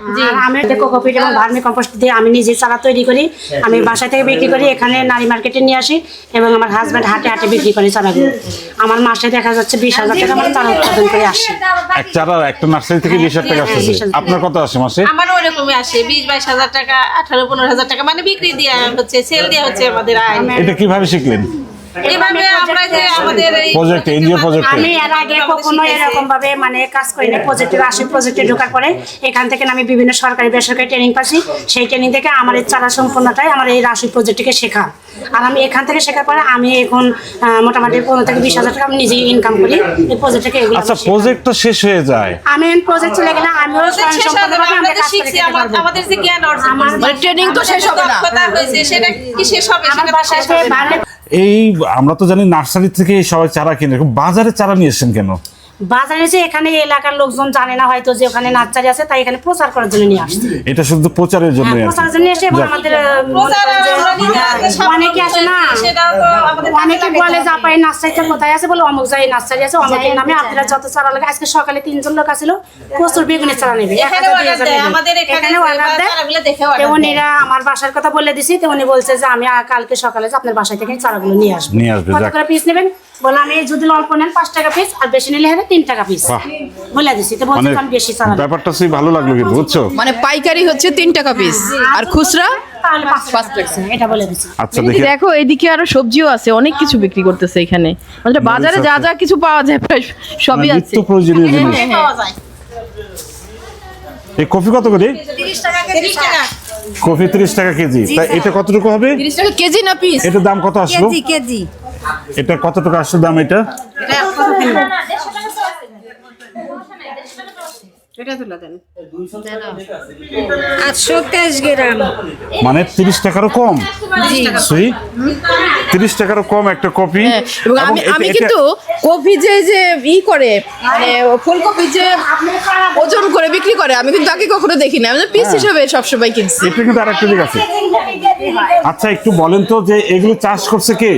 I: আমি কোকোপিট এবং ভার্মি কম্পোস্ট দিয়ে আমি নিজে চারা তৈরি করি। আমি বাসা থেকে বিক্রি করি, এখানে নারী মার্কেটে নিয়ে আসি এবং আমার হাজব্যান্ড হাটে হাটে বিক্রি করে চারাগুলো। আমার মাসে দেখা যাচ্ছে 20,000 টাকা আমার চারা উৎপাদন করে আসে।
A: এক চারা একটা নার্সারি থেকে 20,000 টাকা আসছে। আপনার কত আসে মাসে?
L: আমার ওরকমই আসে 20-22 হাজার টাকা, 18-15 টাকা, মানে বিক্রি দিয়ে হচ্ছে, সেল দিয়ে হচ্ছে আমাদের আয়।
A: এটা কিভাবে শিখলেন?
L: এভাবে আমরা যে আমাদের এই
A: প্রজেক্ট, এনজিও প্রজেক্ট।
I: আমি এর আগে কখনো এরকম ভাবে মানে কাজ করিনি। প্রজেক্টে ঢোকার পরে এখান থেকে আমি বিভিন্ন সরকারি বেসরকারি ট্রেনিং পাচ্ছি। সেই ট্রেনিং থেকে আমার এই চারা সম্পূর্ণটাই আমার এই রাশি প্রজেক্টকে শেখা। আর আমি এখান থেকে শেখার পরে আমি এখন মোটামুটি 15 থেকে 20,000 টাকা আমি নিজেই ইনকাম করি এই প্রজেক্ট থেকে। এগুলো
A: আচ্ছা, প্রজেক্ট তো শেষ হয়ে যায়।
I: আমি প্রজেক্ট চলে গেলে আমিও সম্পূর্ণভাবে আমরা কাজ
L: শিখছি,
I: করতে পারবো।
L: আমাদের যে জ্ঞান অর্জন,
H: মানে ট্রেনিং তো শেষ হবে না।
L: দক্ষতা হয়েছে, সেটা কি শেষ হবে?
I: আমার
L: সেটা তো শেষ হবে না।
A: এই আমরা তো জানি নার্সারি থেকে সবাই চারা কিনে, এরকম বাজারে চারা নিয়ে এসেছেন কেন?
I: বাজারে যে এখানে এলাকার লোকজন জানে না হয়তো যে ওখানে নার্সারি আছে, তাই এখানে প্রচার করার জন্য নিয়ে আসছে।
A: এটা শুধু প্রচারের জন্য।
I: প্রচারের জন্য এসে এবং আমাদের অনেকে আছে না, অনেকে বলে যে আপা এই নার্সারিটা কোথায় আছে, বলে অমুক জায়গায় নার্সারি আছে, অমুকের নামে আপনারা যত চারা লাগে। আজকে সকালে 3জন লোক আসছিল, প্রচুর বেগুনের চারা নেবে, 1000-2000 এখানে অর্ডার দেয়। তো উনিরা আমার বাসার কথা বলে দিছি, তো উনি বলছে যে আমি কালকে সকালে যে আপনার বাসা থেকে চারাগুলো নিয়ে আসবো। কত করে পিস নেবেন বলে, আমি যদি অল্প নেন 5 টাকা পিস, আর বেশি নিলে হবে 3 টাকা পিস বলে দিছি। তো বলছে আমি বেশি চারা,
A: ব্যাপারটা সেই ভালো লাগলো কিন্তু, বুঝছো?
H: মানে পাইকারি হচ্ছে 3 টাকা পিস আর খুচরা
I: তাহলে 5 টাকা, এটা বলে দিছি।
A: আচ্ছা, দেখি
H: দেখো এইদিকে আরো সবজিও আছে, অনেক কিছু বিক্রি করতেছে এখানে। মানে বাজারে যা যা কিছু পাওয়া যায় প্রায় সবই আছে।
A: নিত্য প্রয়োজনীয় জিনিস।
L: পাওয়া যায়।
A: এই কফি কত করে?
L: 30 টাকা
A: কফি 30 টাকা কেজি। তাই এটা কতটুকু হবে?
H: 30 টাকা কেজি না পিস?
A: এটার দাম কত আসলো?
L: কেজি।
A: এটা কত টাকা আসলো দাম? এটা
L: এটা তুলে দেন। 823 গ্রাম,
A: মানে 30 টাকারও কম। সুই 30 টাকারও কম একটা কফি।
H: এবং আমি কিন্তু কফি যে করে মানে ফুলকপি যে ওজন করে বিক্রি করে, আমি কিন্তু তাকে কখনো দেখি না। আমি পিস হিসেবে সবসময় কিনছি।
A: এটা কিন্তু আরেকটা দিক আছে। আচ্ছা, একটু বলেন তো যে এগুলো চাষ করছে কে?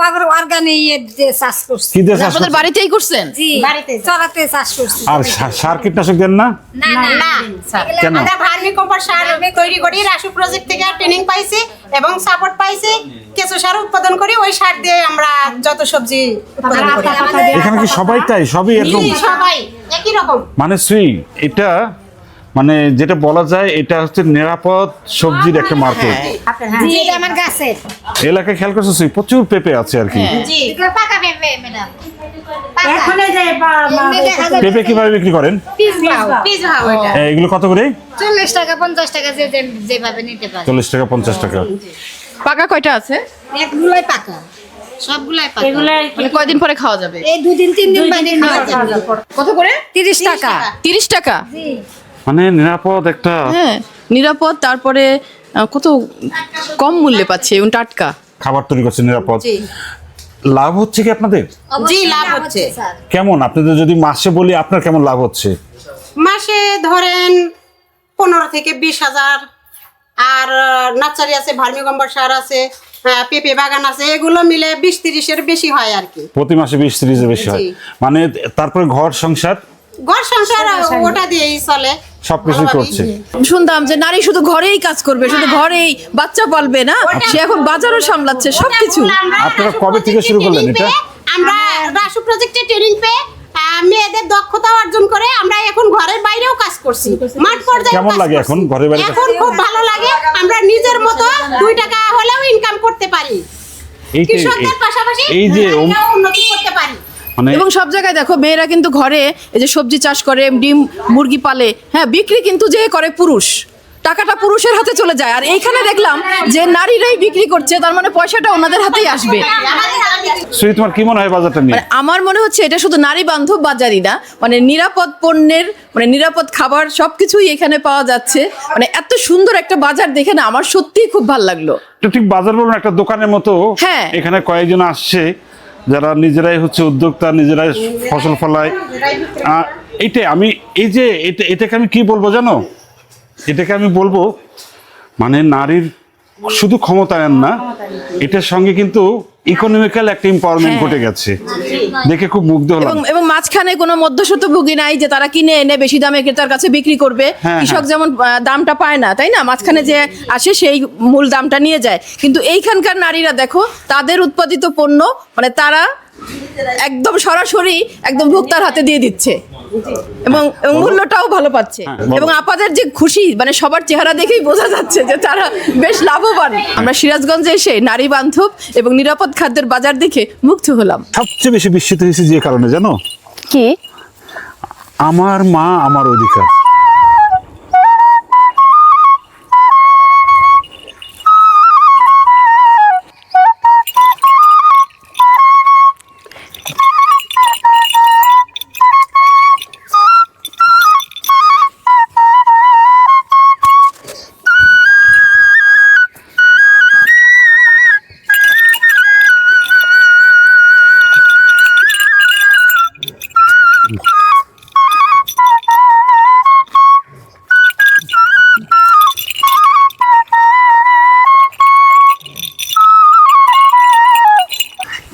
L: আমরা অর্গানিক চাষ করছি।
A: কি দিয়ে চাষ
H: আপনাদের
A: করছে?
H: বাড়িতেই করছেন?
L: জি, বাড়িতে চড়াতে চাষ করছি।
A: আর সার কীটনাশক দেন না?
I: না,
A: কেন?
I: আমরা ভার্মি কম্পোস্ট সার তৈরি করি, রাসু প্রজেক্ট থেকে ট্রেনিং পাইছি এবং সাপোর্ট পাইছি। কেঁচো সার উৎপাদন করি, ওই সার দিয়ে আমরা যত সবজি উৎপাদন করি।
A: এখানে কি সবাই তাই? সবই এরকম?
I: সবাই একই রকম।
A: মানে সুই এটা মানে যেটা বলা যায় এটা হচ্ছে নিরাপদ সবজির একটা মার্কেট।
I: জি, এটা আমার গাছের।
A: এলাকায় খেয়াল করছো সুই প্রচুর পেঁপে আছে আর কি।
I: জি,
L: এগুলো পাকা পেঁপে ম্যাডাম।
I: এখন এই যে
A: পেঁপে কিভাবে বিক্রি করেন?
L: পিস ভাও এটা।
A: এগুলো কত করে?
L: 40 টাকা 50 টাকা যেভাবে নিতে পারে।
A: 40 টাকা 50 টাকা।
H: পাকা কয়টা আছে?
L: এগুলাই পাকা, সবগুলাই পাকা।
I: এগুলো
H: মানে কয়দিন পরে খাওয়া যাবে?
L: এই 2-3 দিন বাইরে খাওয়া যাবে।
H: কত করে?
L: 30 টাকা।
H: 30 টাকা?
A: মানে নিরাপদ একটা।
H: হ্যাঁ, নিরাপদ। তারপরে কত কম মূল্যে পাচ্ছে এবং টাটকা
A: খাবার তৈরি করছে, নিরাপদ। লাভ হচ্ছে কি আপনাদের?
I: জি, লাভ হচ্ছে।
A: কেমন আপনাদের যদি মাসে বলি আপনার কেমন লাভ হচ্ছে?
I: মাসে ধরেন 15 থেকে 20,000। আর নার্সারি আছে, ভার্মি কম্পোস্ট সার আছে, পেঁপে বাগান আছে, এগুলো মিলে 20-30-এর বেশি হয় আর কি।
A: প্রতি মাসে 20-30 এর বেশি হয়। মানে তারপরে ঘর সংসার ওটা দিয়েই চলে, সবকিছু করছে।
H: শুনতাম যে নারী শুধু ঘরেই কাজ করবে, শুধু ঘরেই বাচ্চা পালবে না, সে এখন বাজারও সামলাচ্ছে সবকিছু।
A: আপনারা কবে থেকে শুরু করলেন এটা?
I: আমরা রাসু প্রজেক্টে ট্রেনিং পেয়ে মেয়েদের দক্ষতা অর্জন করে আমরা এখন ঘরের বাইরেও কাজ করছি, মাঠ পর্যায়ে।
A: কেমন লাগে এখন ঘরের বাইরে?
I: এখন খুব ভালো লাগে, আমরা নিজের মতো 2 টাকা হলেও ইনকাম করতে পারি, কৃষকদের পাশাপাশি
A: এই যে
I: উন্নতি করতে পারি।
H: এবং সব জায়গায় দেখো মেয়েরা কিন্তু ঘরে এই যে সবজি চাষ করে, ডিম মুরগি পালে, হ্যাঁ বিক্রি কিন্তু যে করে পুরুষ, টাকাটা পুরুষের হাতে চলে যায়, আর এইখানে দেখলাম যে নারীরাই বিক্রি করছে, তার মানে পয়সাটা ওনাদের হাতেই আসবে।
A: সুই, তোমার কি মনে হয় বাজারটা নিয়ে?
H: মানে আমার মনে হচ্ছে এটা শুধু নারী বান্ধব বাজারই না, মানে নিরাপদ পণ্যের, মানে নিরাপদ খাবার সবকিছুই এখানে পাওয়া যাচ্ছে। মানে এত সুন্দর একটা বাজার দেখে না আমার সত্যিই খুব ভালো লাগলো।
A: এটা ঠিক বাজার বলবো না, একটা দোকানের মতো।
H: হ্যাঁ।
A: এখানে কয়েকজন আসছে যারা নিজেরাই হচ্ছে উদ্যোক্তা, নিজেরাই ফসল ফলায়। এইটাই আমি, এই যে এটাকে আমি কি বলবো জানো, এটাকে আমি বলবো মানে নারীর শুধু ক্ষমতায়ন না, এটার সঙ্গে কিন্তু ইকোনমিক্যাল একটা এম্পাওয়ারমেন্ট ঘটে গেছে। দেখে খুব মুগ্ধ হলাম।
H: এবং মাঝখানে কোনো মধ্যস্বত্বভোগী নাই যে তারা কিনে এনে বেশি দামে ক্রেতার কাছে বিক্রি করবে। কৃষক যেমন দামটা পায় না, তাই না, মাঝখানে যে আসে সেই মূল দামটা নিয়ে যায়। কিন্তু এইখানকার নারীরা দেখো তাদের উৎপাদিত পণ্য মানে তারা একদম সরাসরি একদম ভোক্তার হাতে দিয়ে দিচ্ছে এবং মূল্যটাও ভালো পাচ্ছে। এবং আপাদের যে খুশি, মানে সবার চেহারা দেখেই বোঝা যাচ্ছে যে তারা বেশ লাভবান। আমরা সিরাজগঞ্জে এসে নারী বান্ধব এবং নিরাপদ খাদ্যের বাজার দেখে মুগ্ধ হলাম।
A: সবচেয়ে বেশি বিস্মিত হয়েছি যে কারণে জানো
H: কি?
A: আমার মা আমার অধিকার।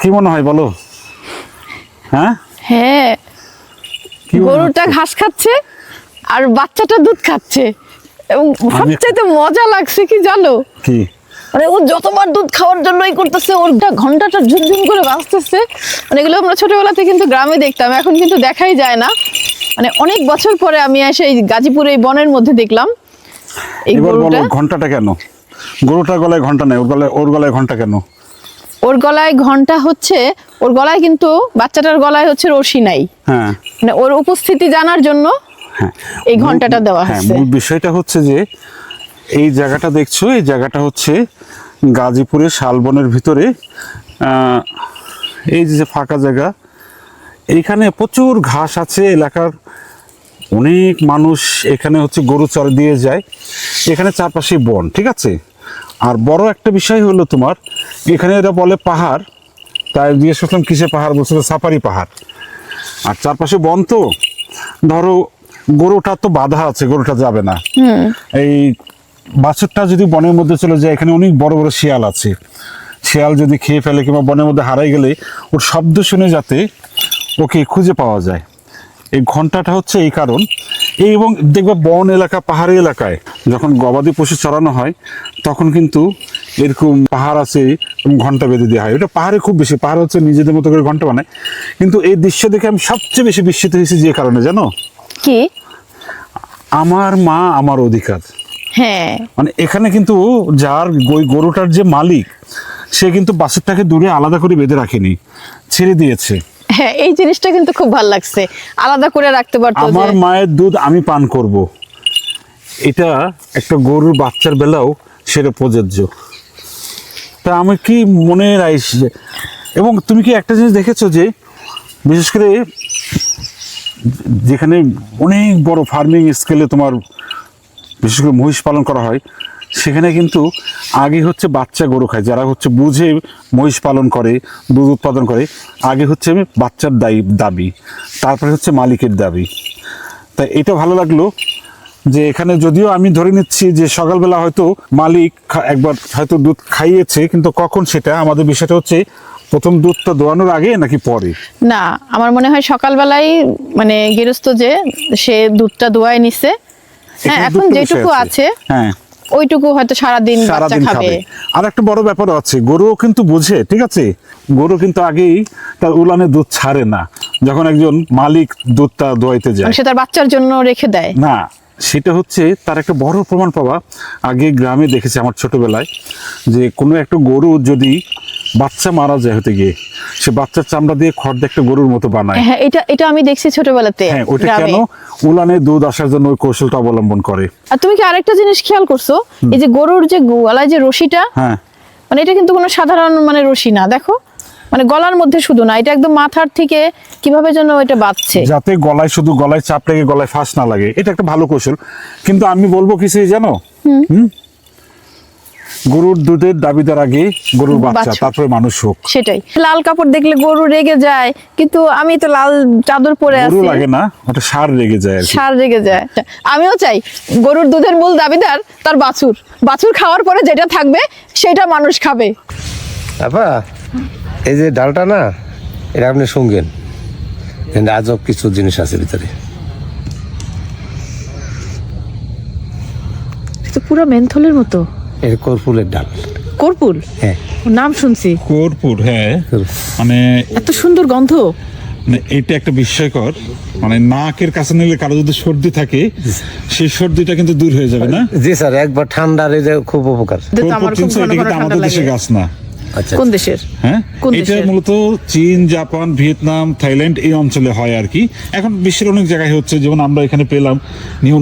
A: কি মনে হয় বলো? হ্যাঁ
H: হ্যাঁ, গরুটা ঘাস খাচ্ছে আর বাচ্চাটা দুধ খাচ্ছে। এবং সবচেয়ে মজা লাগছে কি জানো,
A: কি
H: মানে ও যতবার দুধ খাওয়ার জন্যই করতেছে, ওর ঘন্টাটা ঝুমঝুম করে বাজতেছে। মানে এগুলো আমরা ছোটবেলাতে কিন্তু গ্রামে দেখতাম, এখন কিন্তু দেখাই যায় না। মানে অনেক বছর পরে আমি এসে এই গাজীপুরে এই বনের মধ্যে দেখলাম এই গরুটা।
A: ঘন্টাটা কেন? গরুটার গলায় ঘন্টা নেই, ওর গলায় ঘন্টা কেন?
H: ওর গলায় ঘন্টা হচ্ছে, ওর গলায় কিন্তু বাচ্চাটার গলায় হচ্ছে রশি নাই।
A: হ্যাঁ,
H: মানে ওর উপস্থিতি জানার জন্য এই ঘন্টাটা দেওয়া হয়েছে।
A: মূল বিষয়টা হচ্ছে যে এই জায়গাটা দেখছো, এই জায়গাটা হচ্ছে গাজীপুরের শালবনের ভিতরে। এই যে ফাঁকা জায়গা, এইখানে প্রচুর ঘাস আছে। এলাকার অনেক মানুষ এখানে হচ্ছে গরু চড় দিয়ে যায়। এখানে চারপাশে বন, ঠিক আছে। আর বড় একটা বিষয় হলো তোমার এখানে এরা বলে পাহাড়, তাই জিজ্ঞেস করলাম কিসে পাহাড়, বলছে সাফারি পাহাড়। আর চারপাশে বন, তো ধরো গরুটা তো বাধা আছে, গরুটা যাবে না। এই বাছুরটা যদি বনের মধ্যে চলে যায়, এখানে অনেক বড় বড় শিয়াল আছে, শিয়াল যদি খেয়ে ফেলে কিংবা বনের মধ্যে হারাই গেলে ওর শব্দ শুনে যাতে ওকে খুঁজে পাওয়া যায়। এই ঘন্টাটা হচ্ছে এই কারণ। এবং দেখবে বন এলাকা, পাহাড়ি এলাকায় যখন গবাদি পশু চড়ানো হয় তখন কিন্তু এরকম পাহাড় আছে ঘন্টা বেঁধে দেওয়া হয়। এটা পাহাড়ে খুব বেশি, পাহাড় হচ্ছে নিজেদের মতো করে ঘন্টা বানায়। কিন্তু এই দৃশ্য দেখে আমি সবচেয়ে বেশি বিস্মিত হয়েছি যে কারণে জানো
H: কি?
A: আমার মা আমার অধিকার।
H: হ্যাঁ,
A: মানে এখানে কিন্তু যার গরুটার যে মালিক, সে কিন্তু বাছুরটাকে দূরে আলাদা করে বেঁধে রাখেনি, ছেড়ে দিয়েছে।
H: হ্যাঁ, এই জিনিসটা কিন্তু খুব ভালো লাগছে, আলাদা করে রাখতে পারতো।
A: আমার মায়ের দুধ আমি পান করব, এটা একটা গরুর বাচ্চার বেলাও সেটা প্রযোজ্য। তা আমার কি মনে রাখছে। এবং তুমি কি একটা জিনিস দেখেছো যে বিশেষ করে যেখানে অনেক বড় ফার্মিং স্কেলে তোমার বিশেষ করে মহিষ পালন করা হয়, সেখানে কিন্তু আগে হচ্ছে বাচ্চা গরু খায়, যারা হচ্ছে বুঝে মহিষ পালন করে, দুধ উৎপাদন করে। আগে হচ্ছে বাচ্চার দাবি, তারপরে হচ্ছে মালিকের দাবি। তাই এটা ভালো লাগলো যে এখানে যদিও আমি ধরে নিচ্ছি যে সকালবেলা হয়তো মালিক একবার হয়তো দুধ খাইয়েছে, কিন্তু কখন সেটা আমাদের বিষয়টা হচ্ছে প্রথম দুধটা দোয়ানোর আগে নাকি পরে।
H: না, আমার মনে হয় সকালবেলায় মানে গৃহস্থ যে সে দুধটা দোয়ায় নিছে। হ্যাঁ, এখন যেটুকু আছে
A: হ্যাঁ
H: ওইটুকু হয়তো সারাদিন বাচ্চা খাবে।
A: আর একটা বড় ব্যাপার আছে, গরুও কিন্তু বুঝে, ঠিক আছে। গরু কিন্তু আগেই তার উলানে দুধ ছাড়ে না, যখন একজন মালিক দুধটা দোয়াইতে যায়
H: সে তার বাচ্চার জন্য রেখে দেয়
A: না। সেটা হচ্ছে তার একটা বড় প্রমাণ পাওয়া। আগে গ্রামে দেখেছি আমার ছোটবেলায় যে কোনো একটা গরু যদি বাচ্চা মারা যায় হতে গিয়ে, সে বাচ্চার চামড়া দিয়ে খড় দিয়ে একটা গরুর মতো বানায়।
H: হ্যাঁ, এটা আমি দেখছি ছোটবেলাতে
A: হ্যাঁ, ওটা
H: গ্রামে।
A: কেন? উলানে দুধ আসার জন্য ওই কৌশলটা অবলম্বন করে।
H: আর তুমি কি আরেকটা জিনিস খেয়াল করছো, এই যে গরুর যে গলায় যে রশিটা,
A: হ্যাঁ,
H: মানে এটা কিন্তু কোনো সাধারণ মানে রশি না, দেখো মানে গলার মধ্যে শুধু না, এটা একদম মাথার থেকে কিভাবে যেন এটা বাঁধছে।
A: যাতে গলায় শুধু গলায় চাপ লেগে গলায় ফাঁস না লাগে, এটা একটা ভালো কৌশল। কিন্তু আমি বলবো কিছু জানো, গরুর দুধের দাবিদার আগে গরুর বাচ্চা, তারপরে মানুষ হোক।
H: সেটাই, লাল কাপড় দেখলে গরু রেগে যায়, কিন্তু আমি তো লাল চাদর পরে
A: গরু
H: আছি,
A: লাগে না, ওটা ষাঁড় রেগে যায় আর কি।
H: ষাঁড় রেগে যায়। আমিও চাই গরুর দুধের মূল দাবিদার তার বাছুর, বাছুর খাওয়ার পরে যেটা থাকবে সেটা মানুষ খাবে।
M: আপা এই যে ডালটা না, এটা আপনি শুনবেন, কিন্তু আজব কিছু জিনিস আছে ভিতরে।
H: তো পুরো মেন্থলের মতো।
M: এটা কর্পুরের ডাল।
H: কর্পুর?
M: হ্যাঁ,
H: নাম শুনছি
A: কর্পূর। হ্যাঁ, মানে
H: এত সুন্দর গন্ধ।
A: মানে এটা একটা বিস্ময়কর, মানে নাকের কাছে নিলে কারো যদি সর্দি থাকে সেই সর্দিটা কিন্তু দূর হয়ে যাবে না?
M: জি স্যার, একবার ঠান্ডার এই যে খুব উপকার।
A: কর্পূর চিনছো? এটা কিন্তু আমাদের দেশের গাছ না।
M: আচ্ছা,
H: কোন দেশের?
A: হ্যাঁ,
H: কোন
A: এটা
H: দেশের?
A: মূলত চীন, জাপান, ভিয়েতনাম, থাইল্যান্ড এই অঞ্চলে হয় আর কি। এখন বিশ্বের অনেক জায়গায় হচ্ছে, যেমন আমরা এখানে পেলাম,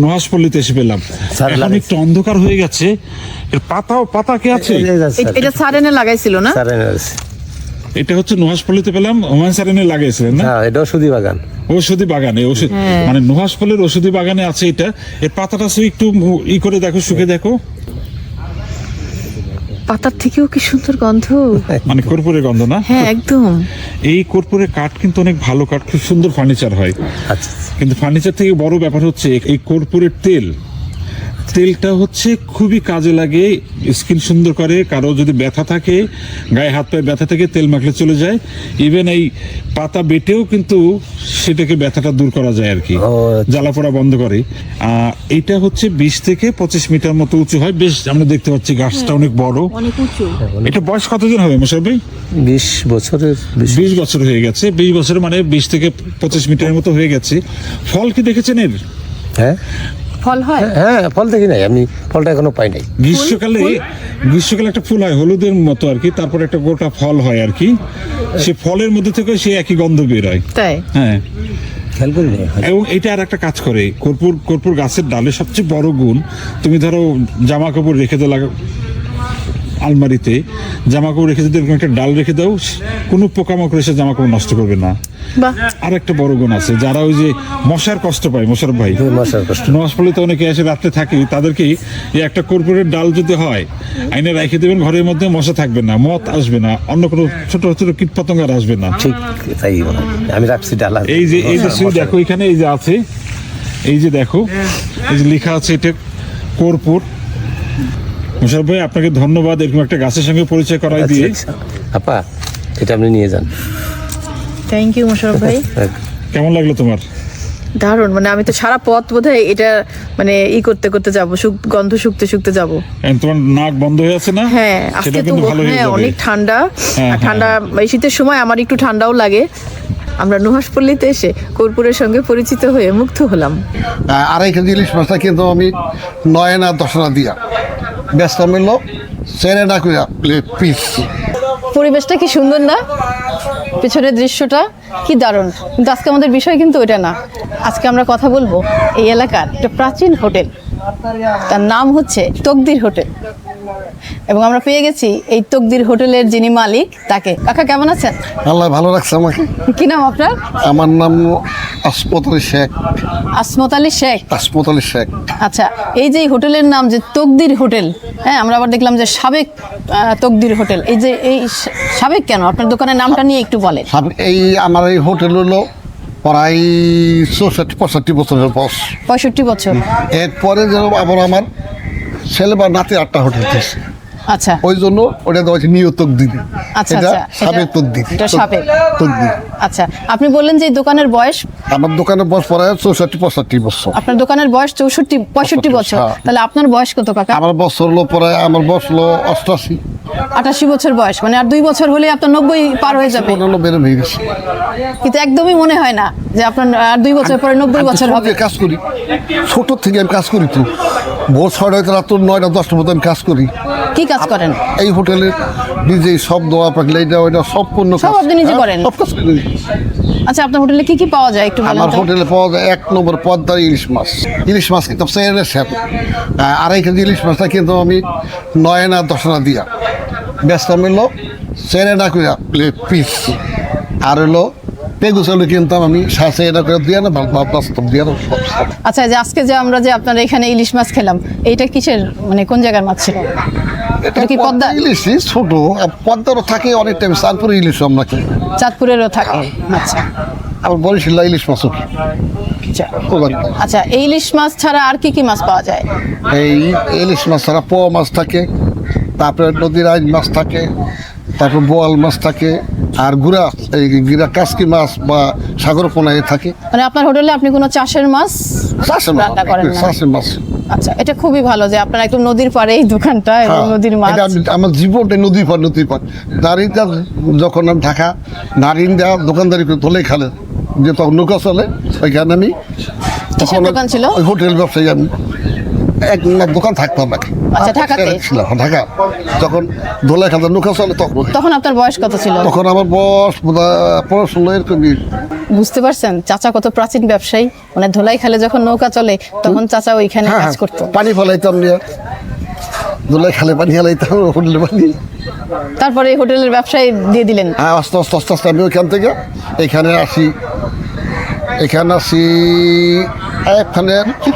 A: নুহাসপল্লীতে এসে পেলাম। এখন একটু অন্ধকার হয়ে গেছে। এর পাতা কি আছে?
H: এটা সারেনে লাগাইছিল না?
A: এটা হচ্ছে নুহাসপল্লীতে পেলাম, হুমায়ুন সারেনে লাগাইছিলেন না?
M: হ্যাঁ, এটা ওষুধি বাগান।
A: ঔষধি বাগানে, মানে নুহাসপল্লীর ঔষধি বাগানে আছে এটা। এর পাতাটা একটু ই করে দেখো, শুকে দেখো,
H: পাতার থেকেও কি সুন্দর গন্ধ,
A: মানে কর্পূরের গন্ধ না?
H: হ্যাঁ একদম।
A: এই কর্পূরের কাঠ কিন্তু অনেক ভালো কাঠ, খুব সুন্দর ফার্নিচার হয়।
M: আচ্ছা,
A: কিন্তু ফার্নিচার থেকে বড় ব্যাপার হচ্ছে এই কর্পূরের তেলটা হচ্ছে খুবই কাজে লাগে, স্কিন সুন্দর করে। কারো যদি ব্যথা থাকে, গায়ে হাত পায়ে ব্যথা থাকে, তেল মাখলে চলে যায়। ইভেন এই পাতা বেটেও কিন্তু সেটাকে ব্যথাটা দূর করা যায় আর কি, জ্বালা পোড়া বন্ধ করে। এটা হচ্ছে 20 থেকে 25 মিটার মতো উঁচু হয়, বেশ আমরা দেখতে পাচ্ছি গাছটা অনেক বড়,
H: অনেক উঁচু।
A: এটা বয়স কতদিন হবে মোশাররফ ভাই?
M: 20 বছরের
A: 20 বছর হয়ে গেছে। 20 বছর মানে 20 থেকে 25 মিটারের মতো হয়ে গেছে। ফল কি দেখেছেন এর?
M: হ্যাঁ,
H: ফল হয়?
M: হ্যাঁ, ফল দেখি নাই আমি, ফলটা এখনো পাই নাই।
A: গ্রীষ্মকালে একটা ফুল হয় হলুদের মতো আর কি, তারপর একটা গোটা ফল হয় আর কি। সে ফলের মধ্যে থেকে সে একই গন্ধ বের হয়।
H: তাই?
A: হ্যাঁ,
M: খেয়াল করি নাই।
A: এবং এটা আর একটা কাজ করে, কর্পূর গাছের ডালের সবচেয়ে বড় গুণ, তুমি ধরো জামা কাপড় রেখে দাও আলমারিতে, জামা কাপড় রেখে যদি এরকম একটা ডাল রেখে দাও, কোনো পোকামাকড় এসে জামা কাপড় নষ্ট করবে না। আর একটা বড় গুণ আছে, যারা ওই যে মশার কষ্ট পায়, মোশাররফ ভাই,
M: মশার কষ্ট,
A: নোয়াসপল্লীতে অনেকে এসে রাত্রে থাকে, তাদেরকে এই একটা কর্পূরের ডাল যদি হয়, আইনে রেখে দেবেন, ঘরের মধ্যে মশা থাকবে না, মত আসবে না, অন্য কোনো ছোট ছোট কীট পতঙ্গ আর আসবে না।
M: ঠিক তাই আমি রাখছি ডাল।
A: এই যে দেখো এখানে এই যে আছে, এই যে দেখো, এই যে লেখা আছে, এটা কর্পূর। মোশাররফ ভাই, আপনাকে ধন্যবাদ এরকম একটা গাছের সঙ্গে পরিচয় করাই দিয়ে।
M: আপা, এটা আপনি নিয়ে যান।
H: থ্যাংক ইউ মোশাররফ ভাই।
A: কেমন লাগলো তোমার?
H: দারুণ, মানে আমি তো সারা পথ বোধহয় এটা মানে করতে করতে যাবো, গন্ধ শুকতে যাবো।
A: তোমার নাক বন্ধ হয়ে আছে না?
H: হ্যাঁ, আজকে তো হ্যাঁ অনেক ঠান্ডা, ঠান্ডা এই শীতের সময় আমার একটু ঠান্ডাও লাগে। আমরা নুহাসপল্লীতে এসে কর্পূরের সঙ্গে পরিচিত হয়ে মুগ্ধ হলাম।
N: 2.5 কেজি ইলিশ মাছটা কিন্তু আমি 9 না 10 না দিয়া ব্যস্ত মিলল 4 না করে পিস।
H: পরিবেশটা কি সুন্দর না, পেছনের দৃশ্যটা কি দারুণ। কিন্তু আজকে আমাদের বিষয় কিন্তু ওটা না। আজকে আমরা কথা বলবো এই এলাকার একটা প্রাচীন হোটেল, তার নাম হচ্ছে তকদির হোটেল, এবং আমরা পেয়ে গেছি এই তকদির হোটেলের যিনি মালিক তাকে। কাকা কেমন আছেন?
N: আল্লাহ ভালো রাখছে আমাকে।
H: কি নাম আপনার?
N: আমার নাম আসমত আলী শেখ।
H: আসমত আলী শেখ?
N: আসমত আলী শেখ।
H: আচ্ছা, এই যে হোটেলের নাম যে তকদির হোটেল, হ্যাঁ আমরা আবার দেখলাম যে সাবেক তকদির হোটেল, এই যে এই সাবেক কেন? আপনার দোকানের নামটা নিয়ে একটু বলেন।
N: এই আমার এই হোটেল হলো প্রায় 64-65 বছরের বয়স।
H: 65 বছর।
N: এরপরে যেন আবার আমার ছেলে বা নাতি 8টা হোটেল দিয়েছে।
H: আচ্ছা,
N: ওই জন্য ওটা দেওয়া হচ্ছে নিউ তকদির।
H: আচ্ছা,
N: এটা সাবেক তকদির।
H: এটা সাবেক
N: তকদির।
H: আচ্ছা, আপনি বললেন যে এই দোকানের বয়স?
N: আমার দোকানের বয়স প্রায় 64-65 বছর।
H: আপনার দোকানের বয়স 64-65 বছর। তাহলে আপনার বয়স কত কাকা?
N: আমার বছর হলো প্রায়, আমার বয়স হলো 88।
H: 88 বছর বয়স, মানে আর 2 বছর হলে আপনার 90 পার হয়ে যাবে। কিন্তু একদমই মনে হয় না যে আপনার আর 2 বছর পরে 90 বছর হবে।
N: কাজ করি, ছোট থেকে আমি কাজ করি, তো ভোর 6টা রাত 9টা 10টার মতো আমি কাজ করি।
H: কি কাজ করেন?
N: এই হোটেলে নিজেই সব দেওয়া ধোয়া পাকলে এটা ওইটা সম্পূর্ণ
F: সব আপনি নিজে করেন?
N: সব কাজ করে দিই।
F: আচ্ছা, আপনার হোটেলে কি কি পাওয়া যায় একটু বলেন
N: আমার
F: তো?
N: হোটেলে পাওয়া যায় 1 নম্বর পদ্মার ইলিশ মাছ। ইলিশ মাছ কিন্তু সেরের সাথে 2.5 কেজি ইলিশ মাছটা কিন্তু আমি 9 আনা 10 আনা দিয়া ব্যস্তাম হলো 4 আনা করে পিস, আর হলো পেগুচালু কিনতাম আমি 7 আনা করে দিয়ে না বাস্তব দিয়ে না।
F: আচ্ছা, যে আজকে যে আমরা যে আপনার এখানে ইলিশ মাছ খেলাম, এইটা কিসের মানে কোন জায়গার মাছ ছিল?
N: এটা
F: কি পদ্মা?
N: ইলিশই ছোট, আর পদ্মারও থাকে অনেক টাইম, চাঁদপুরে ইলিশ আমরা খাই,
F: চাঁদপুরেরও থাকে। আচ্ছা
N: আবার বরিশাল ইলিশ মাছও খাই।
F: আচ্ছা, এই ইলিশ মাছ ছাড়া আর কি কি মাছ পাওয়া যায়?
N: এই ইলিশ মাছ ছাড়া পোয়া মাছ থাকে, তারপরে নদীর আইন মাছ থাকে, তারপর বোয়াল মাছ থাকে, আর গুড়া এই গিরা কাসকি মাছ বা সাগর পোনায় থাকে।
F: মানে আপনার হোটেলে আপনি কোনো চাষের মাছ রান্না করেন না?
N: চাষের মাছ।
F: আচ্ছা, এটা খুবই ভালো যে আপনার একদম নদীর পাড়ে এই দোকানটা এবং নদীর মাছ।
N: আমার জীবনটা নদীর পার। নারীরা যখন আমি ঢাকা নারীরা দোকানদারি করে তোলে খালে, যে তখন নৌকা চলে, ওইখানে আমি
F: কিসের দোকান ছিল?
N: ওই হোটেল ব্যবসায়ী আমি এক দোকান থাকতাম নাকি।
F: আচ্ছা, ঢাকাতে
N: ছিলাম, ঢাকা যখন দোলাই খালে নৌকা চলে তখন।
F: তখন আপনার বয়স কত ছিল?
N: তখন আমার বয়স 15-16 এরকম।
F: বুঝতে পারছেন চাচা কত প্রাচীন ব্যবসায়ী, মানে ধোলাই খালে যখন নৌকা চলে তখন চাচা ওইখানে কাজ করতো।
N: পানি ফেলাইতাম নিয়ে, ধোলাই খালে পানি ফেলাইতাম, হোটেলে পানি।
F: তারপরে এই হোটেলের ব্যবসায় দিয়ে দিলেন?
N: হ্যাঁ, আস্তে আস্তে আস্তে আস্তে আমি ওইখান থেকে এখানে আসি। এখানে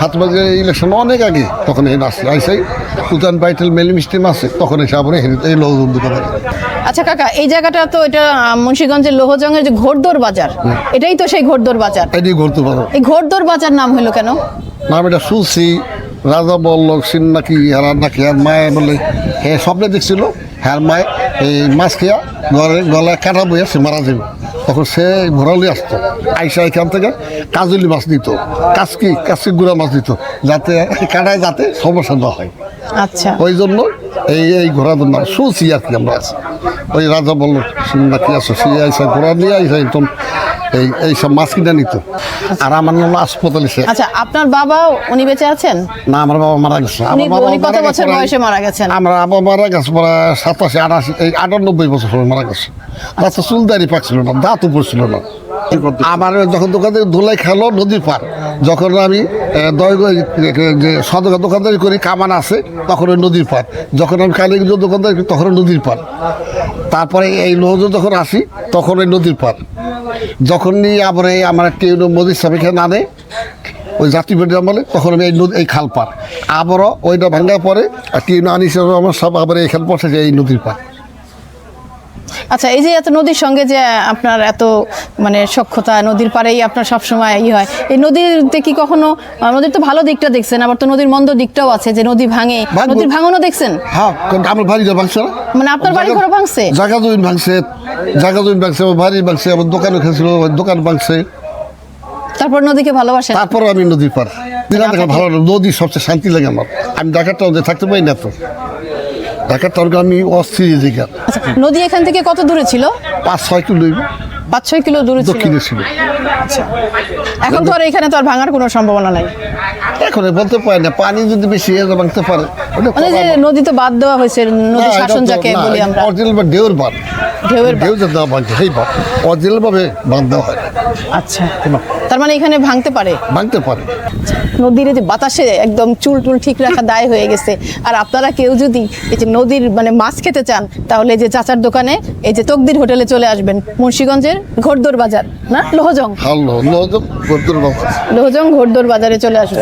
N: হাতবাজে ইলেকশন অনেক আগে, তখন এখানে আসি আইসাই সুতান বাইটেল মেলি মিষ্টি মাছ, তখন এসে আবার এই লোকজন দোকানে।
F: আচ্ছা কাকা, এই জায়গাটা তো এটা মুন্সিগঞ্জের লোহজংয়ের যে ঘোড়দৌড় বাজার, এটাই তো সেই ঘোড়দৌড় বাজার।
N: এটি ঘুরতে পারো।
F: এই ঘোড়দৌড় বাজার নাম হলো কেন?
N: নাম এটা শুনছি, রাজা বলল সিন নাকি হারা নাকি আর মায়ে বলে হ্যাঁ স্বপ্নে দেখছিল, হ্যাঁ মায় এই মাছ খেয়া গলায় কাটা বইয়া সে মারা যাবে, তখন সে ঘোরালি আসতো, আইসা এখান থেকে কাজলি মাছ দিত, কাজকি গুঁড়া মাছ দিত, যাতে কাটায় যাতে সমস্যা না হয়।
F: আচ্ছা,
N: ওই জন্য এই ঘোড়াদের নাম শুনছি আর কি আমরা। ওই রাজা বললো সিন নাকি আসো, সে আইসা ঘোড়া নিয়ে আইসা একদম এইসব মাছ কিনে নিত। আর আমার নাম হাসপাতালে।
F: আচ্ছা, আপনার বাবা উনি বেঁচে আছেন?
N: না, আমার বাবা মারা গেছে।
F: উনি কত বছর বয়সে মারা গেছেন?
N: আমার বাবা মারা গেছে প্রায় 87-88 বছর সময় মারা গেছে। তাতে চুলদারি পাকছিল না, দাঁতও পড়ছিল না। আমার যখন দোকানদারি ধুলাই খেলো নদীর পার, যখন আমি সদর দোকানদারি করি কামান আছে, তখন ওই নদীর পার। যখন আমি কালীগঞ্জ দোকানদারি করি তখন নদীর পার। তারপরে এই লোহজন যখন আসি তখন ওই নদীর পার। যখন নিয়ে আবার আমার একটি মদির সাহেব এখানে আনে ওই যাত্রী বেডে আমলে, তখন আমি এই খাল পার। আবারও ওইটা ভাঙ্গা পরে একটি আনিস আমার সব আবার এখানে পৌঁছে যায় এই নদীর পার।
F: আচ্ছা, এই যে এত নদীর সঙ্গে যে আপনার এত মানে সখ্যতা, নদীর পাড়েই আপনার সবসময় হয়, এই নদীতে কি কখনো, নদীর তো ভালো দিকটা দেখছেন, আবার তো নদীর মন্দ দিকটাও আছে, যে নদী ভাঙে, নদীর ভাঙনও দেখছেন?
N: হ্যাঁ, আমার বাড়ি ভাঙছে না,
F: মানে আপনার বাড়ি ঘর ভাঙছে?
N: জায়গা জমিন ভাঙছে, আমার বাড়ি ভাঙছে, আমার দোকানে খেয়েছিল, দোকান ভাঙছে।
F: তারপর নদীকে ভালোবাসেন?
N: তারপর আমি নদীর পার ভালো, নদী সবচেয়ে শান্তি লাগে আমার। আমি ঢাকার টাউনে থাকতে পারি না, তো ঢাকার টাউনে আমি অস্থির জায়গা।
F: নদী এখান থেকে কত দূরে ছিল?
N: 5-6 কিলো।
F: 5-6 কিলো দূরে
N: দক্ষিণে ছিল।
F: আচ্ছা, এখন তো আর এখানে তো আর ভাঙার কোনো সম্ভাবনা নাই।
N: এখন বলতে পারি না, পানি যদি বেশি ভাঙতে পারে।
F: মানে যে নদী তো বাদ দেওয়া হয়েছে, নদী শাসন যাকে বলি আমরা,
N: অরিজিনাল বা ঢেউর বাঁধ, ঢেউ যে দেওয়া ভাঙছে সেই বাঁধ, অরিজিনাল ভাবে বাঁধ দেওয়া হয়।
F: আচ্ছা, তার মানে এখানে ভাঙতে পারে?
N: ভাঙতে পারে।
F: নদীর যে বাতাসে একদম চুল ঠিক রাখা দায় হয়ে গেছে। আর আপনারা কেউ যদি এই যে নদীর মানে মাছ খেতে চান, তাহলে যে চাচার দোকানে, এই যে তকদির হোটেলে চলে আসবেন, মুন্সিগঞ্জের ঘোড়দৌড় বাজার না লোহজং,
N: লোহজং ঘোড়দৌড়
F: ঘোড়দৌড় বাজারে চলে আসবেন।